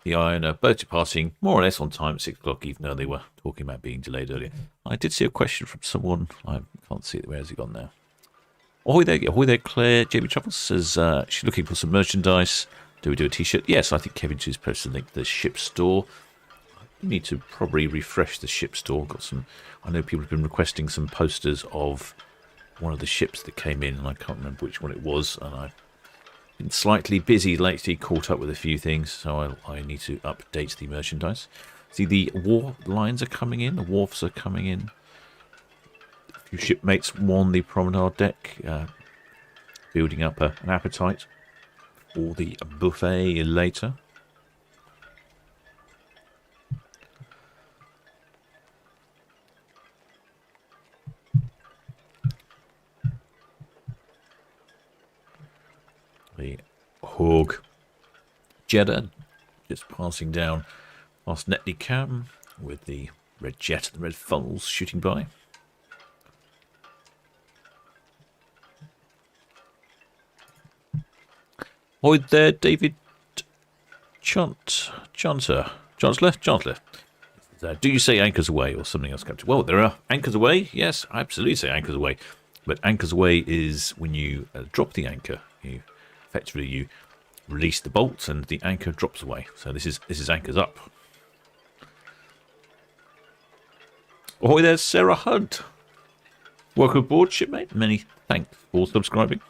the Iona both departing more or less on time at 6 o'clock, even though they were talking about being delayed earlier. I did see a question from someone. I can't see it. Where has it gone now? Ahoy there, Claire. JB Troubles says she's looking for some merchandise. Do we do a t-shirt? Yes, I think Kevin too's posted a link to the ship store. We need to probably refresh the ship store. Got some. I know people have been requesting some posters of one of the ships that came in, and I can't remember which one it was. And I've been slightly busy lately, caught up with a few things, so I need to update the merchandise. See, the wharf lines are coming in. The wharfs are coming in. A few shipmates on the promenade deck, building up an appetite for the buffet later. Hawk. Jeddah just passing down past Netley Cam with the red jet and the red funnels shooting by. Ahoy there, David Chancellor. Do you say anchors away or something else, Captain? Well, there are anchors away. Yes, I absolutely say anchors away. But anchors away is when you drop the anchor. You release the bolts and the anchor drops away. So this is anchors up. Ahoy there, Sarah Hunt. Welcome aboard, shipmate. Many thanks for subscribing.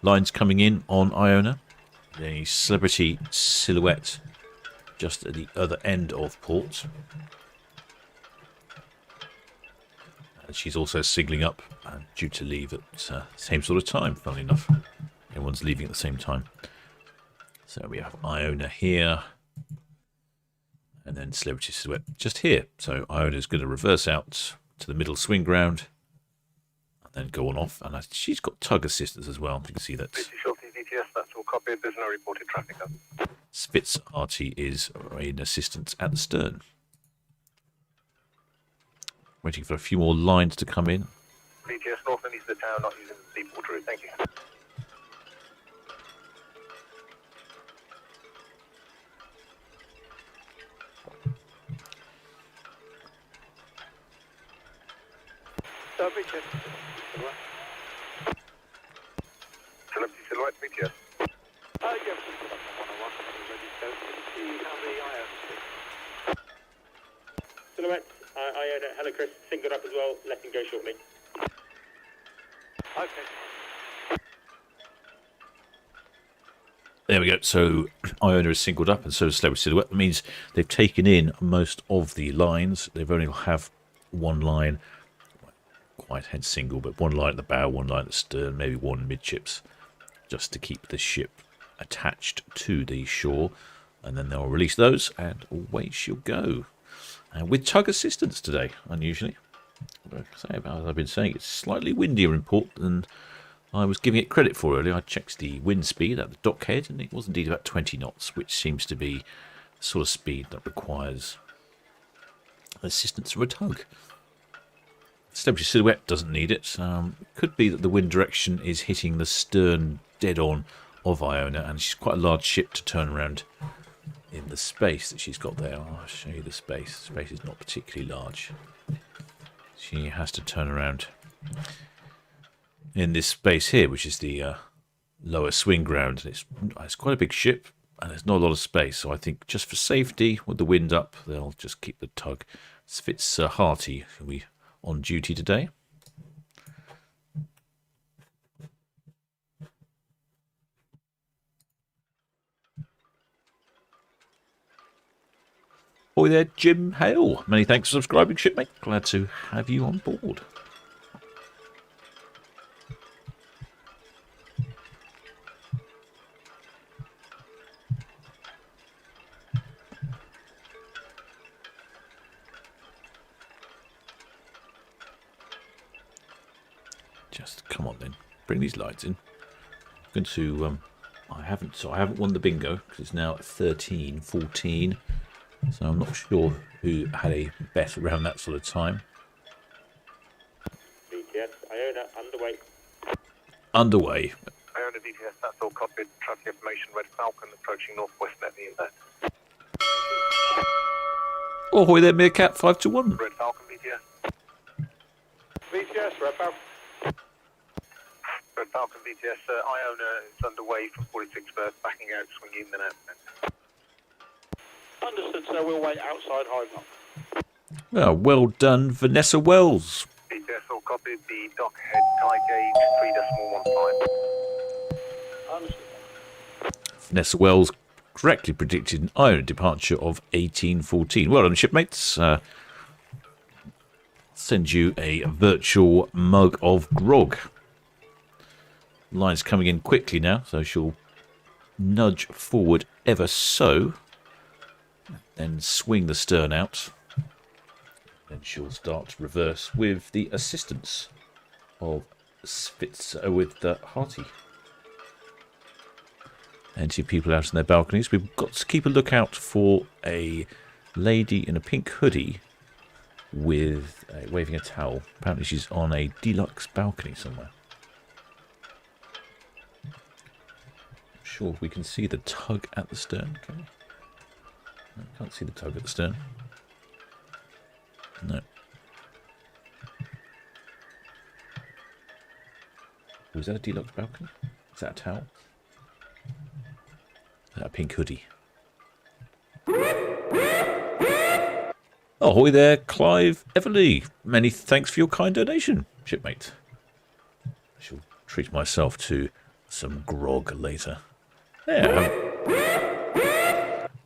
Lines coming in on Iona. The Celebrity Silhouette just at the other end of port. And she's also signalling up and due to leave at the same sort of time, funnily enough. Everyone's leaving at the same time. So we have Iona here. And then Celebrity Silhouette just here. So Iona's going to reverse out to the middle swing ground. And go on off, and she's got tug assistance as well. You can see that. That's all copied. There's no reported traffic. Spitz Artie is in assistance at the stern. Waiting for a few more lines to come in. VTS north and east of the town, not using the deep water route. Thank you. Celebrity Silhouette, VTS. Yes, just put up on 101, ready to go. See how the Iona Silhouette, Iona, hello Chris, singled up as well, letting go shortly. Okay. There we go. So Iona is singled up, and so is Celebrity Silhouette. That means they've taken in most of the lines. They've only have one line, quite head single, but one line at the bow, one line at the stern, maybe one midships, just to keep the ship attached to the shore. And then they'll release those, and away she'll go. And with tug assistance today, unusually. As I've been saying, it's slightly windier in port than I was giving it credit for earlier. I checked the wind speed at the dockhead, and it was indeed about 20 knots, which seems to be the sort of speed that requires assistance from a tug. Celebrity Silhouette doesn't need it. Could be that the wind direction is hitting the stern dead on of Iona, and she's quite a large ship to turn around in the space that she's got there. I'll show you the space. The space is not particularly large. She has to turn around in this space here, which is the lower swing ground. It's quite a big ship, and there's not a lot of space. So I think just for safety, with the wind up, they'll just keep the tug. Fitz Harty will be on duty today. Boy there, Jim Hale. Many thanks for subscribing, shipmate. Glad to have you on board. Just come on then, bring these lights in. I'm going to I haven't won the bingo because it's now at 13-14. So I'm not sure who had a bet around that sort of time. VTS, Iona, underway. Underway. Iona VTS, that's all copied. Traffic information, Red Falcon approaching northwest at the inlet. Ahoy there, Meerkat 521. Red Falcon VTS. VTS, Red Falcon. Red Falcon VTS, Iona is underway from 46 berth, backing out, swinging in and out. Understood, sir. We'll wait outside High Mark. Oh, well done, Vanessa Wells. VTS, all copied. The dock head tide gauge 3.15. Understood. Vanessa Wells correctly predicted an Iona departure of 1814. Well done, shipmates. Send you a virtual mug of grog. Line's coming in quickly now, so she'll nudge forward ever so. then swing the stern out. Then she'll start to reverse with the assistance of Harty. Plenty of people out on their balconies. We've got to keep a lookout for a lady in a pink hoodie with waving a towel. Apparently she's on a deluxe balcony somewhere. Not sure if we can see the tug at the stern, can we? No, can't see the tug at the stern. No. Was that a deluxe balcony? Is that a towel? Is that a pink hoodie? Ahoy there, Clive Everly. Many thanks for your kind donation, shipmate. I shall treat myself to some grog later. They're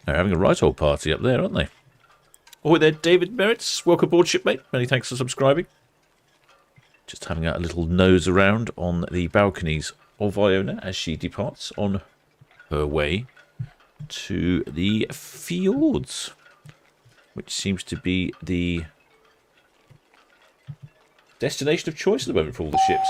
having a right old party up there, aren't they? Ahoy there, David Merritts. Welcome aboard, shipmate. Many thanks for subscribing. Just having a little nose around on the balconies of Iona as she departs on her way to the fjords, which seems to be the destination of choice at the moment for all the ships.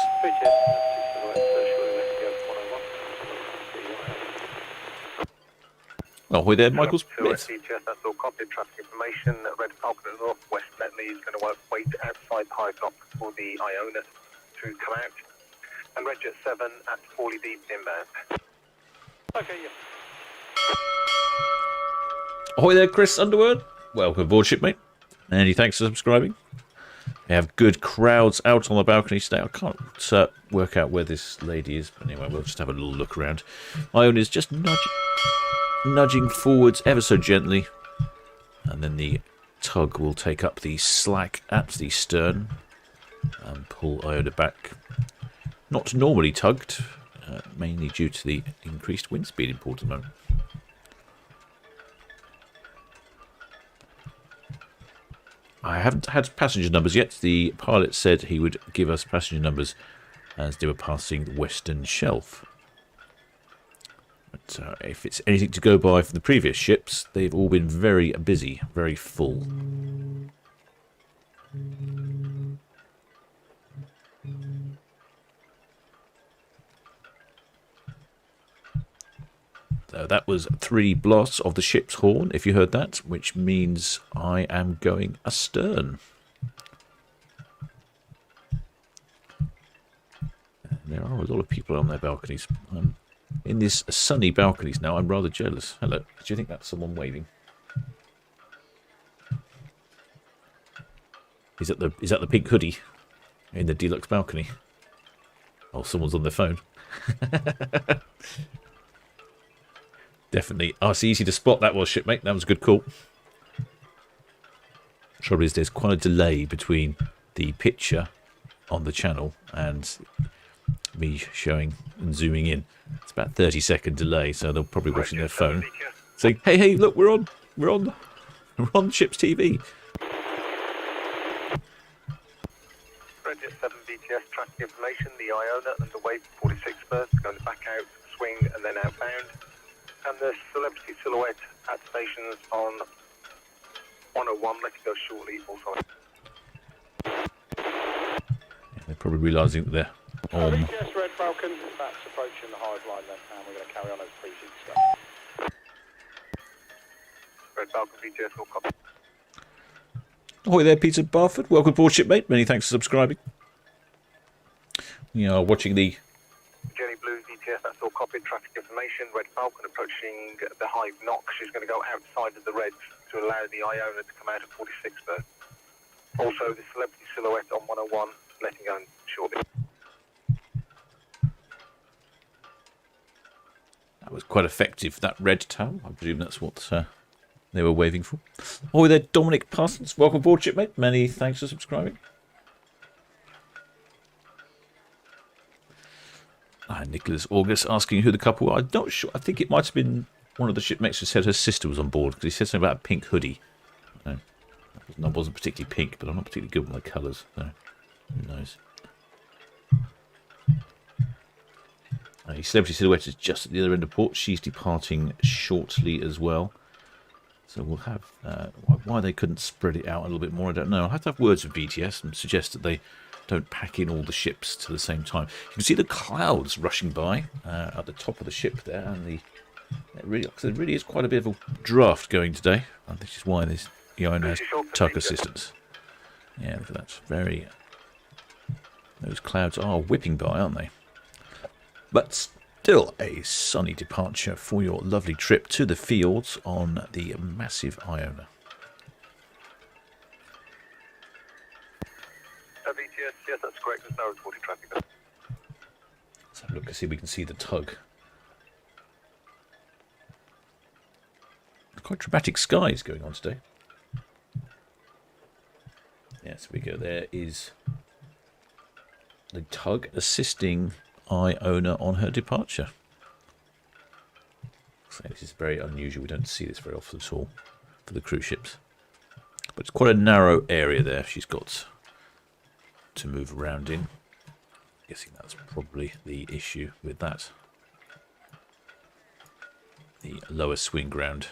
Ahoy there, Michael Smith. That's all copy. Traffic information. Red Falcon northwest Netley is going to wait outside the high dock for the Iona to come out. And Red Jet 7 at 40 deep inbound. Okay, yeah. Ahoy there, Chris Underwood. Welcome aboard, shipmate. Many thanks for subscribing. We have good crowds out on the balcony today. I can't work out where this lady is, but anyway, we'll just have a little look around. Iona is just nudging forwards ever so gently, and then the tug will take up the slack at the stern and pull Iona back. Not normally tugged, mainly due to the increased wind speed in port at the moment. I haven't had passenger numbers yet. The pilot said he would give us passenger numbers as they were passing the Western Shelf. But if it's anything to go by from the previous ships, they've all been very busy, very full. So that was 3 blasts of the ship's horn, if you heard that, which means I am going astern. There are a lot of people on their balconies. In these sunny balconies now, I'm rather jealous. Hello. Do you think that's someone waving? Is that the pink hoodie in the deluxe balcony? Oh, someone's on their phone. Definitely. Oh, it's easy to spot that was, shipmate. That was a good call. Trouble is, there's quite a delay between the picture on the channel and me showing and zooming in. It's about 30-second delay, so they'll probably be watching their phone, saying, "Hey, look, we're on Ships TV." Jet 7 BTS traffic information. The Iona underway for 46 first, going back out, swing, and then outbound. And the Celebrity Silhouette at stations on 101. Let's go shortly. Also, they're probably realising that they're on. BTS Red Falcon, that's approaching the hive line then, and we're going to carry on as pre-6. Red Falcon BTS will copy. Ahoy there, Peter Barford. Welcome aboard, shipmate. Many thanks for subscribing. We are watching the Jenny Blue VTS, that's all copied. Traffic information. Red Falcon approaching the hive knock. She's going to go outside of the Reds to allow the Iona to come out at 46 first. Also, the Celebrity Silhouette on 101, letting go shortly. That was quite effective, that red towel. I presume that's what they were waving for. Ahoy there, Dominic Parsons. Welcome aboard, shipmate. Many thanks for subscribing. Nicholas August asking who the couple were. I'm not sure. I think it might have been one of the shipmates who said her sister was on board, because he said something about a pink hoodie. No, that wasn't particularly pink, but I'm not particularly good with my colours, so who knows. Celebrity Silhouette is just at the other end of port. She's departing shortly as well. So we'll have why they couldn't spread it out a little bit more. I don't know. I'll have to have words with BTS and suggest that they don't pack in all the ships to the same time. You can see the clouds rushing by at the top of the ship there, and there really is quite a bit of a draft going today. And this is why this Iona has tug assistance. Yeah, look at that. Those clouds are whipping by, aren't they? But still a sunny departure for your lovely trip to the fields on the massive Iona. BTS, yes, that's correct. There's no reported traffic there. Let's have a look and see if we can see the tug. Quite dramatic skies going on today. Yes, we go. There is the tug assisting Iona on her departure. So this is very unusual. We don't see this very often at all for the cruise ships. But it's quite a narrow area there she's got to move around in. Guessing that's probably the issue with that. The lower swing ground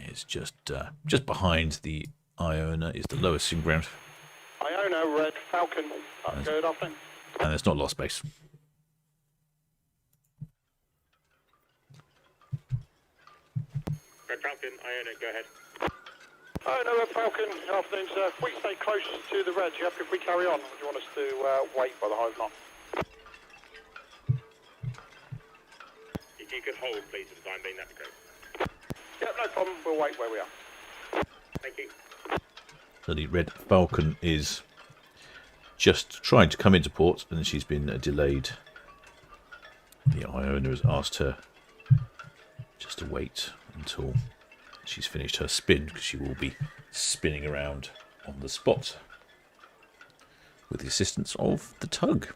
is just behind the Iona is the lower swing ground. Iona, Red Falcon. Good afternoon. And it's not lost base. Red Falcon, Iona, go ahead. Iona, Red Falcon. Good afternoon, sir. If we stay close to the red, you happy if we carry on? Or do you want us to wait by the hive knot? If you could hold, please, for the time being, that'd be great. Yeah, no problem. We'll wait where we are. Thank you. So the Red Falcon is just trying to come into port, and she's been delayed. The Iona has asked her just to wait until she's finished her spin, because she will be spinning around on the spot with the assistance of the tug.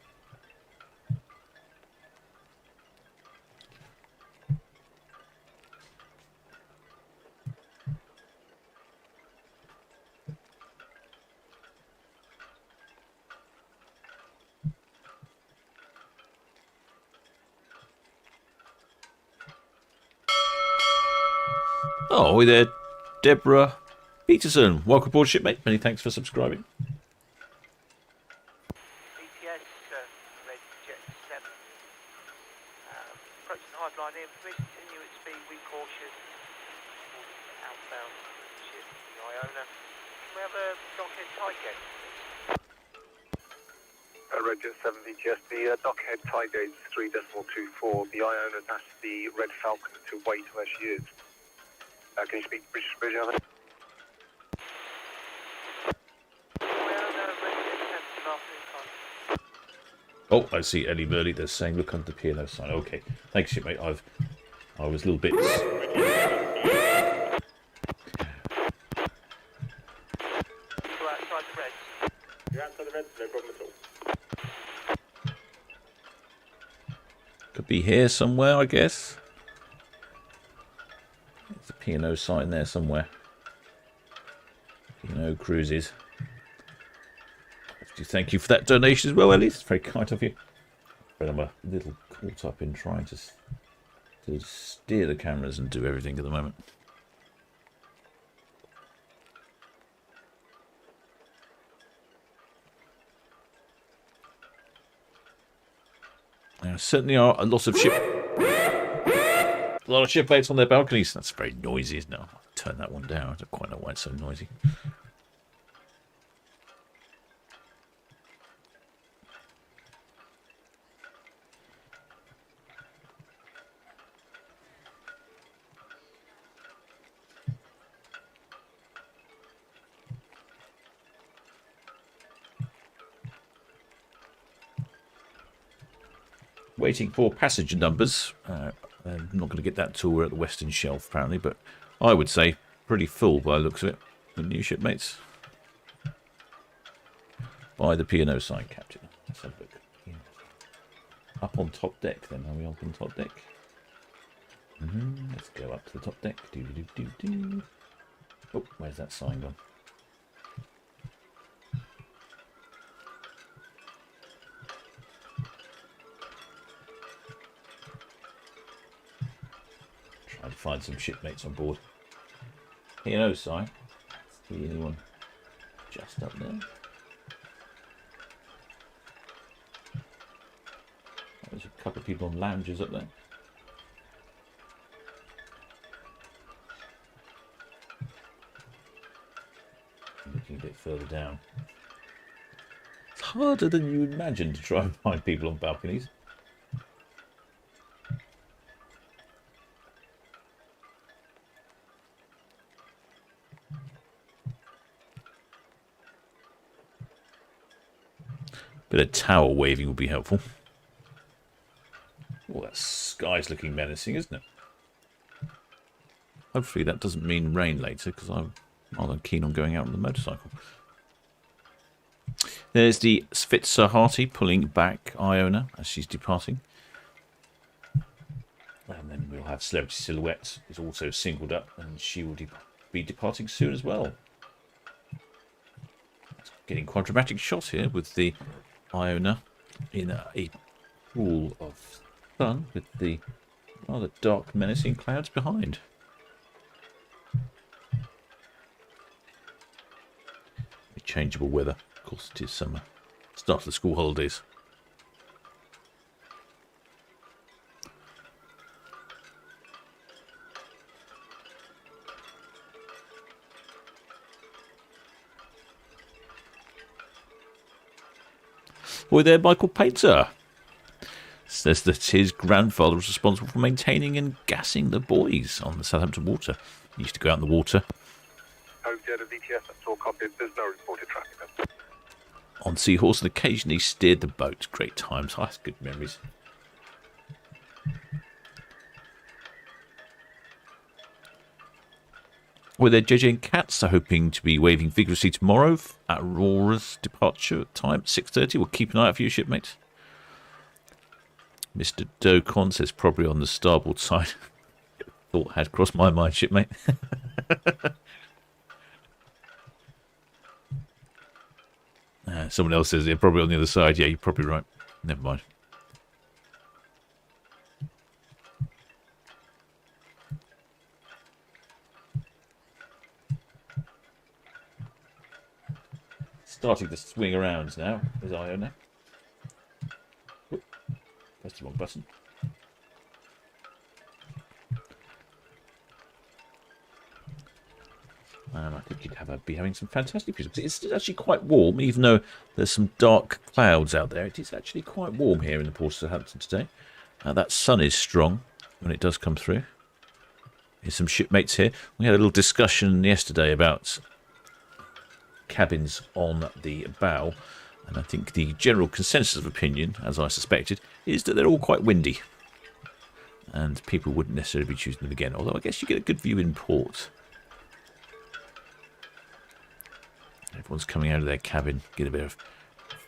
Oh, hi there, Deborah Peterson. Welcome aboard, shipmate. Many thanks for subscribing. BTS, Red Jet 7. Approaching the hive line here. Please continue at speed. Be cautious. Outbound ship, the Iona. Can we have a dockhead tide gate? Red Jet 7 BTS, the dockhead tide gate is 3.24. The Iona has asked the Red Falcon to wait where she is. Can you speak British Bridge, Alan? Oh, I see Ellie Burley. They're saying, look under the P&O sign. Okay, thanks, shipmate. I was a little bit... You're outside the red. You're outside the red, no problem at all. Could be here somewhere, I guess. There's a P&O sign there somewhere. P&O Cruises. Thank you for that donation as well, Ellie. It's very kind of you. But I'm a little caught up in trying to steer the cameras and do everything at the moment. There certainly are a lot of shipmates on their balconies. That's very noisy, isn't it? I'll turn that one down. I don't quite know why it's so noisy. Waiting for passenger numbers. I'm not going to get that till we're at the Western Shelf, apparently, but I would say pretty full by the looks of it. The new shipmates. By the P&O sign, Captain. Let's have a look. Yeah. Up on top deck, then. Are we up on top deck? Let's go up to the top deck. Oh, where's that sign gone? Trying to find some shipmates on board. Hey, no, Si. See anyone just up there? There's a couple of people on lounges up there. Looking a bit further down. It's harder than you imagine to try and find people on balconies. Bit of tower waving would be helpful. Oh, that sky's looking menacing, isn't it? Hopefully that doesn't mean rain later, because I'm rather keen on going out on the motorcycle. There's the Svitzer Harty pulling back Iona as she's departing. And then we'll have Celebrity Silhouette is also singled up, and she will be departing soon as well. Getting quite a dramatic shot here with the Iona in a pool of sun with the rather dark, menacing clouds behind. Changeable weather. Of course, it is summer. Start of the school holidays. Boy there, Michael Painter says that his grandfather was responsible for maintaining and gassing the buoys on the Southampton water. He used to go out in the water. VTS, that's all copied. There's no reported traffic. On Seahorse, and occasionally steered the boat. Great times. That's good memories. Well, their JJ and Cats are hoping to be waving vigorously tomorrow at Aurora's departure time, 6:30. We'll keep an eye out for you, shipmates. Mr. Docon says probably on the starboard side. Thought had crossed my mind, shipmate. Someone else says they're probably on the other side. Yeah, you're probably right. Never mind. Starting to swing around now. There's Iona. Oop, pressed the wrong button. I think you'd be having some fantastic views. It's actually quite warm, even though there's some dark clouds out there. It is actually quite warm here in the port of Southampton today. That sun is strong when it does come through. Here's some shipmates here. We had a little discussion yesterday about cabins on the bow, and I think the general consensus of opinion, as I suspected, is that they're all quite windy, and people wouldn't necessarily be choosing them again, although I guess you get a good view in port. Everyone's coming out of their cabin, get a bit of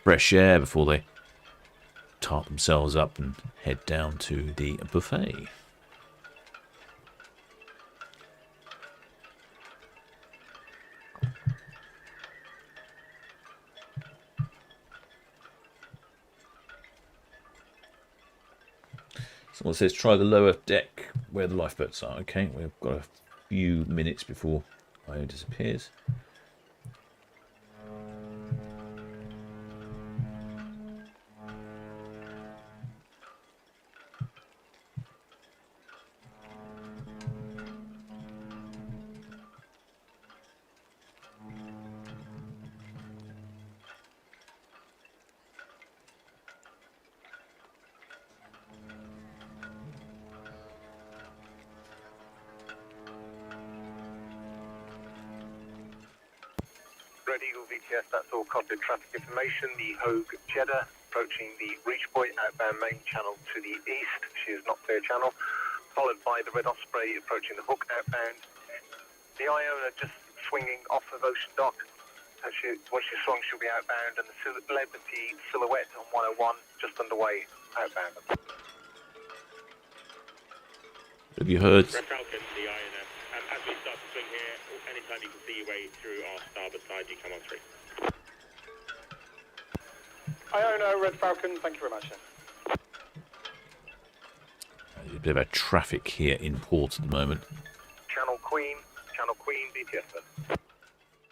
fresh air before they tart themselves up and head down to the buffet. Someone says try the lower deck where the lifeboats are. Okay, we've got a few minutes before Iona disappears. Red Eagle VTS, that's all copied traffic information. The Hogue Jeddah approaching the Reach Point outbound main channel to the east. She is not clear channel. Followed by the Red Osprey approaching the Hook outbound. The Iona just swinging off of Ocean Dock. Once she's swung, she'll be outbound. And the Celebrity Silhouette on 101 just underway outbound. Have you heard? Red Falcon, the Iona. As we start to swing here, anytime you can see your way through our starboard side, you come on through. Iona, Red Falcon, thank you very much, sir. a bit of traffic here in port at the moment. Channel Queen, BTS, sir.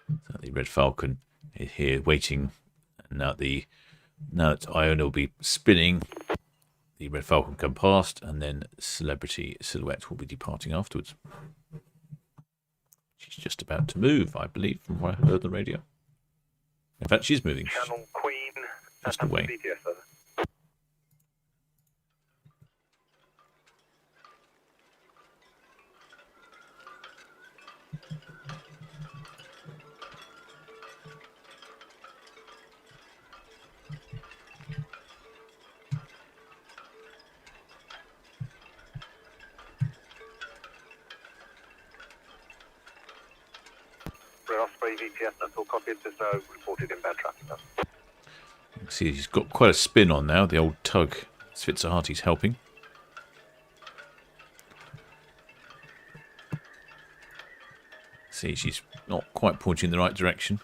So the Red Falcon is here waiting. And now that Iona will be spinning, the Red Falcon come past, and then Celebrity Silhouette will be departing afterwards. She's just about to move, I believe, from what I heard on the radio. In fact, she's moving. Channel Queen, just away. BTS, sir. VTS, that's all copied. There's no reported inbound traffic. See, he's got quite a spin on now. The old tug, Svizzarati's helping. See, she's not quite pointing in the right direction.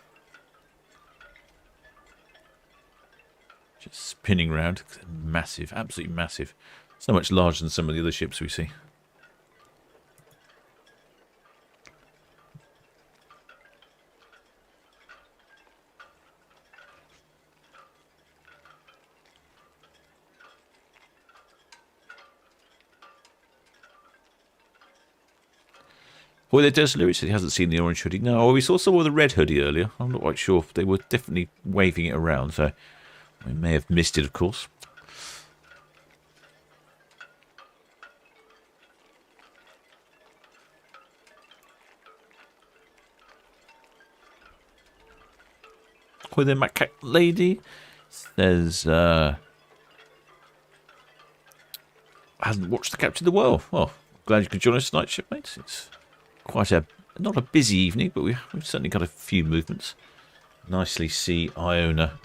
Just spinning around. Massive, absolutely massive. So much larger than some of the other ships we see. Well, there does Lewis said he hasn't seen the orange hoodie. No, we saw someone with a red hoodie earlier. I'm not quite sure if they were definitely waving it around, so we may have missed it, of course. With the macaque lady says hasn't watched the Captain of the World. Well, glad you could join us tonight, shipmates. It's quite not a busy evening, but we've certainly got a few movements. Nicely see Iona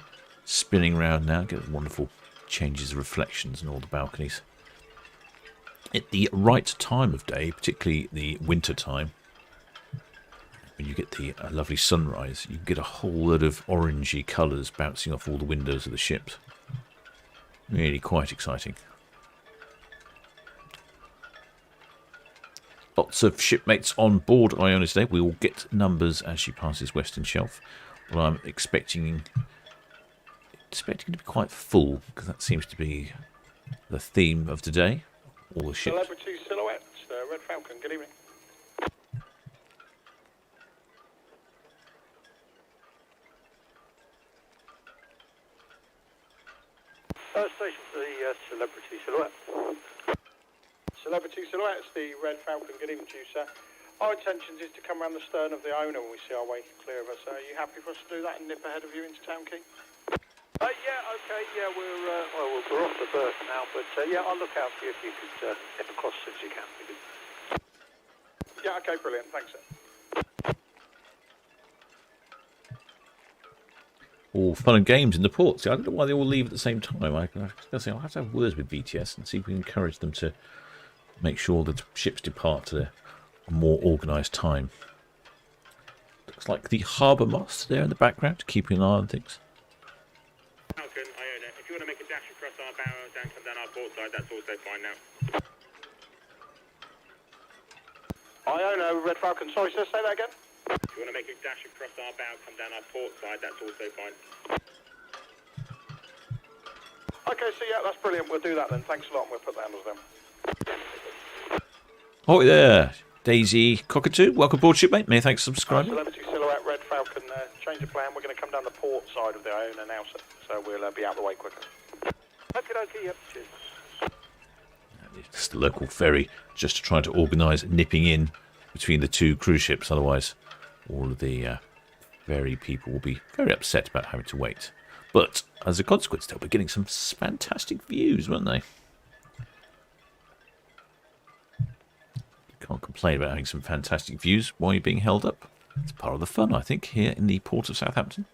spinning around now, get wonderful changes of reflections in all the balconies. At the right time of day, particularly the winter time, when you get the lovely sunrise, you get a whole lot of orangey colours bouncing off all the windows of the ships. Really quite exciting. Lots of shipmates on board Iona today. We will get numbers as she passes Western Shelf. But I'm expecting it to be quite full, because that seems to be the theme of today. All the ships. Celebrity Silhouette, Red Falcon, good evening. Station for the Celebrity Silhouette. Celebrity Silhouette, it's the Red Falcon. Good evening to you, sir. Our intention is to come around the stern of the Iona when we see our way clear of us. Are you happy for us to do that and nip ahead of you into Town Quay? Yeah, okay, yeah, we're off the berth now, but yeah, I'll look out for you if you could nip across as soon as you can. Yeah, okay, brilliant, thanks, sir. All fun and games in the port. See, I don't know why they all leave at the same time. I'll have to have words with BTS and see if we can encourage them to make sure that ships depart at a more organised time. Looks like the harbour mast there in the background, keeping an eye on things. Falcon, Iona, if you want to make a dash across our bow and come down our port side, that's also fine now. Iona, Red Falcon, sorry sir, say that again? If you want to make a dash across our bow, come down our port side, that's also fine. Okay, so yeah, that's brilliant, we'll do that then. Thanks a lot, and we'll put the handles down. Oh, there. Daisy Cockatoo, welcome aboard, shipmate. Many thanks for subscribing. Celebrity Silhouette, Red Falcon, change of plan. We're going to come down the port side of the Iona now, sir. So we'll be out of the way quicker. Okay, yep, cheers. It's the local ferry, just trying to organise nipping in between the two cruise ships. Otherwise, all of the ferry people will be very upset about having to wait. But as a consequence, they'll be getting some fantastic views, won't they? Can't complain about having some fantastic views while you're being held up. It's part of the fun, I think, here in the port of Southampton.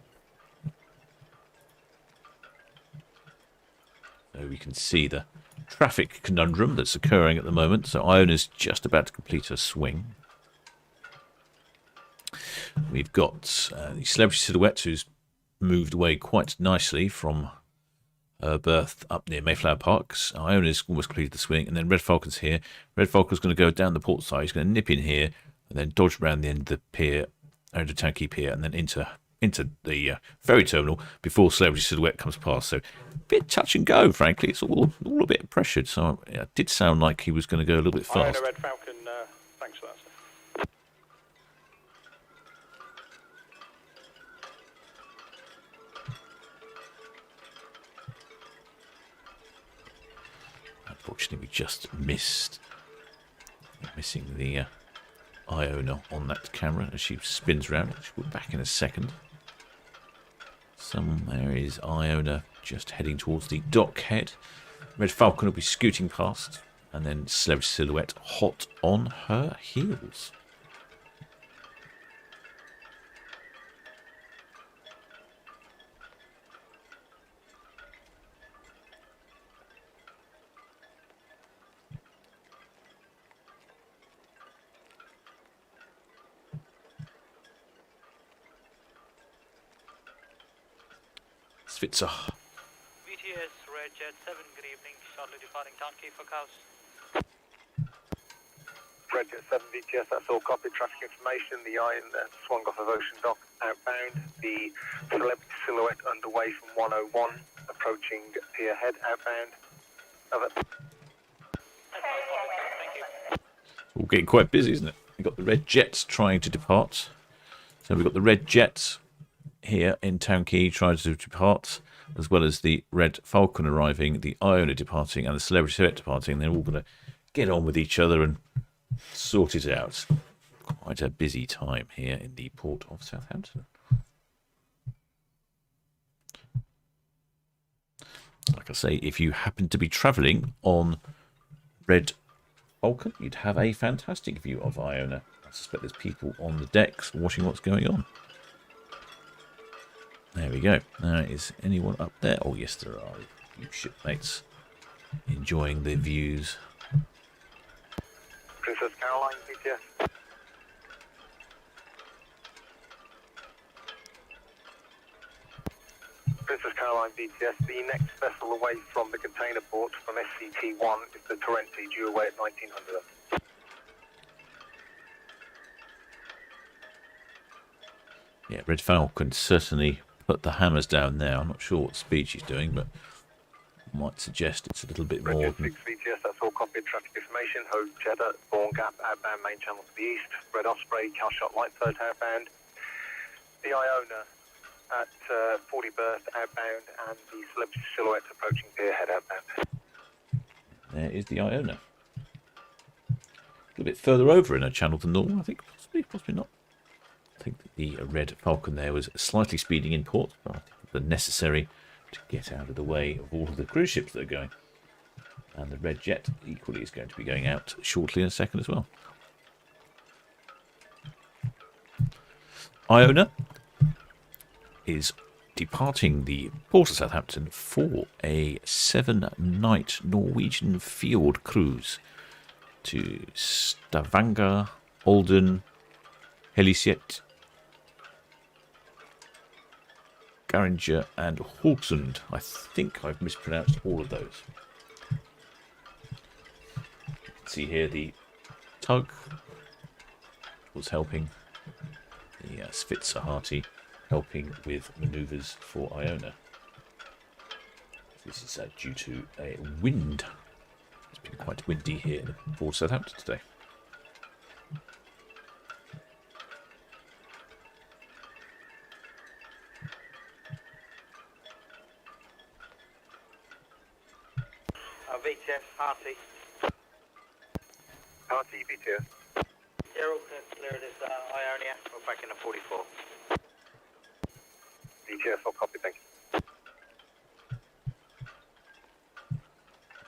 So we can see the traffic conundrum that's occurring at the moment. So Iona's just about to complete her swing. We've got the Celebrity Silhouette, who's moved away quite nicely from berth up near Mayflower Parks. Iona's almost completed the swing, and then Red Falcon's here. Red Falcon's going to go down the port side. He's going to nip in here and then dodge around the end of the pier, over the Town Quay pier, and then into the ferry terminal before Celebrity Silhouette comes past. So a bit touch and go, frankly. It's all a bit pressured. So it did sound like he was going to go a little bit fast. Iona Red Falcon, thanks for that, sir. Unfortunately, we just missing the Iona on that camera as she spins around. She'll be back in a second. There is Iona just heading towards the dock head. Red Falcon will be scooting past, and then Celebrity Silhouette hot on her heels. Switzer. VTS Red Jet 7, good evening. Shortly departing Town Quay for Cows. Red Jet 7 VTS, that's all copy. Traffic information. The Iona swung off of Ocean Dock outbound. The Celebrity Silhouette underway from 101, approaching pier head outbound. Over. Thank you. All getting quite busy, isn't it? We've got the Red Jets trying to depart. So we've got the Red Jets here in Town Quay trying to depart, as well as the Red Falcon arriving, the Iona departing, and the Celebrity Silhouette departing. They're all going to get on with each other and sort it out. Quite a busy time here in the port of Southampton. Like I say, if you happen to be travelling on Red Falcon, you'd have a fantastic view of Iona. I suspect there's people on the decks watching what's going on. There we go. Is anyone up there? Oh, yes, there are. A few shipmates enjoying the views. Princess Caroline, VTS. Princess Caroline, VTS. The next vessel away from the container port from SCT1 is the Torrenti, due away at 1900. Yeah, Red Falcon certainly put the hammers down there. I'm not sure what speed she's doing, but I might suggest it's a little bit more Red than... 6 VTS, that's all copied traffic information. Hope Cheddar, Bourne Gap, outbound main channel to the east. Red Osprey, Calshot Lightfoot, outbound. The Iona at 40 berth, outbound, and the Celebrity Silhouette approaching pier head, outbound. There is the Iona. A little bit further over in her channel than normal, I think. Possibly not. I think that the Red Falcon there was slightly speeding in port, but I think it was necessary to get out of the way of all of the cruise ships that are going. And the Red Jet equally is going to be going out shortly in a second as well. Iona is departing the port of Southampton for a 7-night Norwegian fjord cruise to Stavanger, Olden, Helisiet, Garanger and Haugesund. I think I've mispronounced all of those. You can see here the tug was helping, the Svitzer Harty helping with manoeuvres for Iona. This is due to a wind. It's been quite windy here in the port of Southampton today. VTS, Harty. Harty, VTS. Yeah, all clear. It is Ionia. We're back in the 44. VTS, all copy, thank you.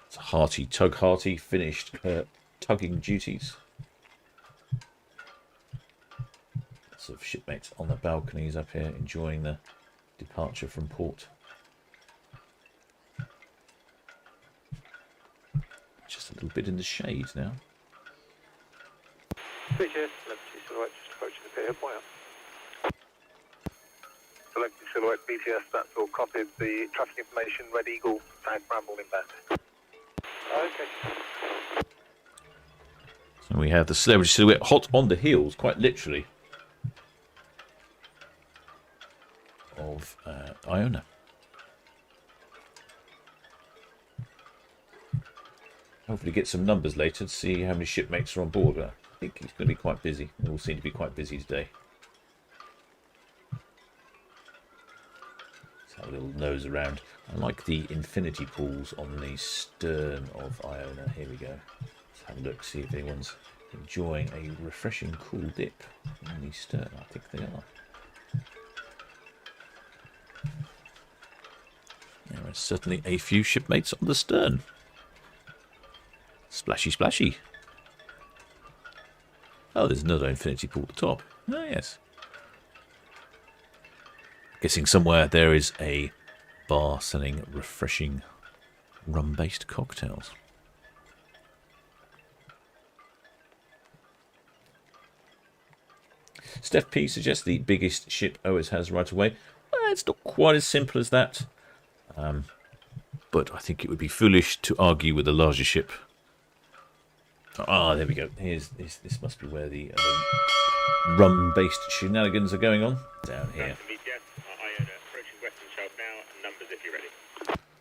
It's Harty, Tug Harty finished her tugging duties. Lots of shipmates on the balconies up here enjoying the departure from port. Just a little bit in the shade now. VTS, Celebrity Silhouette, just approaching the pier, point up. Selected Silhouette BTS, that's all copied. The traffic information, Red Eagle, South Bramble inbound. Okay. So we have the Celebrity Silhouette hot on the heels, quite literally, of Iona. Hopefully get some numbers later to see how many shipmates are on board. But I think he's going to be quite busy. They all seem to be quite busy today. Let's have a little nose around. I like the infinity pools on the stern of Iona. Here we go. Let's have a look, see if anyone's enjoying a refreshing cool dip on the stern. I think they are. There are certainly a few shipmates on the stern. Splashy, splashy. Oh, there's another infinity pool at the top. Oh, yes. Guessing somewhere there is a bar selling refreshing rum-based cocktails. Steph P suggests the biggest ship always has right away. Well, it's not quite as simple as that. But I think it would be foolish to argue with a larger ship. Ah, there we go. This must be where the rum-based shenanigans are going on. Down here.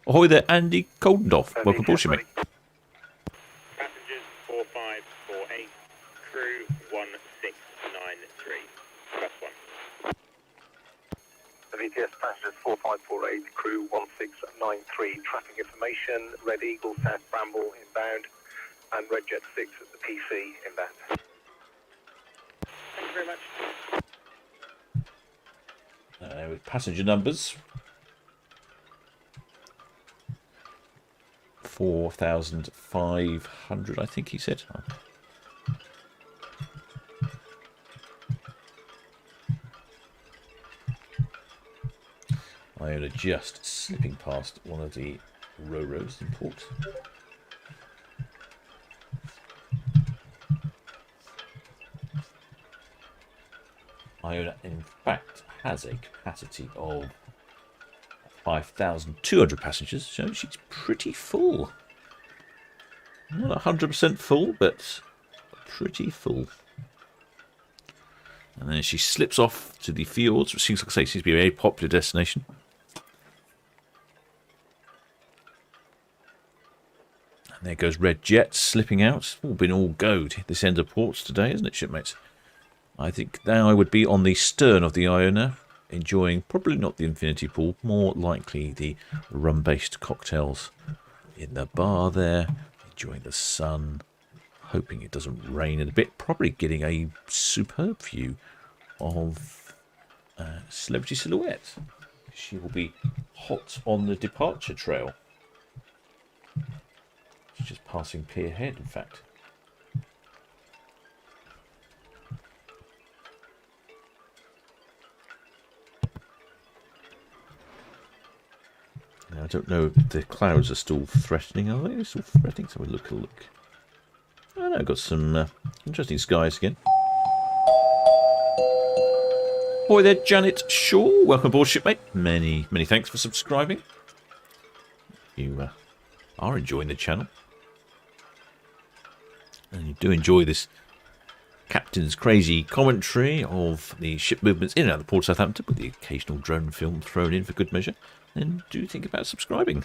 Ahoy there, Andy Goldendorf. Welcome aboard, mate. Passengers 4548, crew 1693. Plus 1. The VTS passengers 4548, crew 1693. Traffic information, Red Eagle, South Bramble inbound, and Red Jet 6 at the PC inbound. Thank you very much. With passenger numbers. 4,500, I think he said. Iona just slipping past one of the Ro-Ros in port. Iona, in fact, has a capacity of 5,200 passengers, so she's pretty full. Not 100% full, but pretty full. And then she slips off to the fjords, which seems to be a very popular destination. And there goes Red Jet slipping out. It's all been all go this end of ports today, isn't it, shipmates? I think now I would be on the stern of the Iona, enjoying probably not the infinity pool, more likely the rum-based cocktails in the bar there, enjoying the sun, hoping it doesn't rain in a bit, probably getting a superb view of Celebrity Silhouette. She will be hot on the departure trail. She's just passing Pier Head, in fact. Now, I don't know if the clouds are still threatening. Are they still threatening? So we'll look a look. Oh no, got some interesting skies again. Boy there, Janet Shaw. Welcome aboard, shipmate. Many thanks for subscribing. You are enjoying the channel. And you do enjoy this captain's crazy commentary of the ship movements in and out of the port of Southampton, with the occasional drone film thrown in for good measure, then do think about subscribing.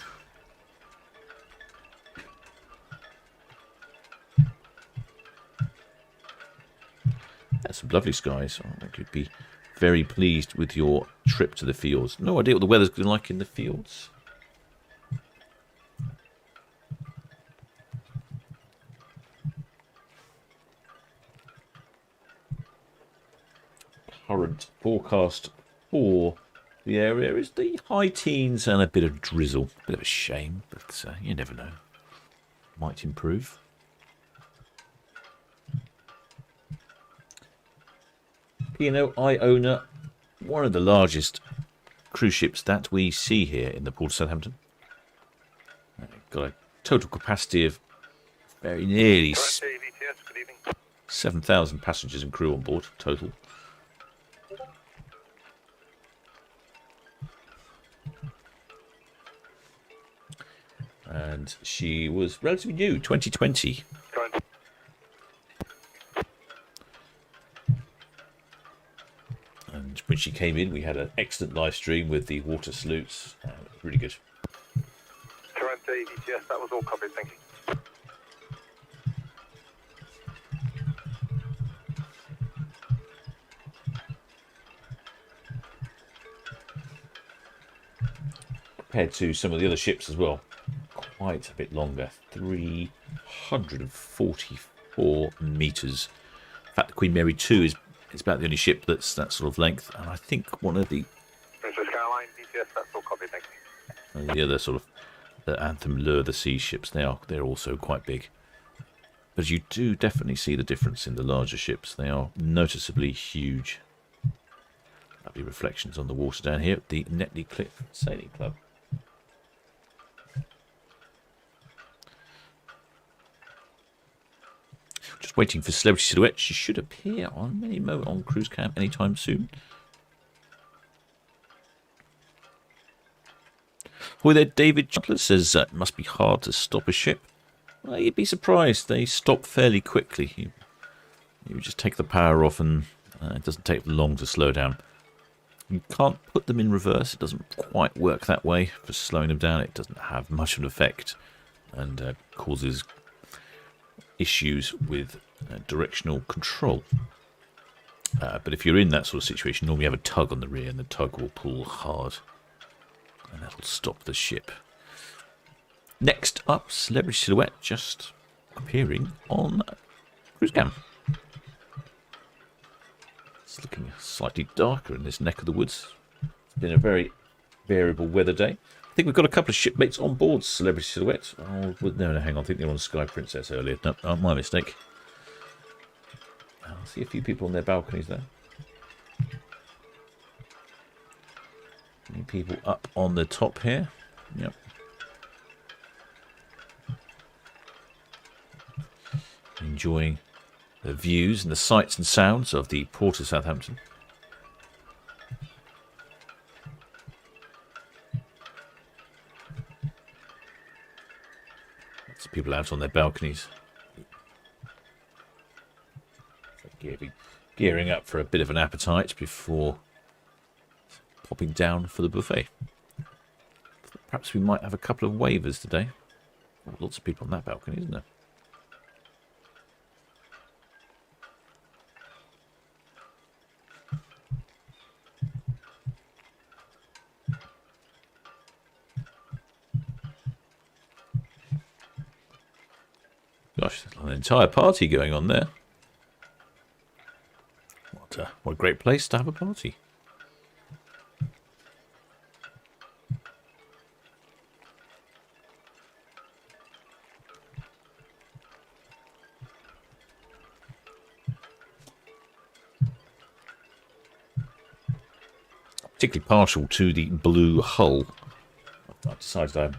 That's some lovely skies. I think you'd be very pleased with your trip to the fields. No idea what the weather's going to be like in the fields. Current forecast for the area is the high teens and a bit of drizzle. Bit of a shame, but you never know. Might improve. P&O Iona, one of the largest cruise ships that we see here in the port of Southampton. Got a total capacity of very nearly 7,000 passengers and crew on board total. and she was relatively new, 2020. Current. And when she came in, we had an excellent live stream with the water salutes. Really good. Current DTS, that was all covered, thank you. Compared to some of the other ships as well, quite a bit longer, 344 metres. In fact, the Queen Mary 2 is about the only ship that's that sort of length, and I think one of the Princess Caroline, DTS, that's all covered, thank you. the other sort of the Anthem Lure, the sea ships, they're also quite big. But you do definitely see the difference in the larger ships. They are noticeably huge. Lovely reflections on the water down here at the Netley Cliff Sailing Club. Just waiting for Celebrity Silhouette. She should appear on any moment on cruise cam anytime soon. Hi there, David Chandler says it must be hard to stop a ship. Well, you'd be surprised. They stop fairly quickly. You just take the power off and it doesn't take long to slow down. You can't put them in reverse. It doesn't quite work that way for slowing them down. It doesn't have much of an effect and causes issues with directional control. But if you're in that sort of situation, normally you have a tug on the rear and the tug will pull hard and that'll stop the ship. Next up, Celebrity Silhouette just appearing on cruise cam. It's looking slightly darker in this neck of the woods. It's been a very variable weather day. I think we've got a couple of shipmates on board Celebrity Silhouette. Oh, no, hang on. I think they were on Sky Princess earlier. No, my mistake. I see a few people on their balconies there. Any people up on the top here? Yep. Enjoying the views and the sights and sounds of the port of Southampton. Lots of people out on their balconies. Gearing up for a bit of an appetite before popping down for the buffet. Perhaps we might have a couple of waivers today. Lots of people on that balcony, isn't there? Gosh, there's an entire party going on there. What a great place to have a party. Particularly partial to the blue hull. I've decided I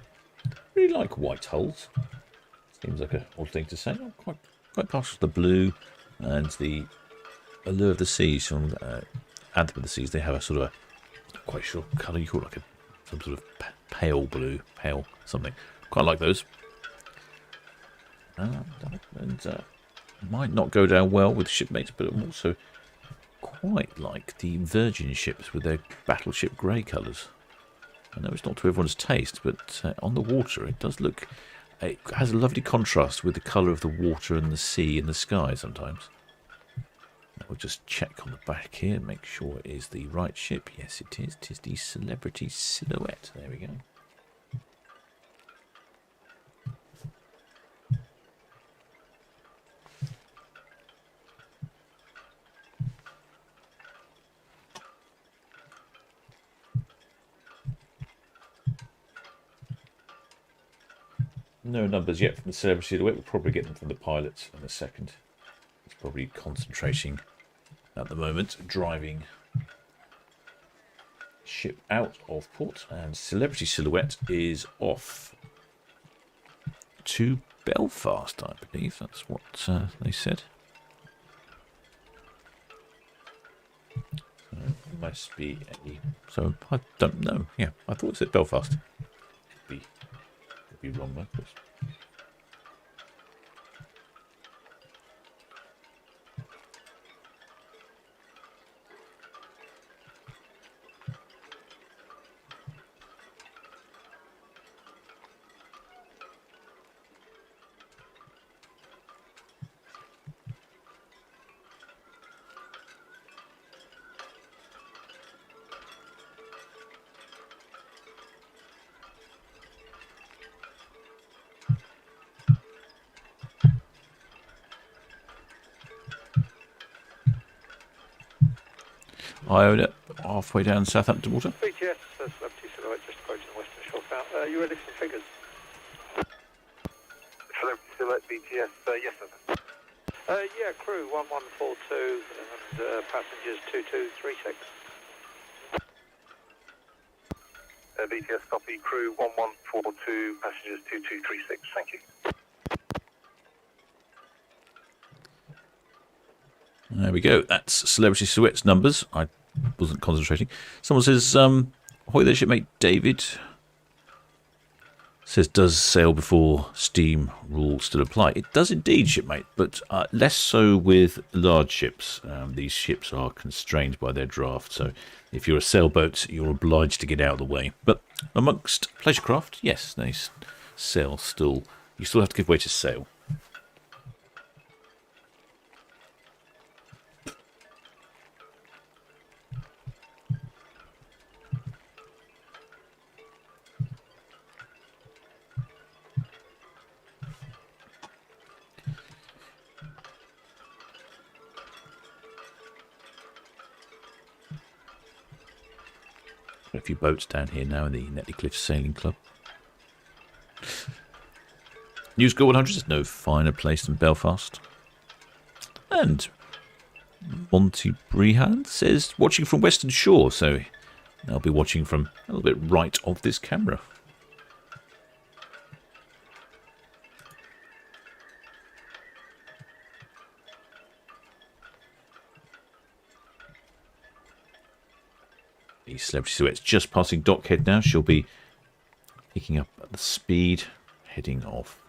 really like white hulls. Seems like an odd thing to say. I'm quite partial to the blue and the Allure of the Seas from Anthem of the Seas. They have a sort of not quite sure colour you call it, like some sort of pale blue, pale something. Quite like those. And might not go down well with shipmates, but I'm also quite like the Virgin ships with their battleship grey colours. I know it's not to everyone's taste, but on the water it does look. It has a lovely contrast with the colour of the water and the sea and the sky sometimes. We'll just check on the back here and make sure it is the right ship. Yes, it is. It is the Celebrity Silhouette. There we go. No numbers yet from the Celebrity Silhouette. We'll probably get them from the pilots in a second. He's probably concentrating at the moment, driving ship out of port. And Celebrity Silhouette is off to Belfast, I believe. That's what they said. So it must be a... So I don't know. Yeah, I thought it said Belfast. Could be Could be wrong, though, of course. Iona, halfway down Southampton water. BTS, Celebrity Silhouette, just approaching the western shore bow. You ready for figures? Celebrity Silhouette BTS, yes sir. Yeah, crew 1142 and passengers 2236. BTS copy, crew 1142, passengers 2236, thank you. There we go. That's Celebrity Silhouette's numbers. I wasn't concentrating. Someone says, ahoy there, shipmate David. Says, does sail before steam rule still apply? It does indeed, shipmate, but less so with large ships. These ships are constrained by their draft, so if you're a sailboat, you're obliged to get out of the way. But amongst pleasure craft, yes, they sail still. You still have to give way to sail. A few boats down here now in the Netley Cliffs Sailing Club. News Go 100 is no finer place than Belfast. And Monty Brehan says, watching from Western Shore, so I'll be watching from a little bit right of this camera. The Celebrity Silhouette's just passing Dockhead now. She'll be picking up at the speed, heading off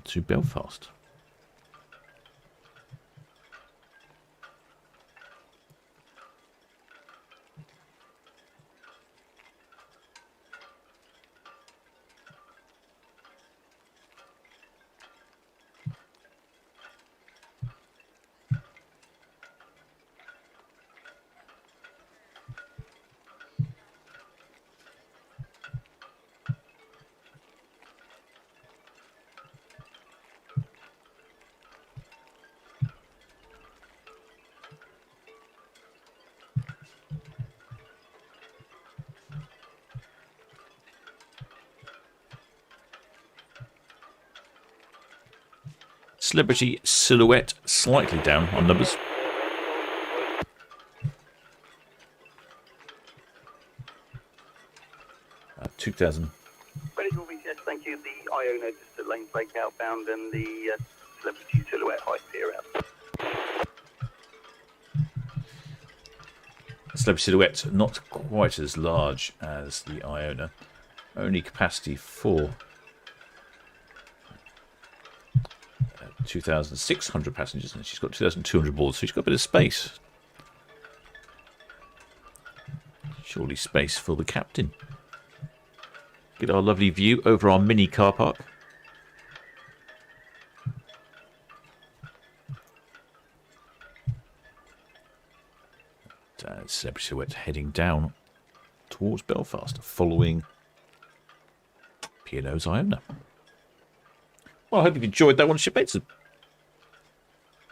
to Belfast. Celebrity Silhouette slightly down on numbers. Uh, 2,000. Ready for BTS, thank you. The Iona just at lane break outbound and the Celebrity Silhouette high pier out. Celebrity Silhouette not quite as large as the Iona. Only capacity for 2,600 passengers, and she's got 2,200 board, so she's got a bit of space. Surely space for the captain. Get our lovely view over our mini car park. Celebrity Silhouette heading down towards Belfast, following P&O's Iona. Well, I hope you've enjoyed that one, shipmates.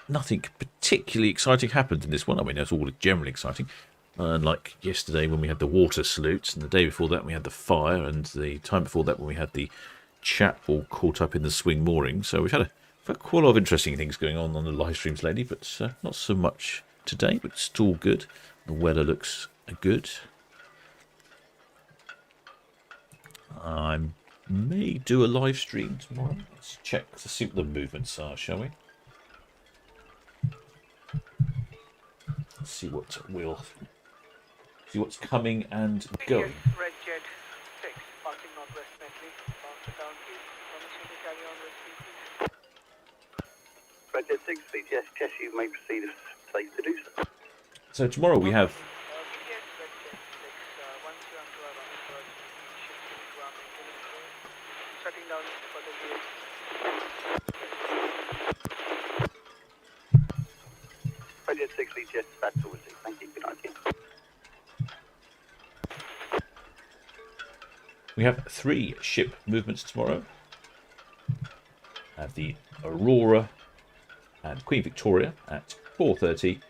Nothing particularly exciting happened in this one. I mean, that's all generally exciting. Like yesterday when we had the water salutes, and the day before that we had the fire, and the time before that when we had the chap all caught up in the swing mooring. So we've had quite a lot of interesting things going on the live streams lately, but not so much today, but still good. The weather looks good. I may do a live stream tomorrow. Let's check to see what the movements are, shall we? Let's see what's coming and going. Red Jet 6, passing northwest Netley. carry on with Roger 6, VTS Chess, you may proceed if safe to do so. So tomorrow we have VTS Red 6, once you are on the first ship to our maintenance zone, shutting down for the gate. Roger 6, VTS, that's all received. Thank you, good night. we have 3 ship movements tomorrow. We have the Aurora and Queen Victoria at 4:30,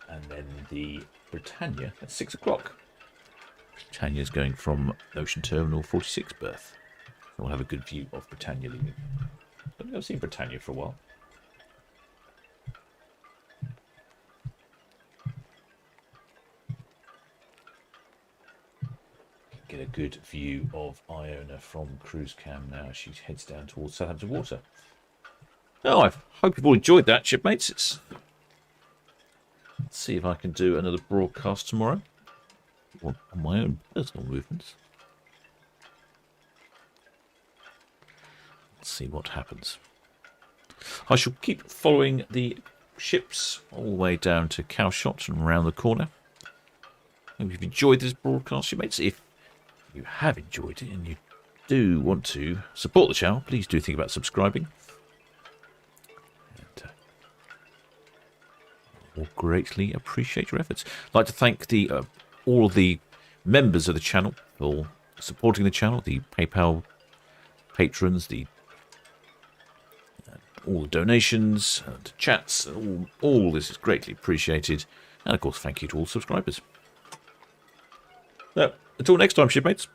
and then the Britannia at 6 o'clock. Britannia's going from Ocean Terminal 46 berth. So we'll have a good view of Britannia leaving. I don't think I've seen Britannia for a while. Get a good view of Iona from cruise cam now as she heads down towards Southampton Water. Oh, I hope you've all enjoyed that, shipmates. Let's see if I can do another broadcast tomorrow on my own personal movements. Let's see what happens. I shall keep following the ships all the way down to Cowshot and around the corner. Hope you've enjoyed this broadcast, shipmates. If you have enjoyed it and you do want to support the channel, please do think about subscribing. And we'll greatly appreciate your efforts. I'd like to thank all of the members of the channel for supporting the channel, the PayPal patrons, all the donations and chats. All this is greatly appreciated. And of course, thank you to all subscribers. Now, until next time, shipmates.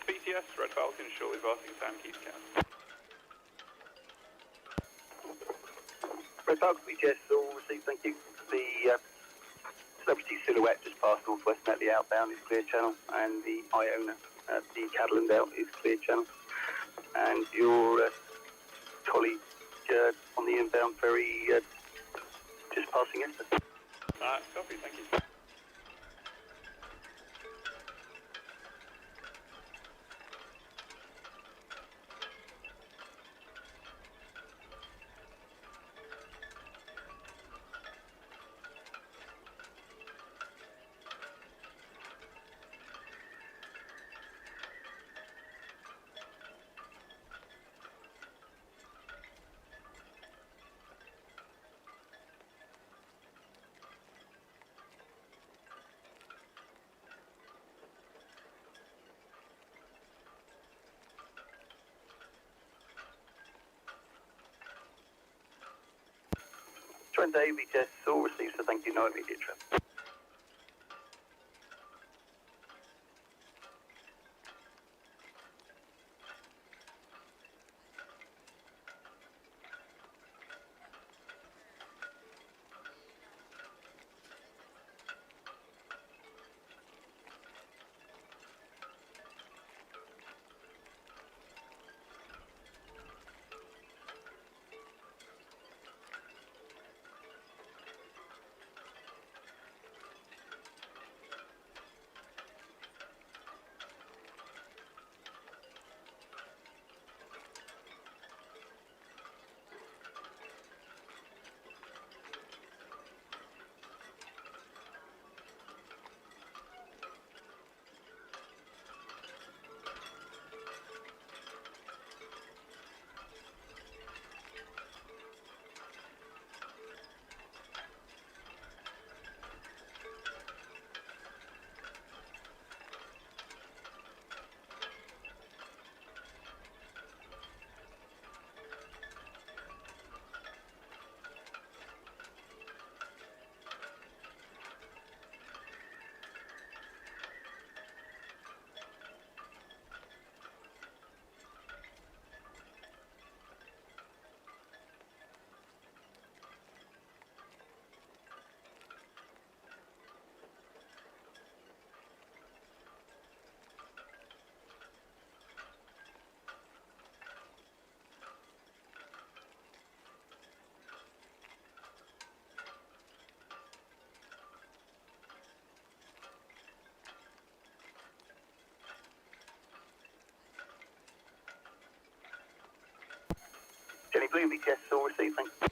BTS, Red Falcon, shortly passing Town Quay scan. Red Falcon, VTS, all received, thank you. The Celebrity Silhouette just past Northwest Netley outbound is clear channel, and the Iona at the Catalan out is clear channel. And your colleague on the inbound ferry just passing in. Copy, thank you. Trent A, VTS, all received, so thank you, no immediate trip. Blue VTS, all received, thank you.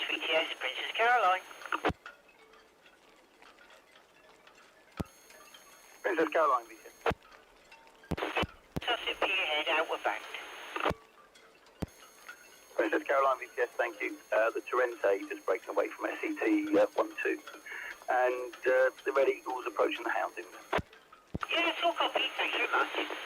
VTS, Princess Caroline. Princess Caroline, VTS. Sussex, head outward bound. Princess Caroline VTS, thank you. The Torrente just breaking away from SET 1-2. And the Red Eagle's approaching the housing. Yeah, it's all copy. Thank you very much.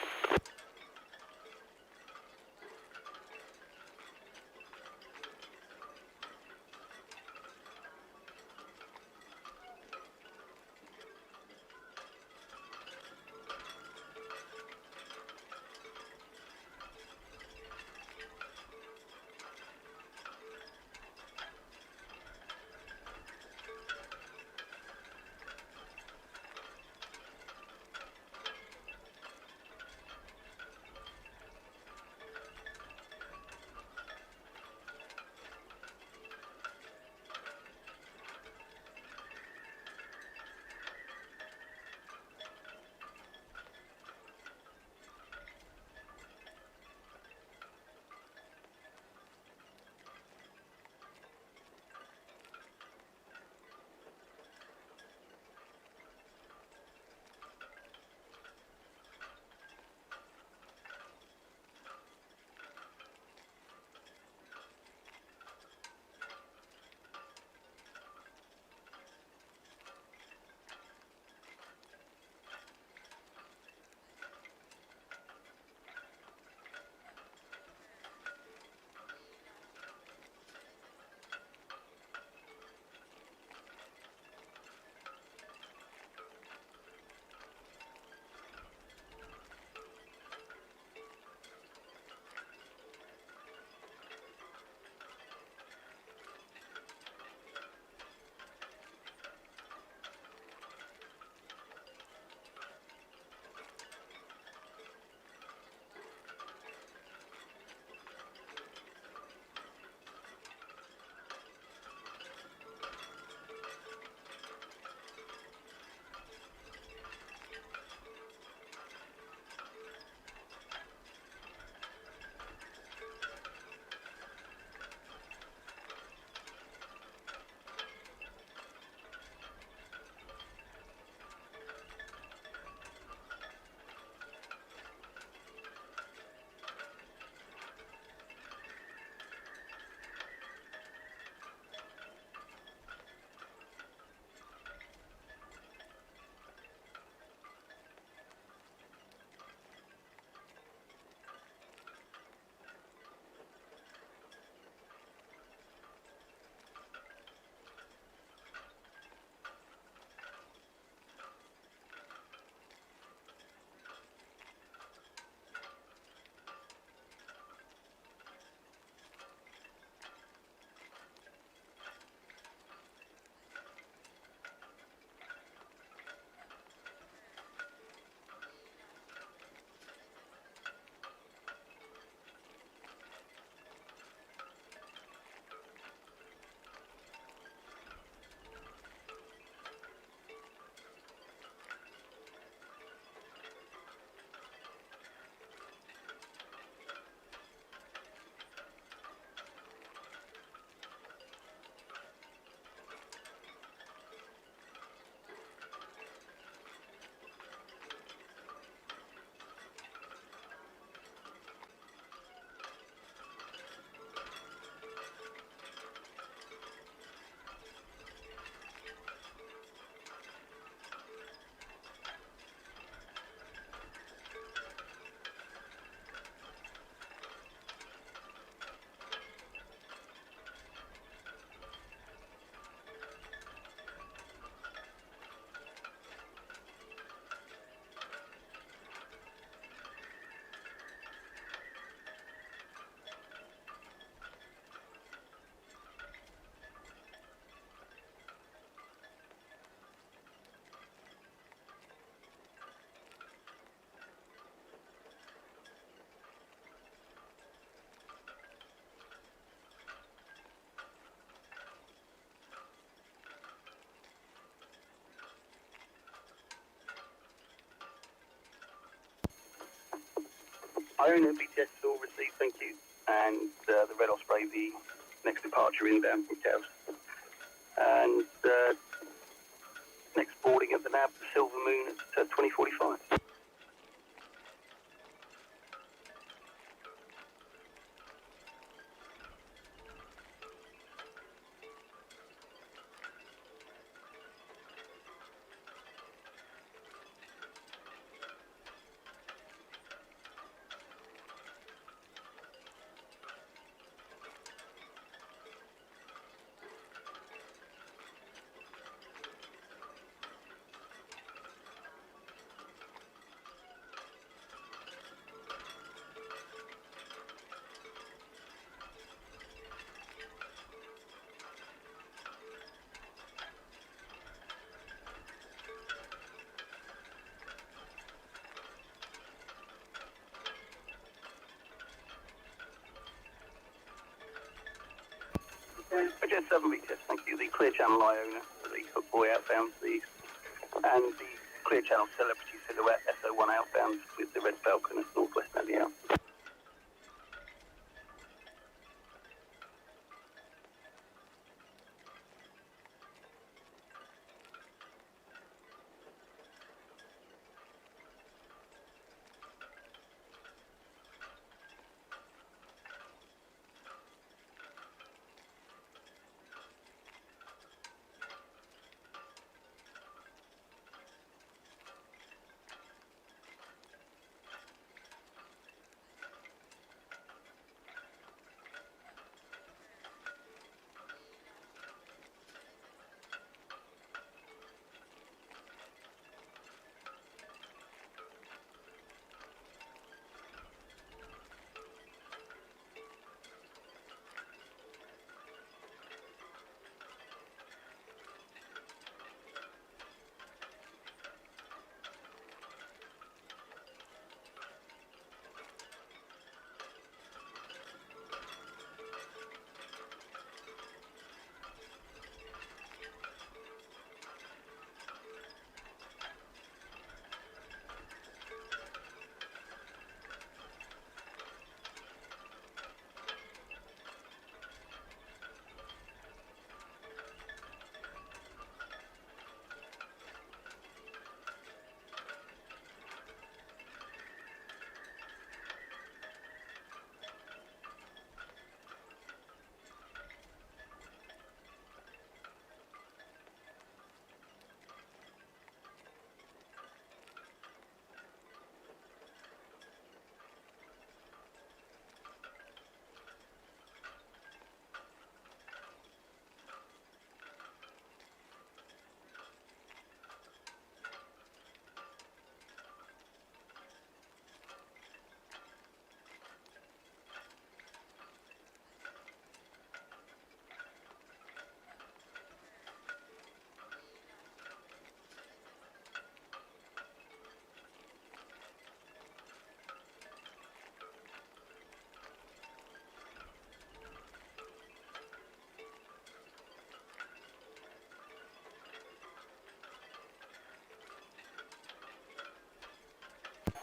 Iona VTS all received, thank you. And the Red Osprey, the next departure inbound from Cows. And next boarding of the NAB, the Silver Moon at 20:45. Just 7 VTS, thank you. The Clear Channel Iona, the Hook Boy outbound, please. And the Clear Channel Celebrity Silhouette SO1 outbound with the Red Falcon at Northwest Nelly out.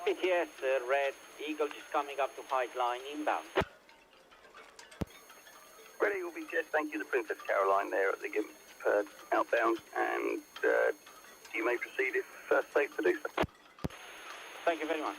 PTS, Red Eagle just coming up to White Line inbound. Red Eagle VTS, thank you. The Princess Caroline there at the Gimp outbound, and you may proceed if safe to do so. Thank you very much.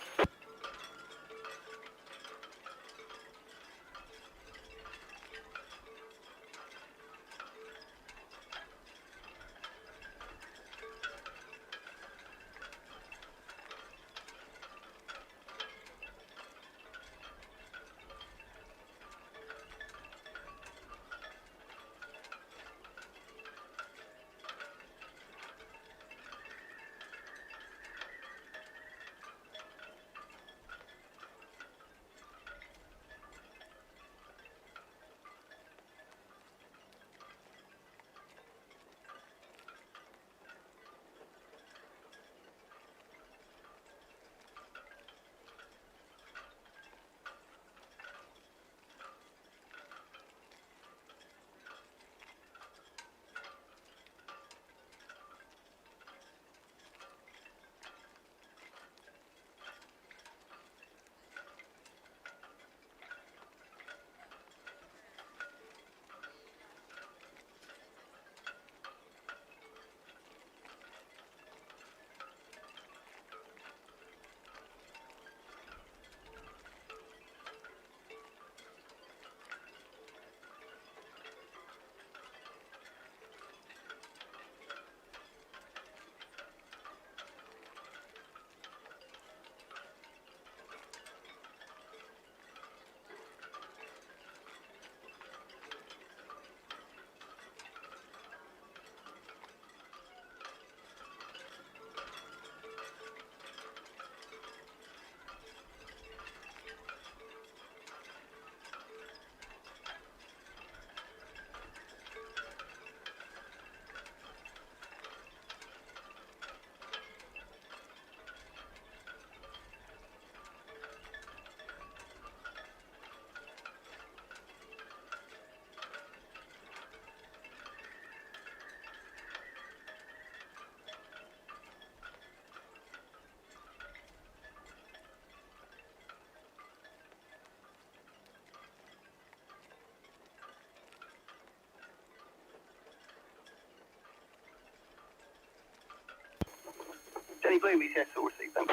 Jenny Blue, VTS, all received, thanks.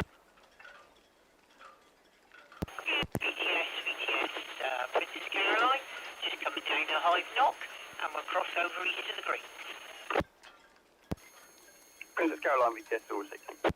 VTS, Princess Caroline, just coming down to Hive Knock, and we'll cross over east of the green. Princess Caroline, VTS, all received, thanks.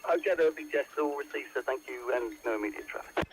Okay, that'll be just all received, so thank you, and no immediate traffic.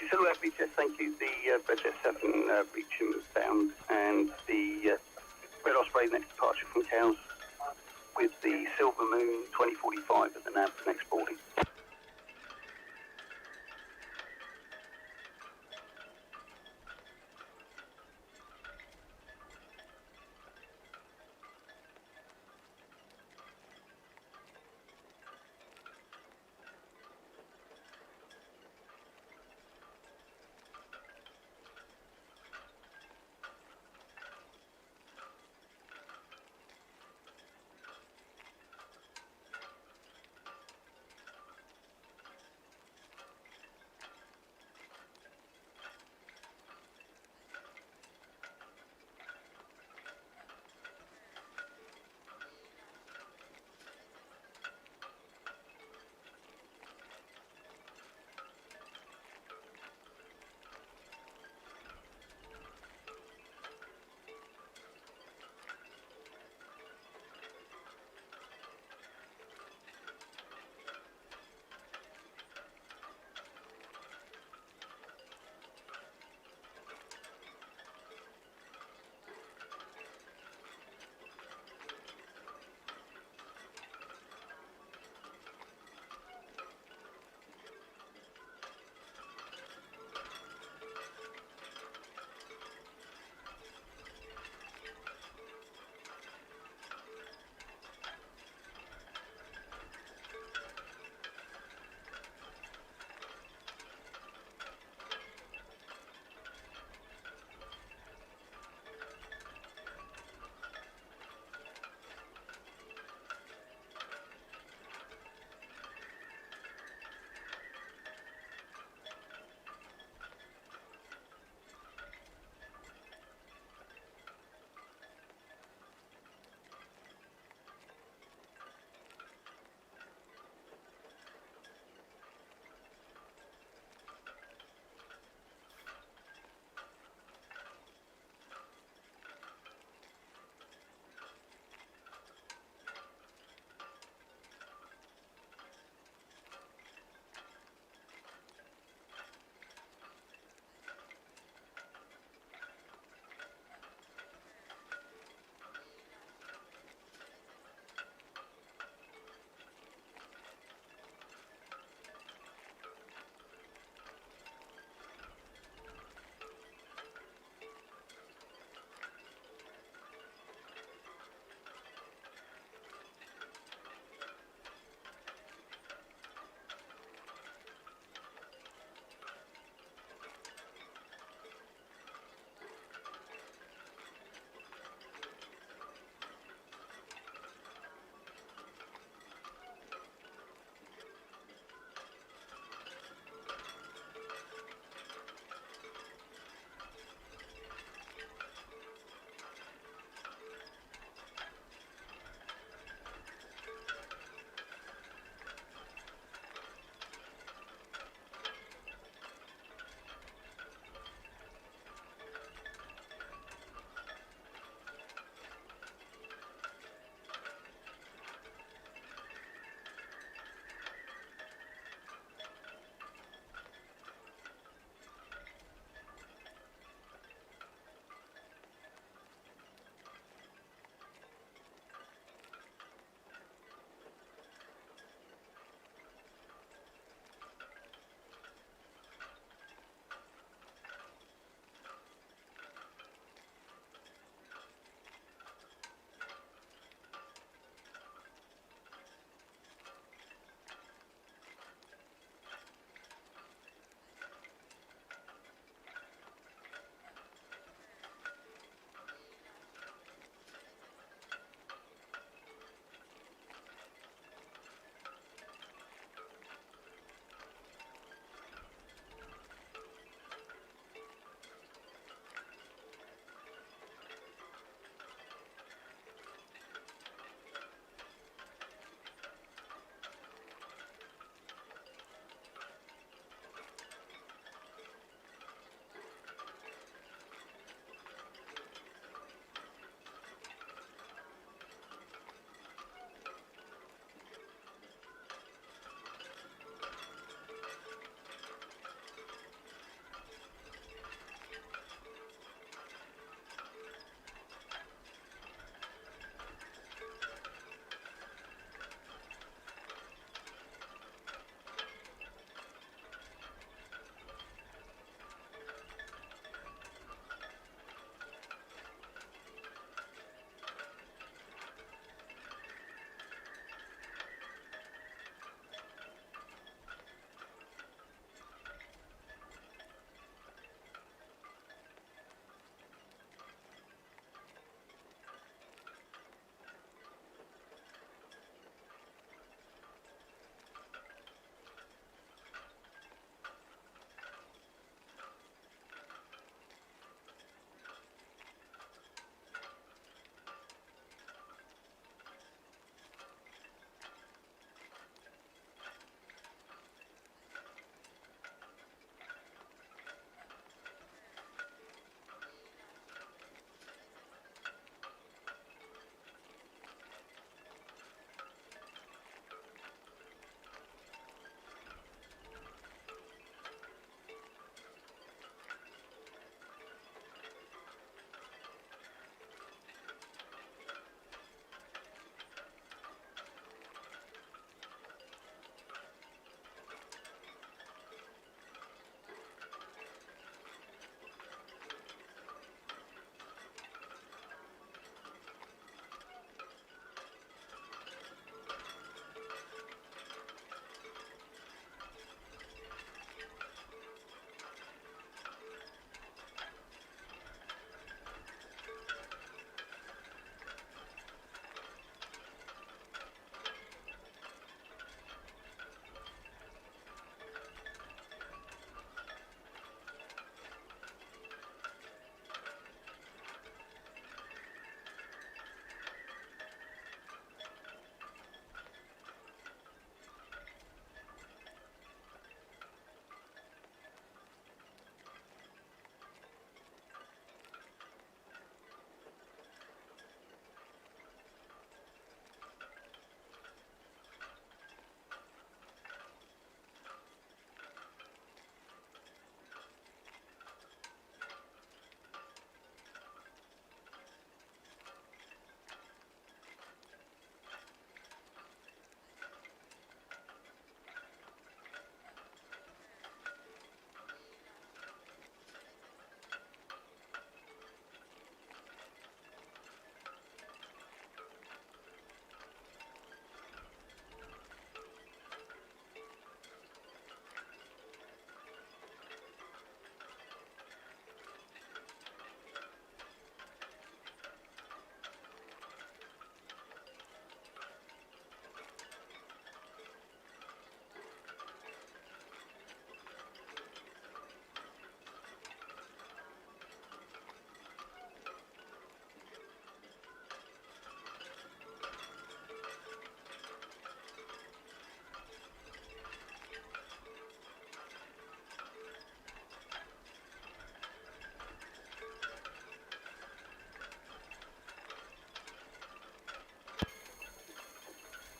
Silhouette VTS, thank you. The Red 7 reaching bound, and the Red Osprey next departure from Cows with the Silver Moon 2045 at the nav next boarding.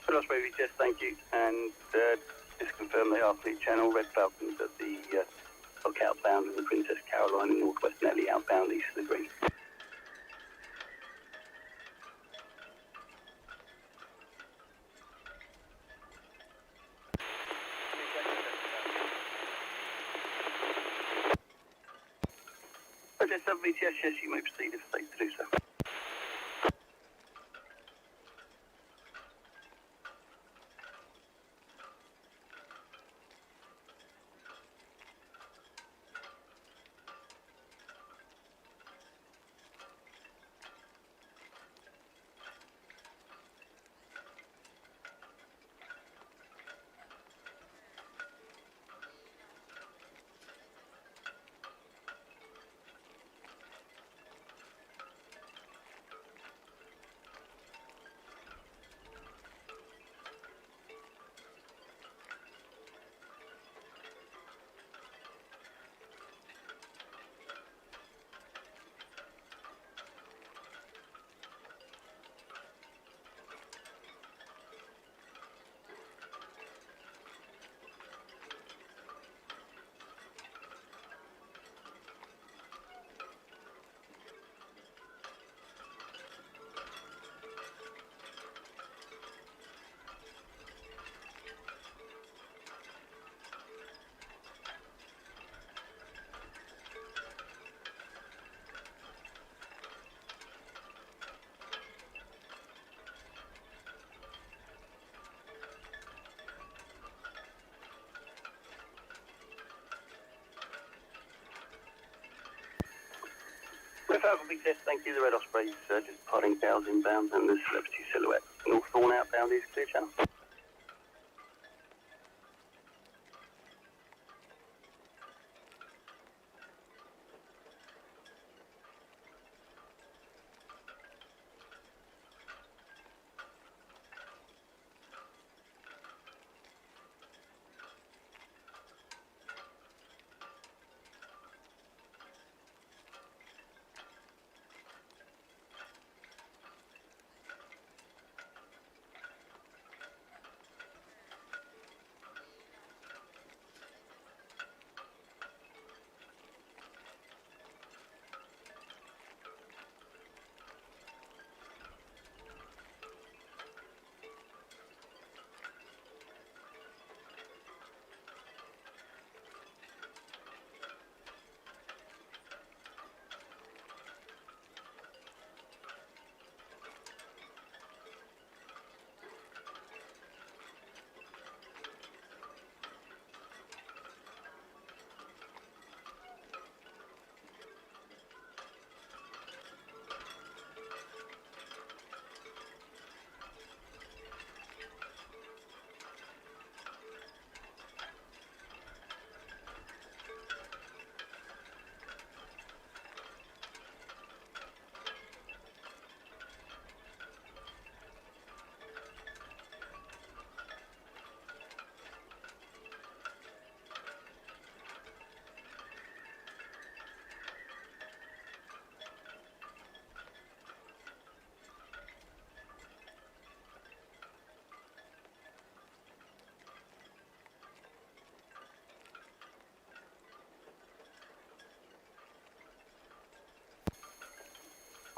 Red Osprey VTS, thank you. And just confirm they are clear channel. Red Falcons at the dock outbound and the Princess Caroline in Northwest Nelly outbound east of the green. Roger, 7 VTS, yes, you may proceed if safe to do so. Red Falcon VTS, thank you. The Red Osprey's just parting tails inbound and the Celebrity Silhouette. North Thorn outbound is clear channel.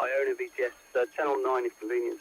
Iona VTS, channel 9 if convenient.